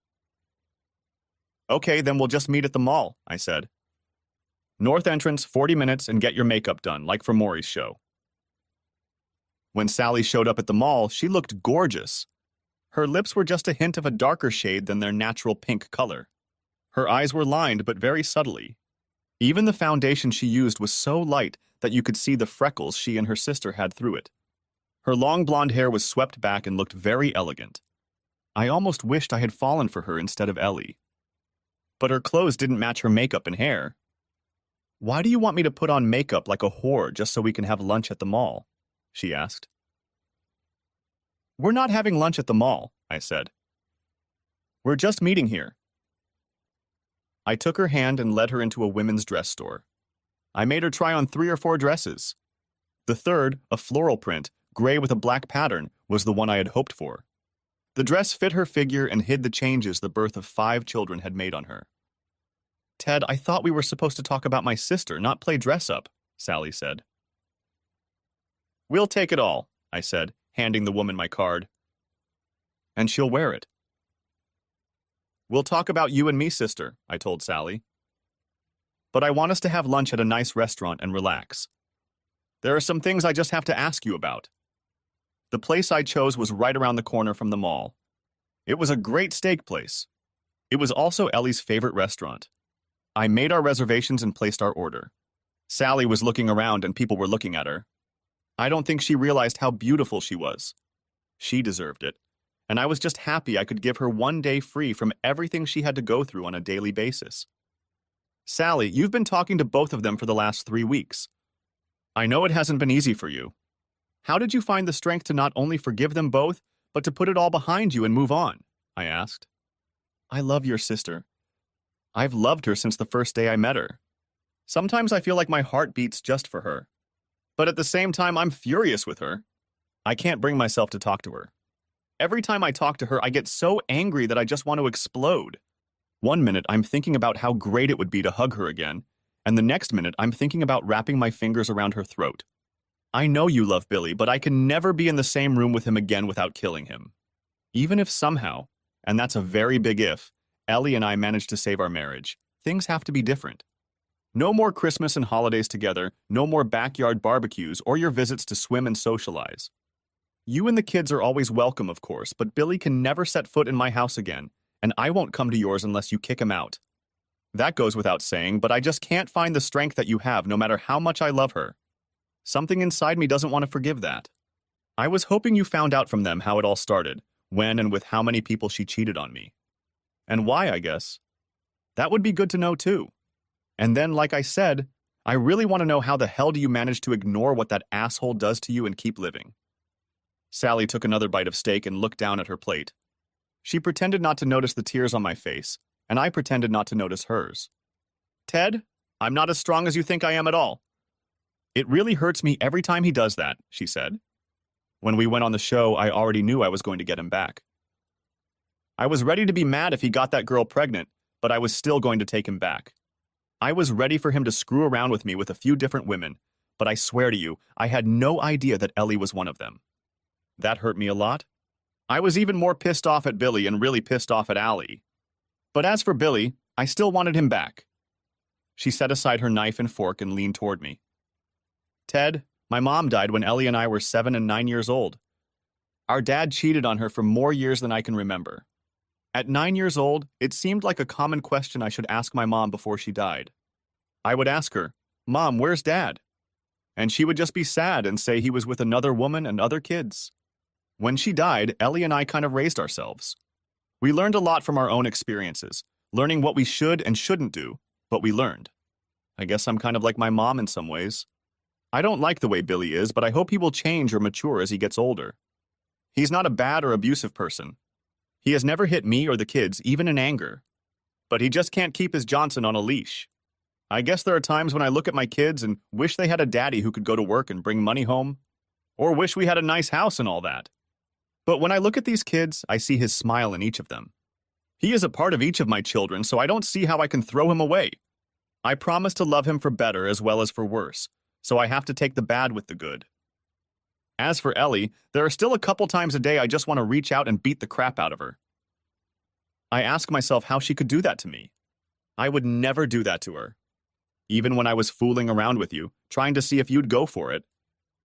Okay, then we'll just meet at the mall, I said. North entrance, 40 minutes, and get your makeup done, like for Maury's show. When Sally showed up at the mall, she looked gorgeous. Her lips were just a hint of a darker shade than their natural pink color. Her eyes were lined, but very subtly. Even the foundation she used was so light that you could see the freckles she and her sister had through it. Her long blonde hair was swept back and looked very elegant. I almost wished I had fallen for her instead of Ellie. But her clothes didn't match her makeup and hair. Why do you want me to put on makeup like a whore just so we can have lunch at the mall? She asked. We're not having lunch at the mall, I said. We're just meeting here. I took her hand and led her into a women's dress store. I made her try on 3 or 4 dresses. The third, a floral print, gray with a black pattern, was the one I had hoped for. The dress fit her figure and hid the changes the birth of 5 children had made on her. Ted, I thought we were supposed to talk about my sister, not play dress-up, Sally said. We'll take it all, I said, handing the woman my card. And she'll wear it. We'll talk about you and me, sister, I told Sally. But I want us to have lunch at a nice restaurant and relax. There are some things I just have to ask you about. The place I chose was right around the corner from the mall. It was a great steak place. It was also Ellie's favorite restaurant. I made our reservations and placed our order. Sally was looking around and people were looking at her. I don't think she realized how beautiful she was. She deserved it, and I was just happy I could give her one day free from everything she had to go through on a daily basis. Sally, you've been talking to both of them for the last 3 weeks. I know it hasn't been easy for you. How did you find the strength to not only forgive them both, but to put it all behind you and move on? I asked. I love your sister. I've loved her since the first day I met her. Sometimes I feel like my heart beats just for her. But at the same time, I'm furious with her. I can't bring myself to talk to her. Every time I talk to her, I get so angry that I just want to explode. One minute, I'm thinking about how great it would be to hug her again, and the next minute, I'm thinking about wrapping my fingers around her throat. I know you love Billy, but I can never be in the same room with him again without killing him. Even if somehow, and that's a very big if, Ellie and I manage to save our marriage, things have to be different. No more Christmas and holidays together, no more backyard barbecues or your visits to swim and socialize. You and the kids are always welcome, of course, but Billy can never set foot in my house again, and I won't come to yours unless you kick him out. That goes without saying, but I just can't find the strength that you have no matter how much I love her. Something inside me doesn't want to forgive that. I was hoping you found out from them how it all started, when and with how many people she cheated on me. And why, I guess. That would be good to know too. And then, like I said, I really want to know how the hell do you manage to ignore what that asshole does to you and keep living? Sally took another bite of steak and looked down at her plate. She pretended not to notice the tears on my face, and I pretended not to notice hers. Ted, I'm not as strong as you think I am at all. It really hurts me every time he does that, she said. When we went on the show, I already knew I was going to get him back. I was ready to be mad if he got that girl pregnant, but I was still going to take him back. I was ready for him to screw around with me with a few different women, but I swear to you, I had no idea that Ellie was one of them. That hurt me a lot. I was even more pissed off at Billy and really pissed off at Allie. But as for Billy, I still wanted him back. She set aside her knife and fork and leaned toward me. Ted, my mom died when Ellie and I were 7 and 9 years old. Our dad cheated on her for more years than I can remember. At 9 years old, it seemed like a common question I should ask my mom before she died. I would ask her, Mom, where's Dad? And she would just be sad and say he was with another woman and other kids. When she died, Ellie and I kind of raised ourselves. We learned a lot from our own experiences, learning what we should and shouldn't do, but we learned. I guess I'm kind of like my mom in some ways. I don't like the way Billy is, but I hope he will change or mature as he gets older. He's not a bad or abusive person. He has never hit me or the kids, even in anger. But he just can't keep his Johnson on a leash. I guess there are times when I look at my kids and wish they had a daddy who could go to work and bring money home, or wish we had a nice house and all that. But when I look at these kids, I see his smile in each of them. He is a part of each of my children, so I don't see how I can throw him away. I promise to love him for better as well as for worse, so I have to take the bad with the good. As for Ellie, there are still a couple times a day I just want to reach out and beat the crap out of her. I ask myself how she could do that to me. I would never do that to her. Even when I was fooling around with you, trying to see if you'd go for it,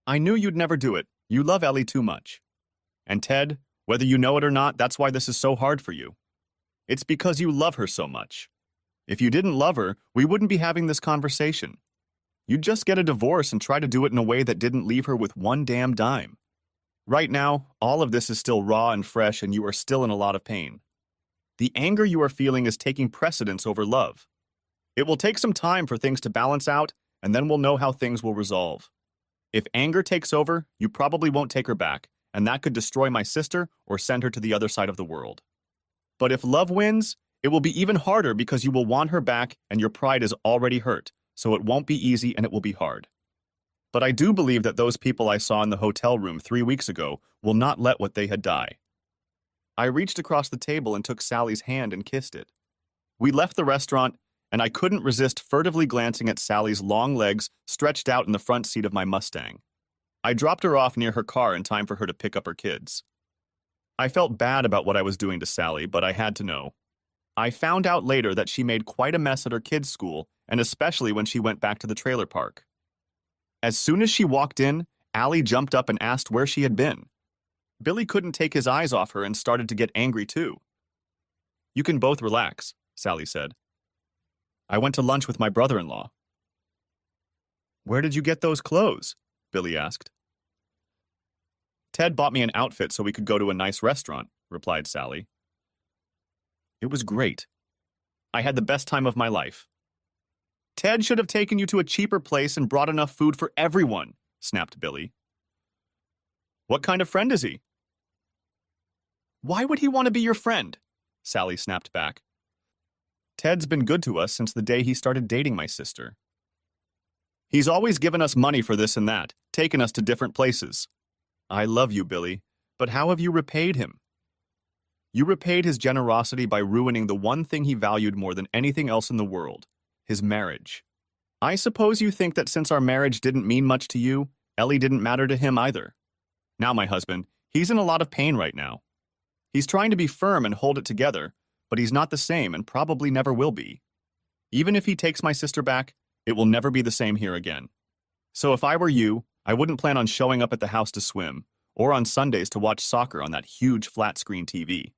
I knew you'd never do it. You love Ellie too much. And Ted, whether you know it or not, that's why this is so hard for you. It's because you love her so much. If you didn't love her, we wouldn't be having this conversation. You'd just get a divorce and try to do it in a way that didn't leave her with one damn dime. Right now, all of this is still raw and fresh, and you are still in a lot of pain. The anger you are feeling is taking precedence over love. It will take some time for things to balance out, and then we'll know how things will resolve. If anger takes over, you probably won't take her back, and that could destroy my sister or send her to the other side of the world. But if love wins, it will be even harder because you will want her back and your pride is already hurt, so it won't be easy and it will be hard. But I do believe that those people I saw in the hotel room 3 weeks ago will not let what they had die. I reached across the table and took Sally's hand and kissed it. We left the restaurant, and I couldn't resist furtively glancing at Sally's long legs stretched out in the front seat of my Mustang. I dropped her off near her car in time for her to pick up her kids. I felt bad about what I was doing to Sally, but I had to know. I found out later that she made quite a mess at her kids' school, and especially when she went back to the trailer park. As soon as she walked in, Allie jumped up and asked where she had been. Billy couldn't take his eyes off her and started to get angry too. "You can both relax," Sally said. "I went to lunch with my brother-in-law." "Where did you get those clothes?" Billy asked. "Ted bought me an outfit so we could go to a nice restaurant," replied Sally. "It was great. I had the best time of my life." "Ted should have taken you to a cheaper place and brought enough food for everyone," snapped Billy. "What kind of friend is he?" "Why would he want to be your friend?" Sally snapped back. "Ted's been good to us since the day he started dating my sister. He's always given us money for this and that, taken us to different places. I love you, Billy, but how have you repaid him? You repaid his generosity by ruining the one thing he valued more than anything else in the world, his marriage. I suppose you think that since our marriage didn't mean much to you, Ellie didn't matter to him either. Now, my husband, he's in a lot of pain right now. He's trying to be firm and hold it together, but he's not the same and probably never will be. Even if he takes my sister back, it will never be the same here again. So if I were you, I wouldn't plan on showing up at the house to swim, or on Sundays to watch soccer on that huge flat-screen TV.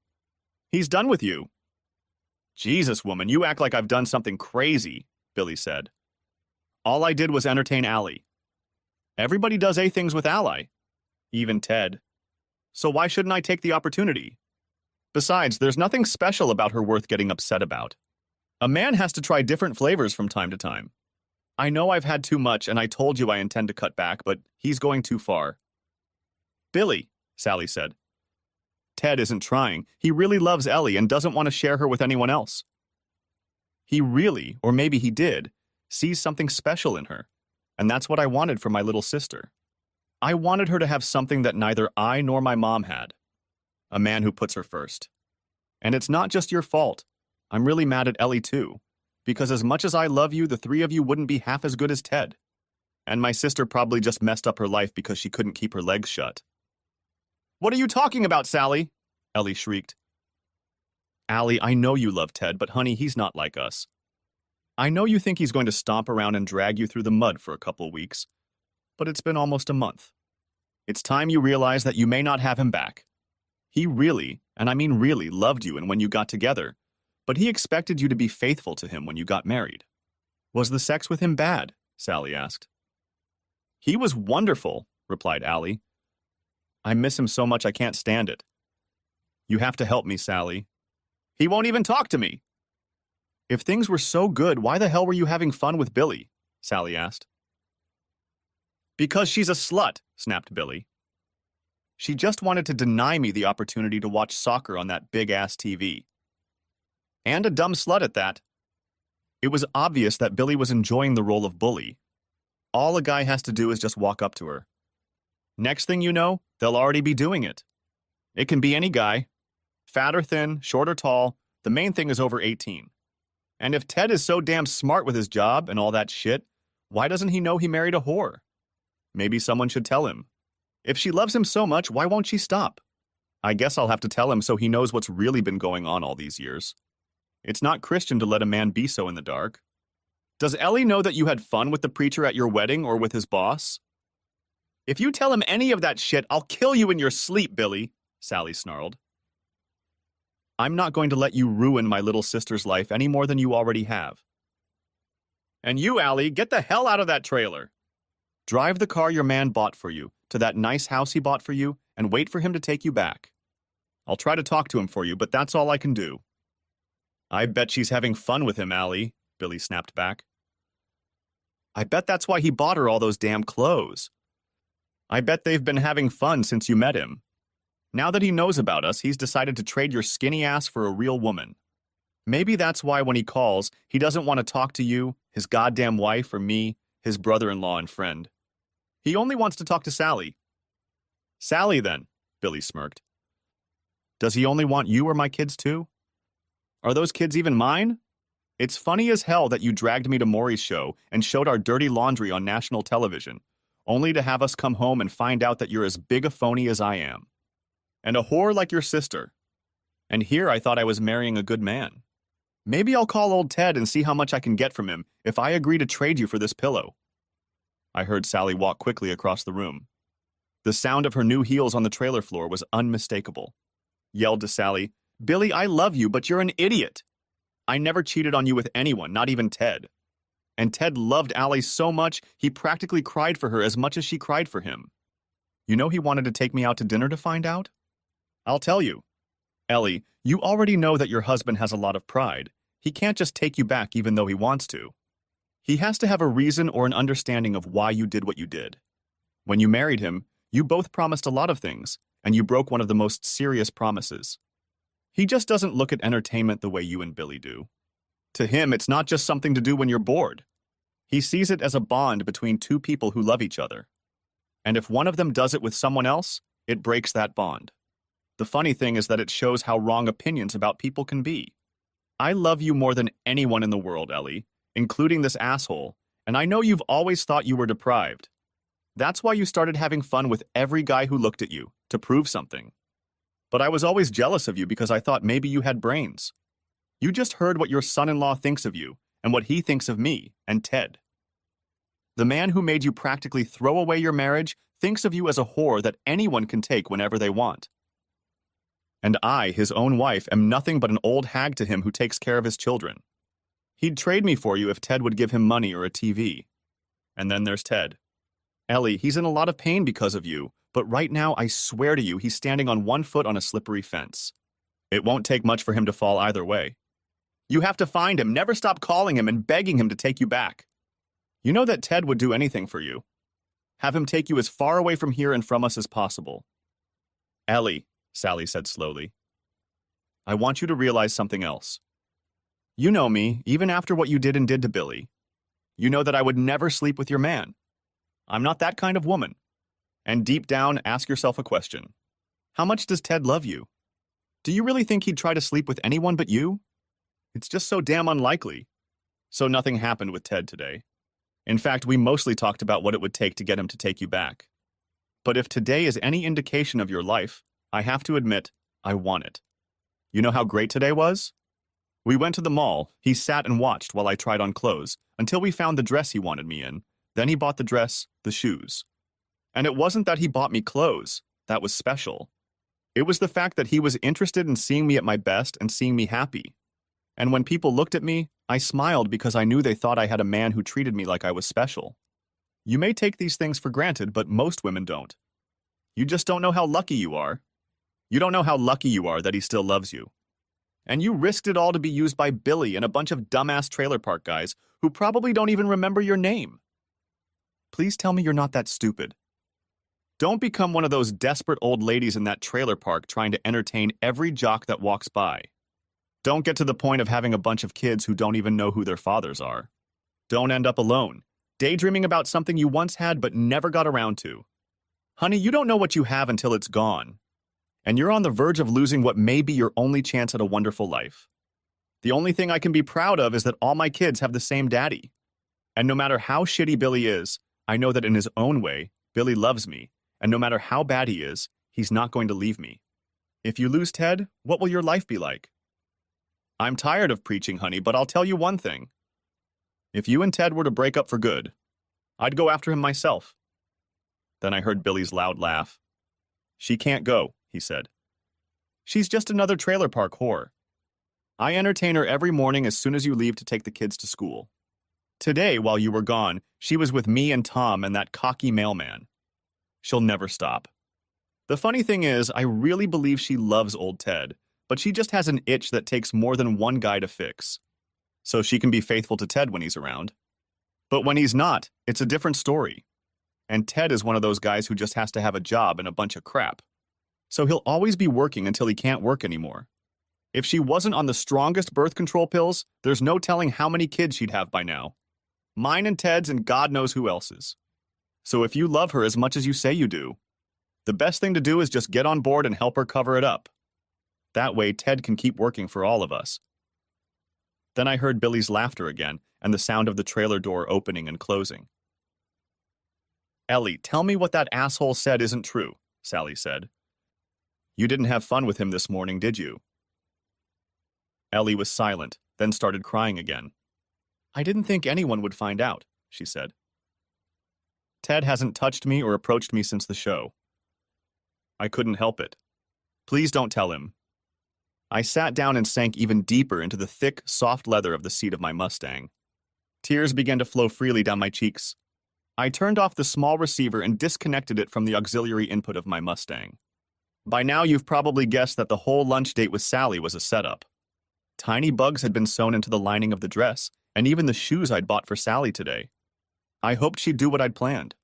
He's done with you." "Jesus, woman, you act like I've done something crazy," Billy said. "All I did was entertain Allie. Everybody does things with Ally, even Ted. So why shouldn't I take the opportunity? Besides, there's nothing special about her worth getting upset about. A man has to try different flavors from time to time. I know I've had too much, and I told you I intend to cut back, but he's going too far." "Billy," Sally said. "Ted isn't trying. He really loves Ellie and doesn't want to share her with anyone else. He really, or maybe he did, sees something special in her, and that's what I wanted for my little sister. I wanted her to have something that neither I nor my mom had. A man who puts her first. And it's not just your fault. I'm really mad at Ellie too, because as much as I love you, the three of you wouldn't be half as good as Ted. And my sister probably just messed up her life because she couldn't keep her legs shut." "What are you talking about, Sally?" Ellie shrieked. "Allie, I know you love Ted, but honey, he's not like us. I know you think he's going to stomp around and drag you through the mud for a couple weeks, but it's been almost a month. It's time you realize that you may not have him back. He really, and I mean really, loved you and when you got together, but he expected you to be faithful to him when you got married." "Was the sex with him bad?" Sally asked. "He was wonderful," replied Allie. "I miss him so much I can't stand it. You have to help me, Sally. He won't even talk to me." "If things were so good, why the hell were you having fun with Billy?" Sally asked. "Because she's a slut," snapped Billy. "She just wanted to deny me the opportunity to watch soccer on that big-ass TV. And a dumb slut at that. It was obvious that Billy was enjoying the role of bully. All a guy has to do is just walk up to her. Next thing you know, they'll already be doing it. It can be any guy. Fat or thin, short or tall, the main thing is over 18. And if Ted is so damn smart with his job and all that shit, why doesn't he know he married a whore? Maybe someone should tell him. If she loves him so much, why won't she stop? I guess I'll have to tell him so he knows what's really been going on all these years. It's not Christian to let a man be so in the dark. Does Ellie know that you had fun with the preacher at your wedding or with his boss? If you tell him any of that shit, I'll kill you in your sleep, Billy, Sally snarled. I'm not going to let you ruin my little sister's life any more than you already have. And you, Allie, get the hell out of that trailer. Drive the car your man bought for you to that nice house he bought for you and wait for him to take you back. I'll try to talk to him for you, but that's all I can do. I bet she's having fun with him, Allie, Billy snapped back. I bet that's why he bought her all those damn clothes. I bet they've been having fun since you met him. Now that he knows about us, he's decided to trade your skinny ass for a real woman. Maybe that's why when he calls, he doesn't want to talk to you, his goddamn wife, or me, his brother-in-law and friend. He only wants to talk to Sally. Sally, then, Billy smirked. Does he only want you or my kids, too? Are those kids even mine? It's funny as hell that you dragged me to Maury's show and showed our dirty laundry on national television, only to have us come home and find out that you're as big a phony as I am. And a whore like your sister. And here I thought I was marrying a good man. Maybe I'll call old Ted and see how much I can get from him if I agree to trade you for this pillow. I heard Sally walk quickly across the room. The sound of her new heels on the trailer floor was unmistakable. Yelled to Sally, Billy, I love you, but you're an idiot. I never cheated on you with anyone, not even Ted. And Ted loved Allie so much, he practically cried for her as much as she cried for him. You know he wanted to take me out to dinner to find out? I'll tell you. Ellie, you already know that your husband has a lot of pride. He can't just take you back even though he wants to. He has to have a reason or an understanding of why you did what you did. When you married him, you both promised a lot of things, and you broke one of the most serious promises. He just doesn't look at entertainment the way you and Billy do. To him, it's not just something to do when you're bored. He sees it as a bond between two people who love each other. And if one of them does it with someone else, it breaks that bond. The funny thing is that it shows how wrong opinions about people can be. I love you more than anyone in the world, Ellie, including this asshole, and I know you've always thought you were deprived. That's why you started having fun with every guy who looked at you, to prove something. But I was always jealous of you because I thought maybe you had brains. You just heard what your son-in-law thinks of you, and what he thinks of me, and Ted. The man who made you practically throw away your marriage thinks of you as a whore that anyone can take whenever they want. And I, his own wife, am nothing but an old hag to him who takes care of his children. He'd trade me for you if Ted would give him money or a TV. And then there's Ted. Ellie, he's in a lot of pain because of you, but right now I swear to you he's standing on one foot on a slippery fence. It won't take much for him to fall either way. You have to find him, never stop calling him and begging him to take you back. You know that Ted would do anything for you. Have him take you as far away from here and from us as possible. Ellie, Sally said slowly, I want you to realize something else. You know me, even after what you did to Billy. You know that I would never sleep with your man. I'm not that kind of woman. And deep down, ask yourself a question. How much does Ted love you? Do you really think he'd try to sleep with anyone but you? It's just so damn unlikely. So nothing happened with Ted today. In fact, we mostly talked about what it would take to get him to take you back. But if today is any indication of your life, I have to admit, I want it. You know how great today was? We went to the mall, he sat and watched while I tried on clothes, until we found the dress he wanted me in. Then he bought the dress, the shoes. And it wasn't that he bought me clothes. That was special. It was the fact that he was interested in seeing me at my best and seeing me happy. And when people looked at me, I smiled because I knew they thought I had a man who treated me like I was special. You may take these things for granted, but most women don't. You just don't know how lucky you are. You don't know how lucky you are that he still loves you. And you risked it all to be used by Billy and a bunch of dumbass trailer park guys who probably don't even remember your name. Please tell me you're not that stupid. Don't become one of those desperate old ladies in that trailer park trying to entertain every jock that walks by. Don't get to the point of having a bunch of kids who don't even know who their fathers are. Don't end up alone, daydreaming about something you once had but never got around to. Honey, you don't know what you have until it's gone. And you're on the verge of losing what may be your only chance at a wonderful life. The only thing I can be proud of is that all my kids have the same daddy. And no matter how shitty Billy is, I know that in his own way, Billy loves me, and no matter how bad he is, he's not going to leave me. If you lose Ted, what will your life be like? I'm tired of preaching, honey, but I'll tell you one thing. If you and Ted were to break up for good, I'd go after him myself. Then I heard Billy's loud laugh. She can't go, he said. She's just another trailer park whore. I entertain her every morning as soon as you leave to take the kids to school. Today, while you were gone, she was with me and Tom and that cocky mailman. She'll never stop. The funny thing is, I really believe she loves old Ted, but she just has an itch that takes more than one guy to fix. So she can be faithful to Ted when he's around. But when he's not, it's a different story. And Ted is one of those guys who just has to have a job and a bunch of crap. So he'll always be working until he can't work anymore. If she wasn't on the strongest birth control pills, there's no telling how many kids she'd have by now. Mine and Ted's and God knows who else's. So if you love her as much as you say you do, the best thing to do is just get on board and help her cover it up. That way Ted can keep working for all of us. Then I heard Billy's laughter again and the sound of the trailer door opening and closing. Ellie, tell me what that asshole said isn't true, Sally said. You didn't have fun with him this morning, did you? Ellie was silent, then started crying again. I didn't think anyone would find out, she said. Ted hasn't touched me or approached me since the show. I couldn't help it. Please don't tell him. I sat down and sank even deeper into the thick, soft leather of the seat of my Mustang. Tears began to flow freely down my cheeks. I turned off the small receiver and disconnected it from the auxiliary input of my Mustang. By now you've probably guessed that the whole lunch date with Sally was a setup. Tiny bugs had been sewn into the lining of the dress, and even the shoes I'd bought for Sally today. I hoped she'd do what I'd planned.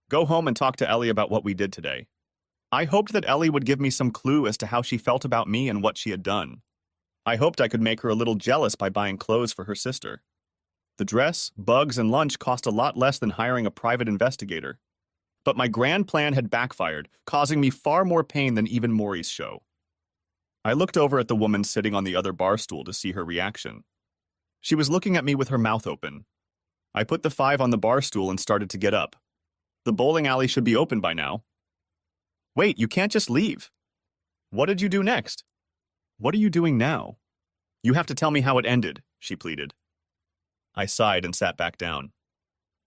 Go home and talk to Ellie about what we did today. I hoped that Ellie would give me some clue as to how she felt about me and what she had done. I hoped I could make her a little jealous by buying clothes for her sister. The dress, bugs, and lunch cost a lot less than hiring a private investigator. But my grand plan had backfired, causing me far more pain than even Maury's show. I looked over at the woman sitting on the other bar stool to see her reaction. She was looking at me with her mouth open. I put the 5 on the bar stool and started to get up. The bowling alley should be open by now. Wait, you can't just leave. What did you do next? What are you doing now? You have to tell me how it ended, she pleaded. I sighed and sat back down.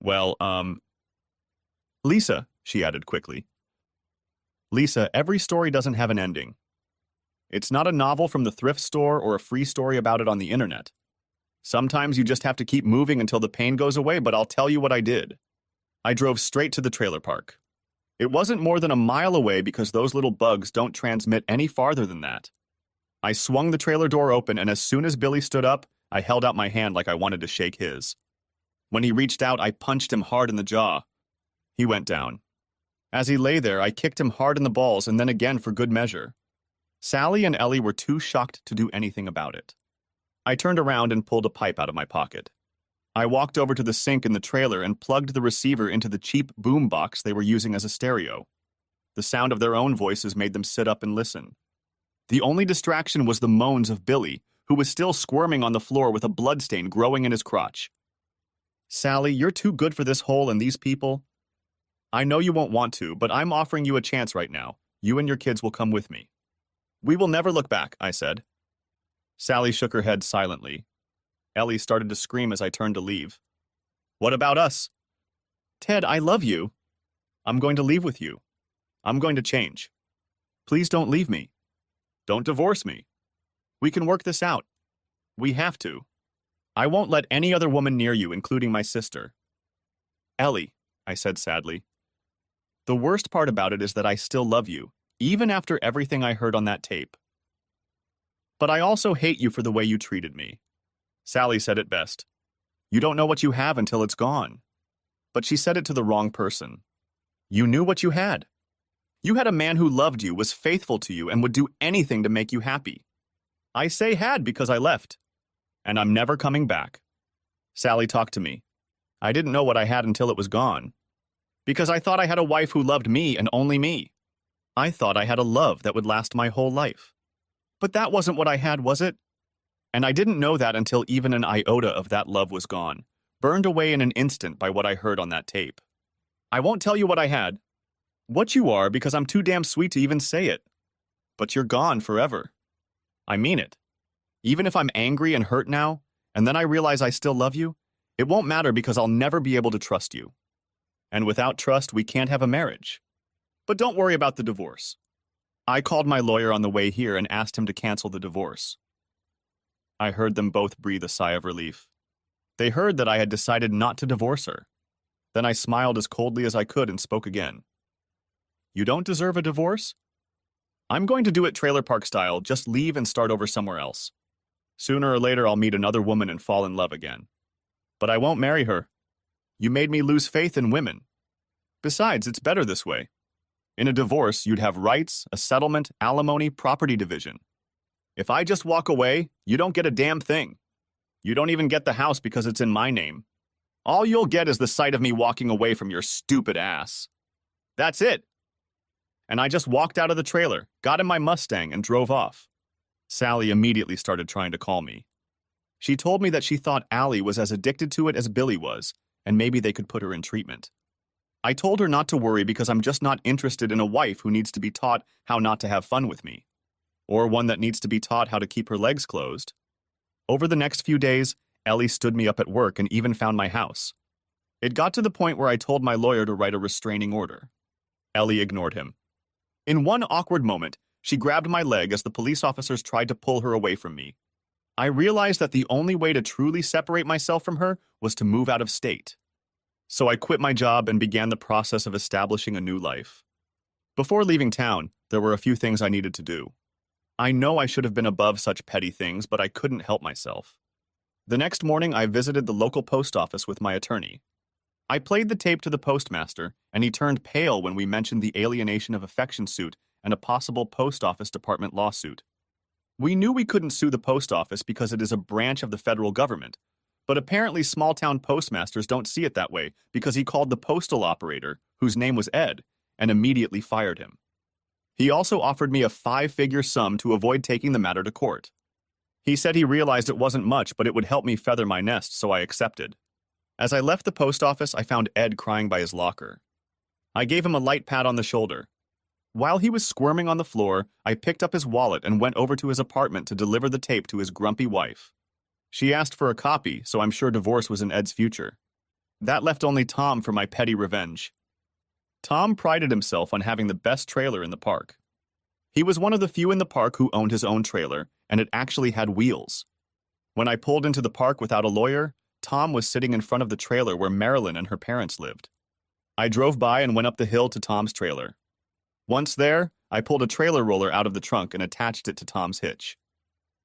Well, Lisa, she added quickly. Lisa, every story doesn't have an ending. It's not a novel from the thrift store or a free story about it on the internet. Sometimes you just have to keep moving until the pain goes away, but I'll tell you what I did. I drove straight to the trailer park. It wasn't more than a mile away because those little bugs don't transmit any farther than that. I swung the trailer door open, and as soon as Billy stood up, I held out my hand like I wanted to shake his. When he reached out, I punched him hard in the jaw. He went down. As he lay there, I kicked him hard in the balls and then again for good measure. Sally and Ellie were too shocked to do anything about it. I turned around and pulled a pipe out of my pocket. I walked over to the sink in the trailer and plugged the receiver into the cheap boom box they were using as a stereo. The sound of their own voices made them sit up and listen. The only distraction was the moans of Billy, who was still squirming on the floor with a bloodstain growing in his crotch. Sally, you're too good for this hole and these people. I know you won't want to, but I'm offering you a chance right now. You and your kids will come with me. We will never look back, I said. Sally shook her head silently. Ellie started to scream as I turned to leave. What about us? Ted, I love you. I'm going to leave with you. I'm going to change. Please don't leave me. Don't divorce me. We can work this out. We have to. I won't let any other woman near you, including my sister. Ellie, I said sadly. The worst part about it is that I still love you, even after everything I heard on that tape. But I also hate you for the way you treated me. Sally said it best. You don't know what you have until it's gone. But she said it to the wrong person. You knew what you had. You had a man who loved you, was faithful to you, and would do anything to make you happy. I say had because I left, and I'm never coming back. Sally talked to me. I didn't know what I had until it was gone. Because I thought I had a wife who loved me and only me. I thought I had a love that would last my whole life. But that wasn't what I had, was it? And I didn't know that until even an iota of that love was gone, burned away in an instant by what I heard on that tape. I won't tell you what I had, what you are, because I'm too damn sweet to even say it. But you're gone forever. I mean it. Even if I'm angry and hurt now, and then I realize I still love you, it won't matter because I'll never be able to trust you. And without trust, we can't have a marriage. But don't worry about the divorce. I called my lawyer on the way here and asked him to cancel the divorce. I heard them both breathe a sigh of relief. They heard that I had decided not to divorce her. Then I smiled as coldly as I could and spoke again. You don't deserve a divorce? I'm going to do it trailer park style, just leave and start over somewhere else. Sooner or later I'll meet another woman and fall in love again. But I won't marry her. You made me lose faith in women. Besides, it's better this way. In a divorce, you'd have rights, a settlement, alimony, property division. If I just walk away, you don't get a damn thing. You don't even get the house because it's in my name. All you'll get is the sight of me walking away from your stupid ass. That's it. And I just walked out of the trailer, got in my Mustang, and drove off. Sally immediately started trying to call me. She told me that she thought Allie was as addicted to it as Billy was, and maybe they could put her in treatment. I told her not to worry because I'm just not interested in a wife who needs to be taught how not to have fun with me, or one that needs to be taught how to keep her legs closed. Over the next few days, Ellie stood me up at work and even found my house. It got to the point where I told my lawyer to write a restraining order. Ellie ignored him. In one awkward moment, she grabbed my leg as the police officers tried to pull her away from me. I realized that the only way to truly separate myself from her was to move out of state. So I quit my job and began the process of establishing a new life. Before leaving town, there were a few things I needed to do. I know I should have been above such petty things, but I couldn't help myself. The next morning, I visited the local post office with my attorney. I played the tape to the postmaster, and he turned pale when we mentioned the alienation of affection suit and a possible post office department lawsuit. We knew we couldn't sue the post office because it is a branch of the federal government, but apparently small-town postmasters don't see it that way because he called the postal operator, whose name was Ed, and immediately fired him. He also offered me a 5-figure sum to avoid taking the matter to court. He said he realized it wasn't much, but it would help me feather my nest, so I accepted. As I left the post office, I found Ed crying by his locker. I gave him a light pat on the shoulder. While he was squirming on the floor, I picked up his wallet and went over to his apartment to deliver the tape to his grumpy wife. She asked for a copy, so I'm sure divorce was in Ed's future. That left only Tom for my petty revenge. Tom prided himself on having the best trailer in the park. He was one of the few in the park who owned his own trailer, and it actually had wheels. When I pulled into the park without a lawyer, Tom was sitting in front of the trailer where Marilyn and her parents lived. I drove by and went up the hill to Tom's trailer. Once there, I pulled a trailer roller out of the trunk and attached it to Tom's hitch.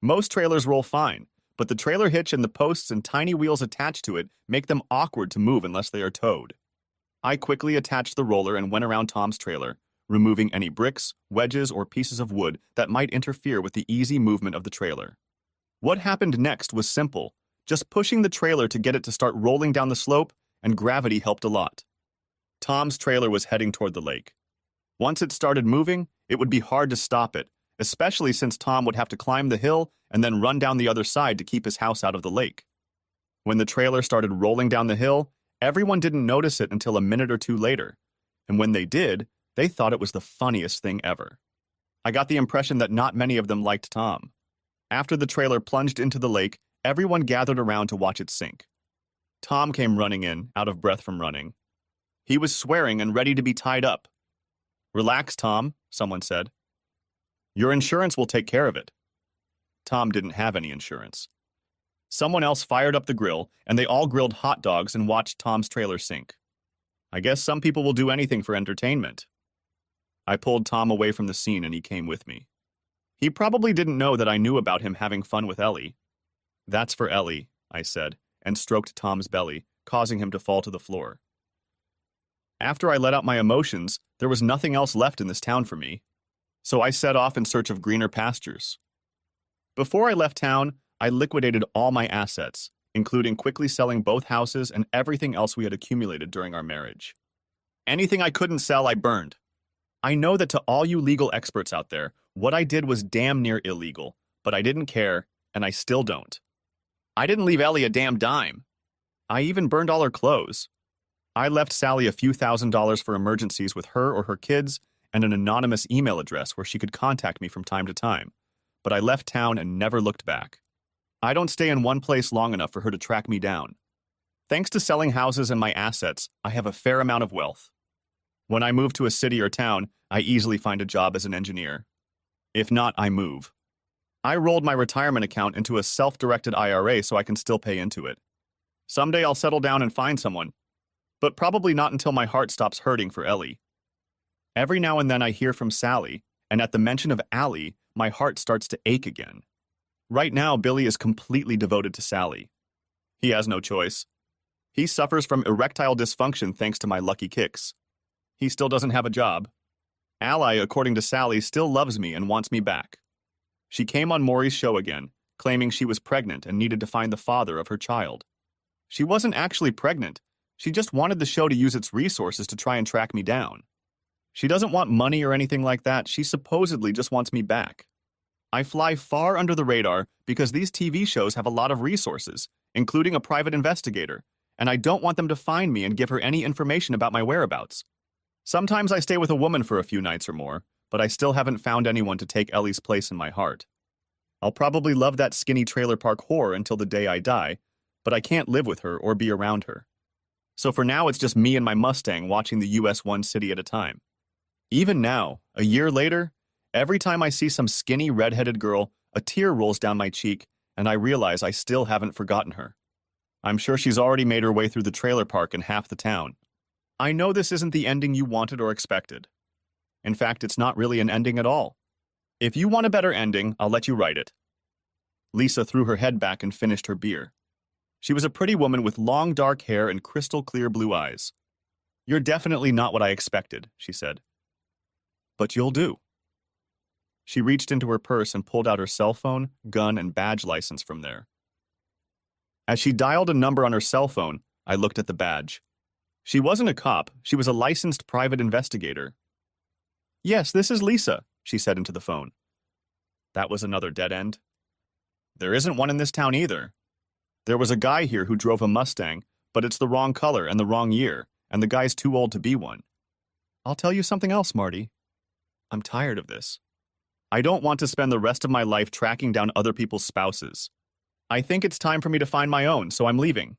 Most trailers roll fine, but the trailer hitch and the posts and tiny wheels attached to it make them awkward to move unless they are towed. I quickly attached the roller and went around Tom's trailer, removing any bricks, wedges, or pieces of wood that might interfere with the easy movement of the trailer. What happened next was simple, just pushing the trailer to get it to start rolling down the slope, and gravity helped a lot. Tom's trailer was heading toward the lake. Once it started moving, it would be hard to stop it, especially since Tom would have to climb the hill and then run down the other side to keep his house out of the lake. When the trailer started rolling down the hill, everyone didn't notice it until a minute or two later, and when they did, they thought it was the funniest thing ever. I got the impression that not many of them liked Tom. After the trailer plunged into the lake, everyone gathered around to watch it sink. Tom came running in, out of breath from running. He was swearing and ready to be tied up. "Relax, Tom," someone said. "Your insurance will take care of it." Tom didn't have any insurance. Someone else fired up the grill, and they all grilled hot dogs and watched Tom's trailer sink. I guess some people will do anything for entertainment. I pulled Tom away from the scene and he came with me. He probably didn't know that I knew about him having fun with Ellie. "That's for Ellie," I said, and stroked Tom's belly, causing him to fall to the floor. After I let out my emotions, there was nothing else left in this town for me, so I set off in search of greener pastures. Before I left town, I liquidated all my assets, including quickly selling both houses and everything else we had accumulated during our marriage. Anything I couldn't sell, I burned. I know that to all you legal experts out there, what I did was damn near illegal, but I didn't care, and I still don't. I didn't leave Ellie a damn dime. I even burned all her clothes. I left Sally a few $1,000s for emergencies with her or her kids and an anonymous email address where she could contact me from time to time, but I left town and never looked back. I don't stay in one place long enough for her to track me down. Thanks to selling houses and my assets, I have a fair amount of wealth. When I move to a city or town, I easily find a job as an engineer. If not, I move. I rolled my retirement account into a self-directed IRA so I can still pay into it. Someday I'll settle down and find someone, but probably not until my heart stops hurting for Ellie. Every now and then I hear from Sally, and at the mention of Allie, my heart starts to ache again. Right now, Billy is completely devoted to Sally. He has no choice. He suffers from erectile dysfunction thanks to my lucky kicks. He still doesn't have a job. Ally, according to Sally, still loves me and wants me back. She came on Maury's show again, claiming she was pregnant and needed to find the father of her child. She wasn't actually pregnant. She just wanted the show to use its resources to try and track me down. She doesn't want money or anything like that. She supposedly just wants me back. I fly far under the radar because these TV shows have a lot of resources, including a private investigator, and I don't want them to find me and give her any information about my whereabouts. Sometimes I stay with a woman for a few nights or more, but I still haven't found anyone to take Ellie's place in my heart. I'll probably love that skinny trailer park whore until the day I die, but I can't live with her or be around her. So for now, it's just me and my Mustang watching the US one city at a time. Even now, a year later, every time I see some skinny red-headed girl, a tear rolls down my cheek, and I realize I still haven't forgotten her. I'm sure she's already made her way through the trailer park and half the town. I know this isn't the ending you wanted or expected. In fact, it's not really an ending at all. If you want a better ending, I'll let you write it. Lisa threw her head back and finished her beer. She was a pretty woman with long dark hair and crystal clear blue eyes. You're definitely not what I expected, she said. But you'll do. She reached into her purse and pulled out her cell phone, gun, and badge license from there. As she dialed a number on her cell phone, I looked at the badge. She wasn't a cop, she was a licensed private investigator. Yes, this is Lisa, she said into the phone. That was another dead end. There isn't one in this town either. There was a guy here who drove a Mustang, but it's the wrong color and the wrong year, and the guy's too old to be one. I'll tell you something else, Marty. I'm tired of this. I don't want to spend the rest of my life tracking down other people's spouses. I think it's time for me to find my own, so I'm leaving.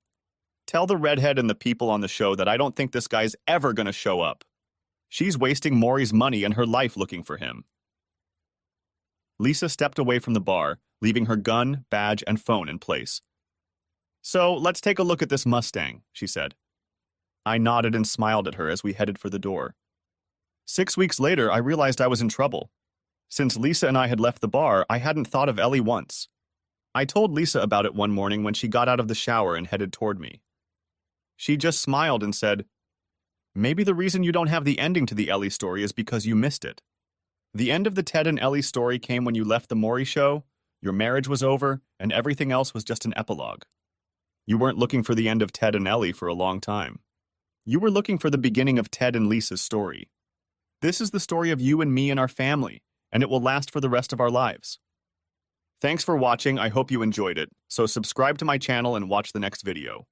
Tell the redhead and the people on the show that I don't think this guy's ever gonna show up. She's wasting Maury's money and her life looking for him. Lisa stepped away from the bar, leaving her gun, badge, and phone in place. So, let's take a look at this Mustang, she said. I nodded and smiled at her as we headed for the door. 6 weeks later, I realized I was in trouble. Since Lisa and I had left the bar, I hadn't thought of Ellie once. I told Lisa about it one morning when she got out of the shower and headed toward me. She just smiled and said, Maybe the reason you don't have the ending to the Ellie story is because you missed it. The end of the Ted and Ellie story came when you left the Maury show, your marriage was over, and everything else was just an epilogue. You weren't looking for the end of Ted and Ellie for a long time. You were looking for the beginning of Ted and Lisa's story. This is the story of you and me and our family, and it will last for the rest of our lives. Thanks for watching, I hope you enjoyed it, so subscribe to my channel and watch the next video.